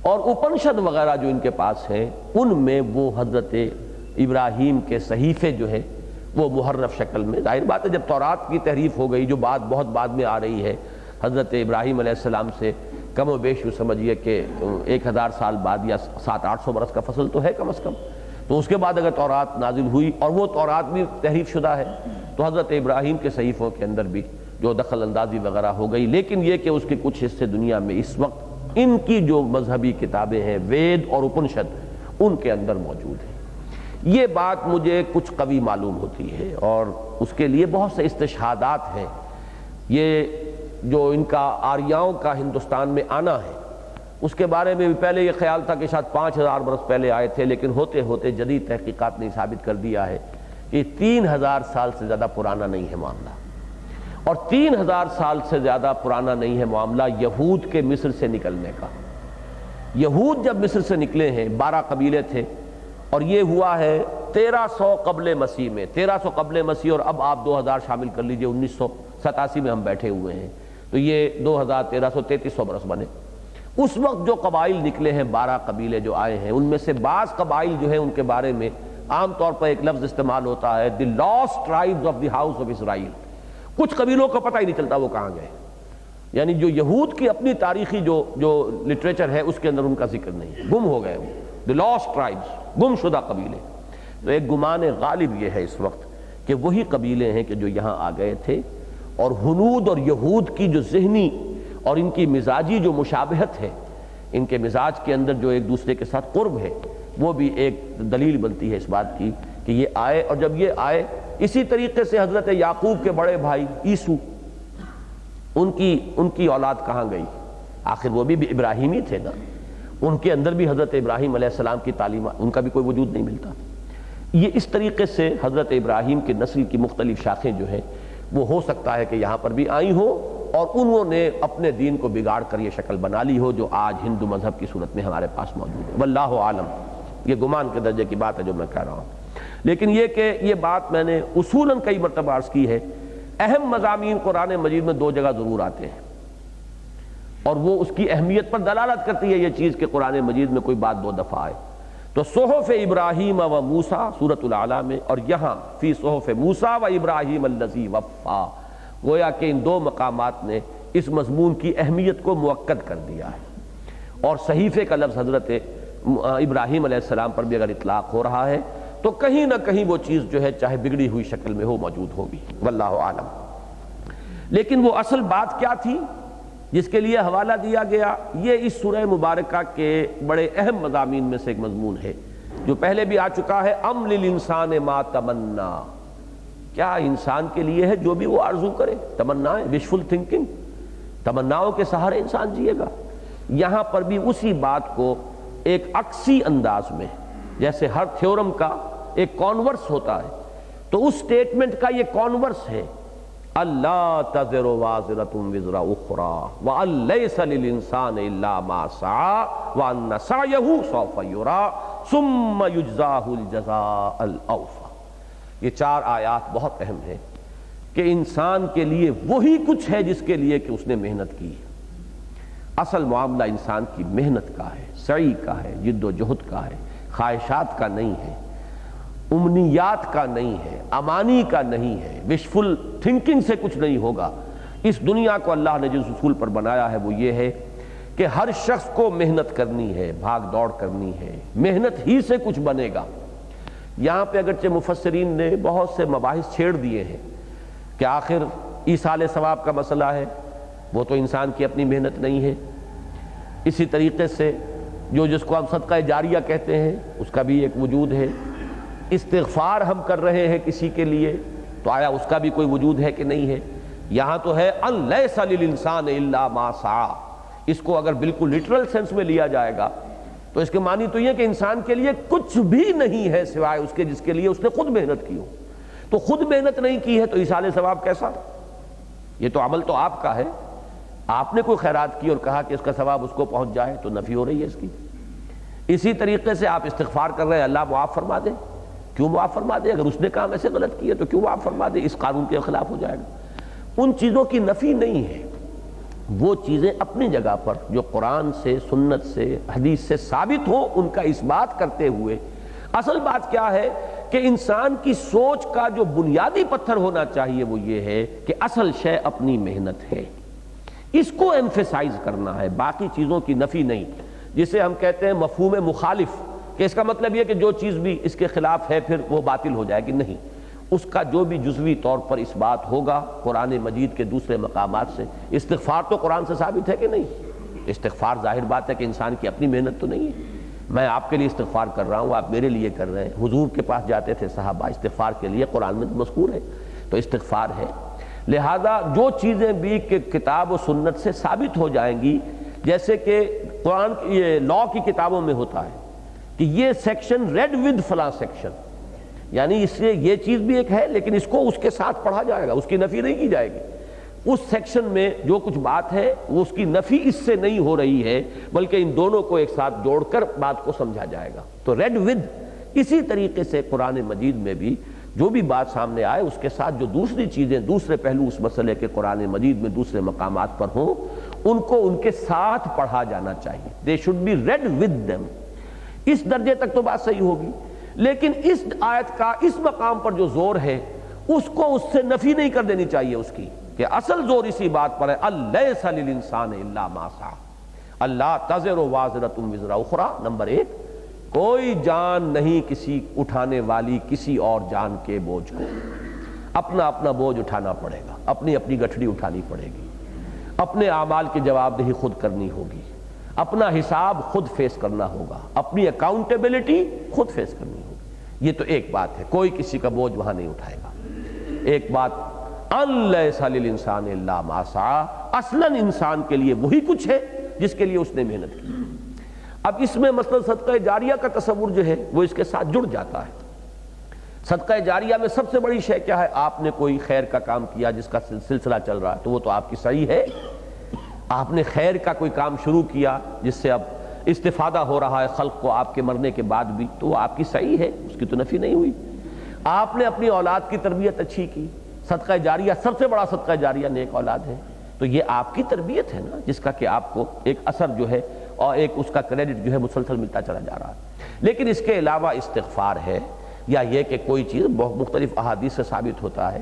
اور اپنشد وغیرہ جو ان کے پاس ہیں ان میں وہ حضرت ابراہیم کے صحیفے جو ہیں وہ محرف شکل میں، ظاہر بات ہے جب تورات کی تحریف ہو گئی جو بات بہت بعد میں آ رہی ہے حضرت ابراہیم علیہ السلام سے کم و بیش یوں سمجھیے کہ 1000 سال بعد یا 700-800 برس کا فصل تو ہے کم از کم، تو اس کے بعد اگر تورات نازل ہوئی اور وہ تورات بھی تحریف شدہ ہے تو حضرت ابراہیم کے صحیفوں کے اندر بھی جو دخل اندازی وغیرہ ہو گئی، لیکن یہ کہ اس کے کچھ حصے دنیا میں اس وقت ان کی جو مذہبی کتابیں ہیں وید اور اپنشد ان کے اندر موجود ہیں۔ یہ بات مجھے کچھ قوی معلوم ہوتی ہے اور اس کے لیے بہت سے استشہادات ہیں۔ یہ جو ان کا آریاؤں کا ہندوستان میں آنا ہے اس کے بارے میں بھی پہلے یہ خیال تھا کہ شاید 5000 برس پہلے آئے تھے، لیکن ہوتے ہوتے جدید تحقیقات نے ثابت کر دیا ہے کہ 3000 سال سے زیادہ پرانا نہیں ہے معاملہ، اور 3000 سال سے زیادہ پرانا نہیں ہے معاملہ یہود کے مصر سے نکلنے کا۔ یہود جب مصر سے نکلے ہیں 12 قبیلے تھے، اور یہ ہوا ہے 1300 قبل مسیح میں، 1300 قبل مسیح، اور اب آپ 2000 شامل کر لیجئے، 1987 میں ہم بیٹھے ہوئے ہیں، تو یہ 2300 برس بنے۔ اس وقت جو قبائل نکلے ہیں 12 قبیلے جو آئے ہیں ان میں سے بعض قبائل جو ہیں ان کے بارے میں عام طور پر ایک لفظ استعمال ہوتا ہے the last tribes of the house of Israel. کچھ قبیلوں کا پتہ ہی نہیں چلتا وہ کہاں گئے، یعنی جو یہود کی اپنی تاریخی جو لٹریچر ہے اس کے اندر ان کا ذکر نہیں ہے، گم ہو گئے وہ، دی لاسٹ ٹرائبز، گم شدہ قبیلے۔ تو ایک گمان غالب یہ ہے اس وقت کہ وہی قبیلے ہیں کہ جو یہاں آ گئے تھے، اور ہنود اور یہود کی جو ذہنی اور ان کی مزاجی جو مشابہت ہے، ان کے مزاج کے اندر جو ایک دوسرے کے ساتھ قرب ہے، وہ بھی ایک دلیل بنتی ہے اس بات کی کہ یہ آئے۔ اور جب یہ آئے اسی طریقے سے حضرت یعقوب کے بڑے بھائی عیسو، ان کی اولاد کہاں گئی؟ آخر وہ بھی ابراہیمی تھے نا، ان کے اندر بھی حضرت ابراہیم علیہ السلام کی تعلیمات، ان کا بھی کوئی وجود نہیں ملتا۔ یہ اس طریقے سے حضرت ابراہیم کی نسل کی مختلف شاخیں جو ہیں وہ ہو سکتا ہے کہ یہاں پر بھی آئی ہو، اور انہوں نے اپنے دین کو بگاڑ کر یہ شکل بنا لی ہو جو آج ہندو مذہب کی صورت میں ہمارے پاس موجود ہے۔ واللہ عالم، یہ گمان کے درجے کی بات ہے جو میں کہہ رہا ہوں، لیکن یہ کہ یہ بات میں نے اصولاً کئی مرتبہ عرض کی ہے، اہم مضامین قرآن مجید میں 2 جگہ ضرور آتے ہیں، اور وہ اس کی اہمیت پر دلالت کرتی ہے یہ چیز کہ قرآن مجید میں کوئی بات 2 دفعہ آئے۔ تو صحف ابراہیم و موسیٰ سورۃ الاعلیٰ میں، اور یہاں فی صحف موسیٰ و ابراہیم الذی وفا، گویا کہ ان 2 مقامات نے اس مضمون کی اہمیت کو مؤکد کر دیا ہے۔ اور صحیفے کا لفظ حضرت ابراہیم علیہ السلام پر بھی اگر اطلاق ہو رہا ہے تو کہیں نہ کہیں وہ چیز جو ہے چاہے بگڑی ہوئی شکل میں ہو موجود ہوگی، واللہ عالم۔ لیکن وہ اصل بات کیا تھی جس کے لیے حوالہ دیا گیا؟ یہ اس سورہ مبارکہ کے بڑے اہم مضامین میں سے ایک مضمون ہے جو پہلے بھی آ چکا ہے، ام للانسان ما تمنا، کیا انسان کے لیے ہے جو بھی وہ آرزو کرے؟ تمنا ہے، وشفل تھنکنگ، تمناؤں کے سہارے انسان جیے گا۔ یہاں پر بھی اسی بات کو ایک عکسی انداز میں، جیسے ہر تھیورم کا ایک کانورس ہوتا ہے، تو اس سٹیٹمنٹ کا یہ کانورس ہے، اللہ تزر وازرۃ وزر اخری وان لیس للانسان الا ما سعی وان سعیہ سوف یری ثم یجزاہ الجزاء الاوفی۔ یہ 4 آیات بہت اہم ہیں کہ انسان کے لیے وہی کچھ ہے جس کے لیے کہ اس نے محنت کی۔ اصل معاملہ انسان کی محنت کا ہے، سعی کا ہے، جد و جہد کا ہے، خواہشات کا نہیں ہے، امنیات کا نہیں ہے، امانی کا نہیں ہے، وشفل تھنکنگ سے کچھ نہیں ہوگا۔ اس دنیا کو اللہ نے جس اصول پر بنایا ہے وہ یہ ہے کہ ہر شخص کو محنت کرنی ہے، بھاگ دوڑ کرنی ہے، محنت ہی سے کچھ بنے گا۔ یہاں پہ اگرچہ مفسرین نے بہت سے مباحث چھیڑ دیے ہیں کہ آخر ایصال ثواب کا مسئلہ ہے، وہ تو انسان کی اپنی محنت نہیں ہے۔ اسی طریقے سے جس کو ہم صدقہ جاریہ کہتے ہیں اس کا بھی ایک وجود ہے۔ استغفار ہم کر رہے ہیں کسی کے لیے تو آیا اس کا بھی کوئی وجود ہے کہ نہیں ہے؟ یہاں تو ہے ان لیس للانسان الا ما سعی، اس کو اگر بالکل لٹرل سینس میں لیا جائے گا تو اس کے معنی تو یہ کہ انسان کے لیے کچھ بھی نہیں ہے سوائے اس کے جس کے لیے اس نے خود محنت کی ہو۔ تو خود محنت نہیں کی ہے تو ایصال ثواب کیسا؟ یہ تو عمل تو آپ کا ہے، آپ نے کوئی خیرات کی اور کہا کہ اس کا ثواب اس کو پہنچ جائے تو نفی ہو رہی ہے اس کی۔ اسی طریقے سے آپ استغفار کر رہے ہیں، اللہ معاف فرما دے، کیوں معاف فرما دے؟ اگر اس نے کام ایسے غلط کیا تو کیوں معاف فرما دے؟ اس قانون کے خلاف ہو جائے گا۔ ان چیزوں کی نفی نہیں ہے، وہ چیزیں اپنی جگہ پر جو قرآن سے، سنت سے، حدیث سے ثابت ہوں ان کا اثبات کرتے ہوئے اصل بات کیا ہے کہ انسان کی سوچ کا جو بنیادی پتھر ہونا چاہیے وہ یہ ہے کہ اصل شے اپنی محنت ہے، اس کو ایمفیسائز کرنا ہے، باقی چیزوں کی نفی نہیں، جسے ہم کہتے ہیں مفہوم مخالف، کہ اس کا مطلب یہ کہ جو چیز بھی اس کے خلاف ہے پھر وہ باطل ہو جائے گی، نہیں، اس کا جو بھی جزوی طور پر اس بات ہوگا قرآن مجید کے دوسرے مقامات سے۔ استغفار تو قرآن سے ثابت ہے کہ نہیں؟ استغفار ظاہر بات ہے کہ انسان کی اپنی محنت تو نہیں ہے۔ میں آپ کے لیے استغفار کر رہا ہوں، آپ میرے لیے کر رہے ہیں، حضور کے پاس جاتے تھے صحابہ استغفار کے لیے، قرآن میں مذکور ہے، تو استغفار ہے۔ لہذا جو چیزیں بھی کہ کتاب و سنت سے ثابت ہو جائیں گی، جیسے کہ قرآن یہ لاء کی کتابوں میں ہوتا ہے کہ یہ سیکشن ریڈ ود فلاں سیکشن، یعنی اس سے یہ چیز بھی ایک ہے لیکن اس کو اس کے ساتھ پڑھا جائے گا، اس کی نفی نہیں کی جائے گی۔ اس سیکشن میں جو کچھ بات ہے وہ اس کی نفی اس سے نہیں ہو رہی ہے بلکہ ان دونوں کو ایک ساتھ جوڑ کر بات کو سمجھا جائے گا، تو ریڈ ود۔ اسی طریقے سے قرآن مجید میں بھی جو بھی بات سامنے آئے اس کے ساتھ جو دوسری چیزیں، دوسرے پہلو اس مسئلے کے قرآن مجید میں دوسرے مقامات پر ہوں ان کو ان کے ساتھ پڑھا جانا چاہیے، they should be read with them۔ اس درجے تک تو بات صحیح ہوگی، لیکن اس آیت کا اس مقام پر جو زور ہے اس کو اس سے نفی نہیں کر دینی چاہیے اس کی، کہ اصل زور اسی بات پر ہے الیس للانسان الا ما سعی، اللہ تزر وازرۃ وزر اخری۔ نمبر 1، کوئی جان نہیں کسی اٹھانے والی کسی اور جان کے بوجھ کو، اپنا اپنا بوجھ اٹھانا پڑے گا، اپنی اپنی گٹھڑی اٹھانی پڑے گی، اپنے اعمال کی جواب دہی خود کرنی ہوگی، اپنا حساب خود فیس کرنا ہوگا، اپنی اکاؤنٹیبلٹی خود فیس کرنی ہوگی۔ یہ تو ایک بات ہے، کوئی کسی کا بوجھ وہاں نہیں اٹھائے گا۔ ایک بات ان لیس للانسان الا ما سعی، اصلاً انسان کے لیے وہی کچھ ہے جس کے لیے اس نے محنت کی۔ اب اس میں مثلا صدقہ جاریہ کا تصور جو ہے وہ اس کے ساتھ جڑ جاتا ہے۔ صدقہ جاریہ میں سب سے بڑی شے کیا ہے؟ آپ نے کوئی خیر کا کام کیا جس کا سلسلہ چل رہا ہے تو وہ تو آپ کی صحیح ہے، آپ نے خیر کا کوئی کام شروع کیا جس سے اب استفادہ ہو رہا ہے خلق کو آپ کے مرنے کے بعد بھی، تو وہ آپ کی صحیح ہے، اس کی تو نفی نہیں ہوئی۔ آپ نے اپنی اولاد کی تربیت اچھی کی، صدقہ جاریہ سب سے بڑا صدقہ جاریہ نیک اولاد ہے، تو یہ آپ کی تربیت ہے نا جس کا کہ آپ کو ایک اثر جو ہے اور ایک اس کا کریڈٹ جو ہے مسلسل ملتا چلا جا رہا ہے۔ لیکن اس کے علاوہ استغفار ہے، یا یہ کہ کوئی چیز بہت مختلف احادیث سے ثابت ہوتا ہے۔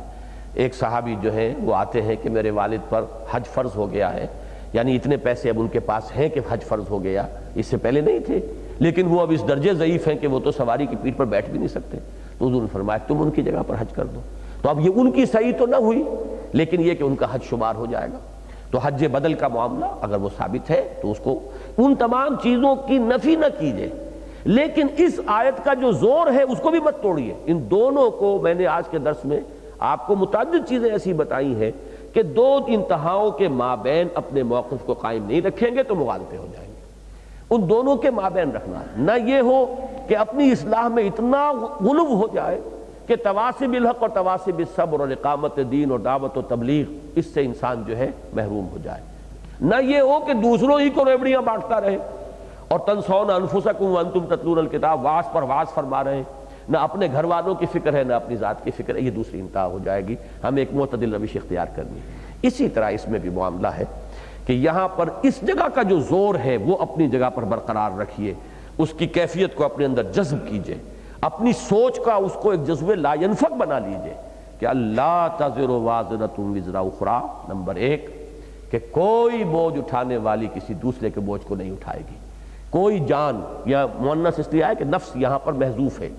ایک صحابی جو ہے وہ آتے ہیں کہ میرے والد پر حج فرض ہو گیا ہے، یعنی اتنے پیسے اب ان کے پاس ہیں کہ حج فرض ہو گیا، اس سے پہلے نہیں تھے، لیکن وہ اب اس درجے ضعیف ہیں کہ وہ تو سواری کی پیٹھ پر بیٹھ بھی نہیں سکتے، تو حضور نے فرمایا تم ان کی جگہ پر حج کر دو۔ تو اب یہ ان کی صحیح تو نہ ہوئی لیکن یہ کہ ان کا حج شمار ہو جائے گا۔ تو حج بدل کا معاملہ اگر وہ ثابت ہے تو اس کو ان تمام چیزوں کی نفی نہ کیجیے، لیکن اس آیت کا جو زور ہے اس کو بھی مت توڑیے۔ ان دونوں کو میں نے آج کے درس میں آپ کو متعدد چیزیں ایسی بتائی ہیں کہ دو انتہاؤں کے مابین اپنے موقف کو قائم نہیں رکھیں گے تو مغالطے ہو جائیں گے۔ ان دونوں کے مابین رکھنا ہے، نہ یہ ہو کہ اپنی اصلاح میں اتنا غلو ہو جائے کہ تواصب الحق اور تواصب الصبر اور اقامت دین اور دعوت و تبلیغ اس سے انسان جو ہے محروم ہو جائے، نہ یہ ہو کہ دوسروں ہی کو ریوڑیاں بانٹتا رہے اور تنسون انفسکم وانتم تتلون الکتاب، واعظ پر واعظ فرما رہے ہیں، نہ اپنے گھر والوں کی فکر ہے نہ اپنی ذات کی فکر ہے، یہ دوسری انتہا ہو جائے گی۔ ہمیں ایک معتدل روش اختیار کرنی ہے۔ اسی طرح اس میں بھی معاملہ ہے کہ یہاں پر اس جگہ کا جو زور ہے وہ اپنی جگہ پر برقرار رکھیے، اس کی کیفیت کو اپنے اندر جذب کیجئے، اپنی سوچ کا اس کو ایک جذبے لا ینفک بنا لیجئے کہ اللہ تزر وازرۃ وزر اخری، نمبر 1 کہ کوئی بوجھ اٹھانے والی کسی دوسرے کے بوجھ کو نہیں اٹھائے گی. کوئی جان، یا مؤنث اس لیے ہے کہ نفس یہاں پر محذوف ہے،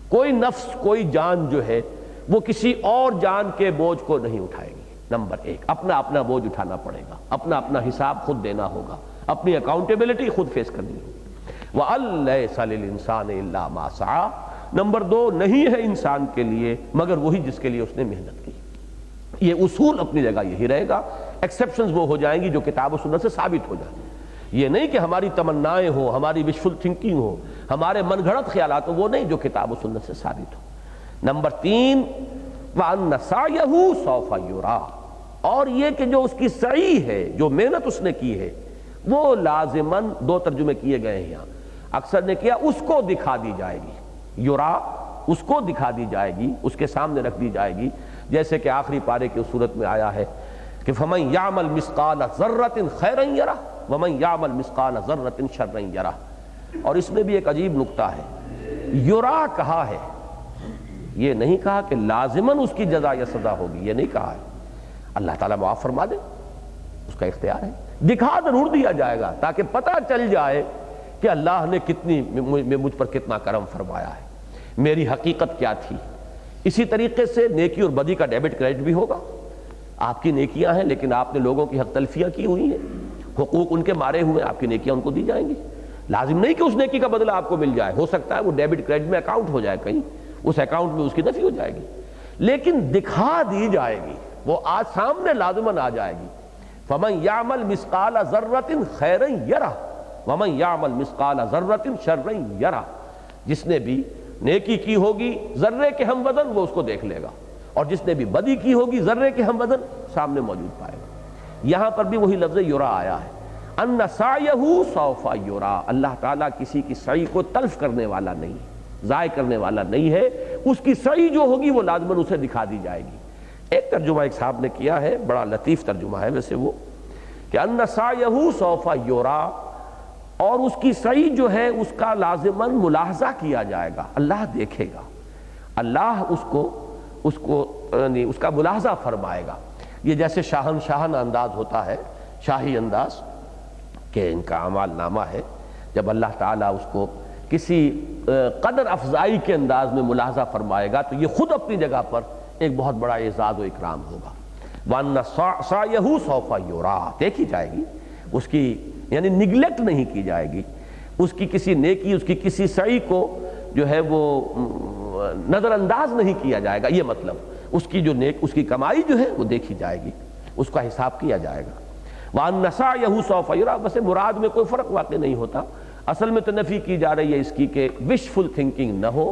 کوئی نفس کوئی جان جو ہے وہ کسی اور جان کے بوجھ کو نہیں اٹھائے گی. نمبر 1 اپنا اپنا بوجھ اٹھانا پڑے گا، اپنا اپنا حساب خود دینا ہوگا، اپنی اکاؤنٹیبلٹی خود فیس کرنی ہوگی. وَأَن لَيْسَ لِلْإِنسَانِ إِلَّا مَا سَعَىٰ، نمبر 2 نہیں ہے انسان کے لیے مگر وہی جس کے لیے اس نے محنت کی. یہ اصول اپنی جگہ یہی رہے گا. ایکسیپشنز وہ ہو جائیں گی جو کتاب و سنت سے ثابت ہو جائیں. یہ نہیں کہ ہماری تمنائیں ہوں، ہماری وشفل تھنکنگ ہو، ہمارے من گھڑت خیالات ہوں، وہ نہیں جو کتاب و سنت سے ثابت ہو. نمبر 3 وَأَنَّ سَعْيَهُ سَوْفَ يُرَىٰ، اور یہ کہ جو اس کی سعی ہے، جو محنت اس نے کی ہے، وہ لازماً 2 ترجمے کیے گئے ہیں یہاں. اکثر نے کیا اس کو دکھا دی جائے گی، یورا اس کو دکھا دی جائے گی، اس کے سامنے رکھ دی جائے گی، جیسے کہ آخری پارے کی صورت میں آیا ہے کہ فَمَن يَعْمَلْ مِثْقَالَ ذَرَّةٍ خَيْرًا يَرَهُ وَمَن يَعْمَلْ مِثْقَالَ ذَرَّةٍ شَرًّا يَرَهُ. اور اس میں بھی ایک عجیب نکتہ ہے، یورا کہا ہے، یہ نہیں کہا کہ لازماً اس کی جزا یا سزا ہوگی، یہ نہیں کہا ہے. اللہ تعالیٰ معاف فرما دے، اس کا اختیار ہے. دکھا ضرور دیا جائے گا تاکہ پتہ چل جائے کہ اللہ نے کتنی مجھ پر کتنا کرم فرمایا ہے، میری حقیقت کیا تھی. اسی طریقے سے نیکی اور بدی کا ڈیبٹ کریڈٹ بھی ہوگا. آپ کی نیکیاں ہیں لیکن آپ نے لوگوں کی حق تلفیاں کی ہوئی ہیں، حقوق ان کے مارے ہوئے، آپ کی نیکیاں ان کو دی جائیں گی. لازم نہیں کہ اس نیکی کا بدلہ آپ کو مل جائے، ہو سکتا ہے وہ ڈیبٹ کریڈٹ میں اکاؤنٹ ہو جائے، کہیں اس اکاؤنٹ میں اس کی نفی ہو جائے گی، لیکن دکھا دی جائے گی، وہ آج سامنے لازماً آ جائے گی. فَمَن يَعْمَلْ مِثْقَالَ ذَرَّةٍ خَيْرًا يَرَهُ وَمَن يَعْمَلْ مِثْقَالَ ذَرَّةٍ شَرًّا يَرَهُ. جس نے بھی نیکی کی ہوگی ذرے کے ہم وزن وہ اس کو دیکھ لے گا، اور جس نے بھی بدی کی ہوگی ذرے کے ہم وزن سامنے موجود پائے گا. یہاں پر بھی وہی لفظ یرا آیا ہے، ان سعیہ سوف یرا. اللہ تعالیٰ کسی کی سعی کو تلف کرنے والا نہیں، ضائع کرنے والا نہیں ہے. اس کی سعی جو ہوگی وہ لازماً اسے دکھا دی جائے گی. ایک ترجمہ ایک صاحب نے کیا ہے، بڑا لطیف ترجمہ ہے ویسے وہ، کہ ان سعیہ سوف یرا، اور اس کی سعی جو ہے اس کا لازماً ملاحظہ کیا جائے گا، اللہ دیکھے گا، اللہ اس کو یعنی اس کا ملاحظہ فرمائے گا. یہ جیسے شاہن انداز ہوتا ہے، شاہی انداز کہ ان کا اعمال نامہ ہے، جب اللہ تعالیٰ اس کو کسی قدر افزائی کے انداز میں ملاحظہ فرمائے گا تو یہ خود اپنی جگہ پر ایک بہت بڑا اعزاز و اکرام ہوگا. وَأَنَّ سَعْيَهُ سَوْفَ يُرَىٰ، دیکھی جائے گی اس کی، یعنی نگلیکٹ نہیں کی جائے گی، اس کی کسی نیکی، اس کی کسی سعی کو جو ہے وہ نظر انداز نہیں کیا جائے گا. یہ مطلب اس کی جو اس کی کمائی جو ہے وہ دیکھی جائے گی، اس کا حساب کیا جائے گا. وَأَنَّ سَعْيَهُ سَوْفَ يُرَىٰ، بس مراد میں کوئی فرق واقع نہیں ہوتا. اصل میں تو نفی کی جا رہی ہے اس کی کہ وشفل تھنکنگ نہ ہو،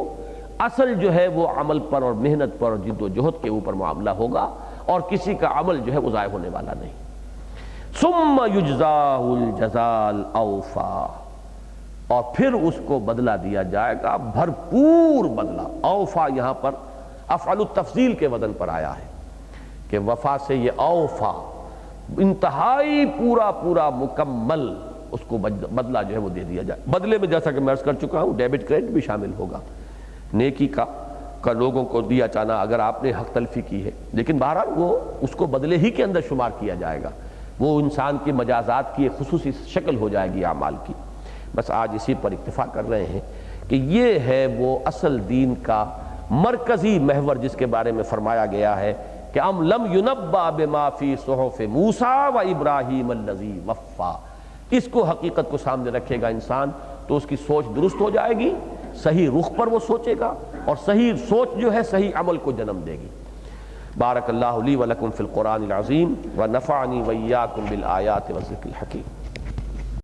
اصل جو ہے وہ عمل پر اور محنت پر اور جد و جہد کے اوپر معاملہ ہوگا، اور کسی کا عمل جو ہے وہ ضائع ہونے والا نہیں. ثُمَّ يُجْزَاهُ الْجَزَاءَ الْأَوْفَىٰ، اور پھر اس کو بدلہ دیا جائے گا، بھرپور بدلہ. اوفا یہاں پر افعل التفضیل کے وزن پر آیا ہے کہ وفا سے یہ اوفا، انتہائی پورا مکمل اس کو بدلہ جو ہے وہ دے دیا جائے. بدلے میں جیسا کہ میں عرض کر چکا ہوں ڈیبٹ کریڈٹ بھی شامل ہوگا، نیکی کا لوگوں کو دیا جانا اگر آپ نے حق تلفی کی ہے، لیکن بہرحال وہ اس کو بدلے ہی کے اندر شمار کیا جائے گا. وہ انسان کی مجازات کی ایک خصوصی شکل ہو جائے گی اعمال کی. بس آج اسی پر اکتفا کر رہے ہیں کہ یہ ہے وہ اصل دین کا مرکزی محور جس کے بارے میں فرمایا گیا ہے کہ ام لم ینبأ بما فی صحف موسیٰ و ابراہیم الذی وفا. اس کو حقیقت کو سامنے رکھے گا انسان تو اس کی سوچ درست ہو جائے گی، صحیح رخ پر وہ سوچے گا، اور صحیح سوچ جو ہے صحیح عمل کو جنم دے گی. بارک اللہ لی ولکم فی القرآن العظیم ونفعنی وإیاکم بالآیات والذکر الحکیم.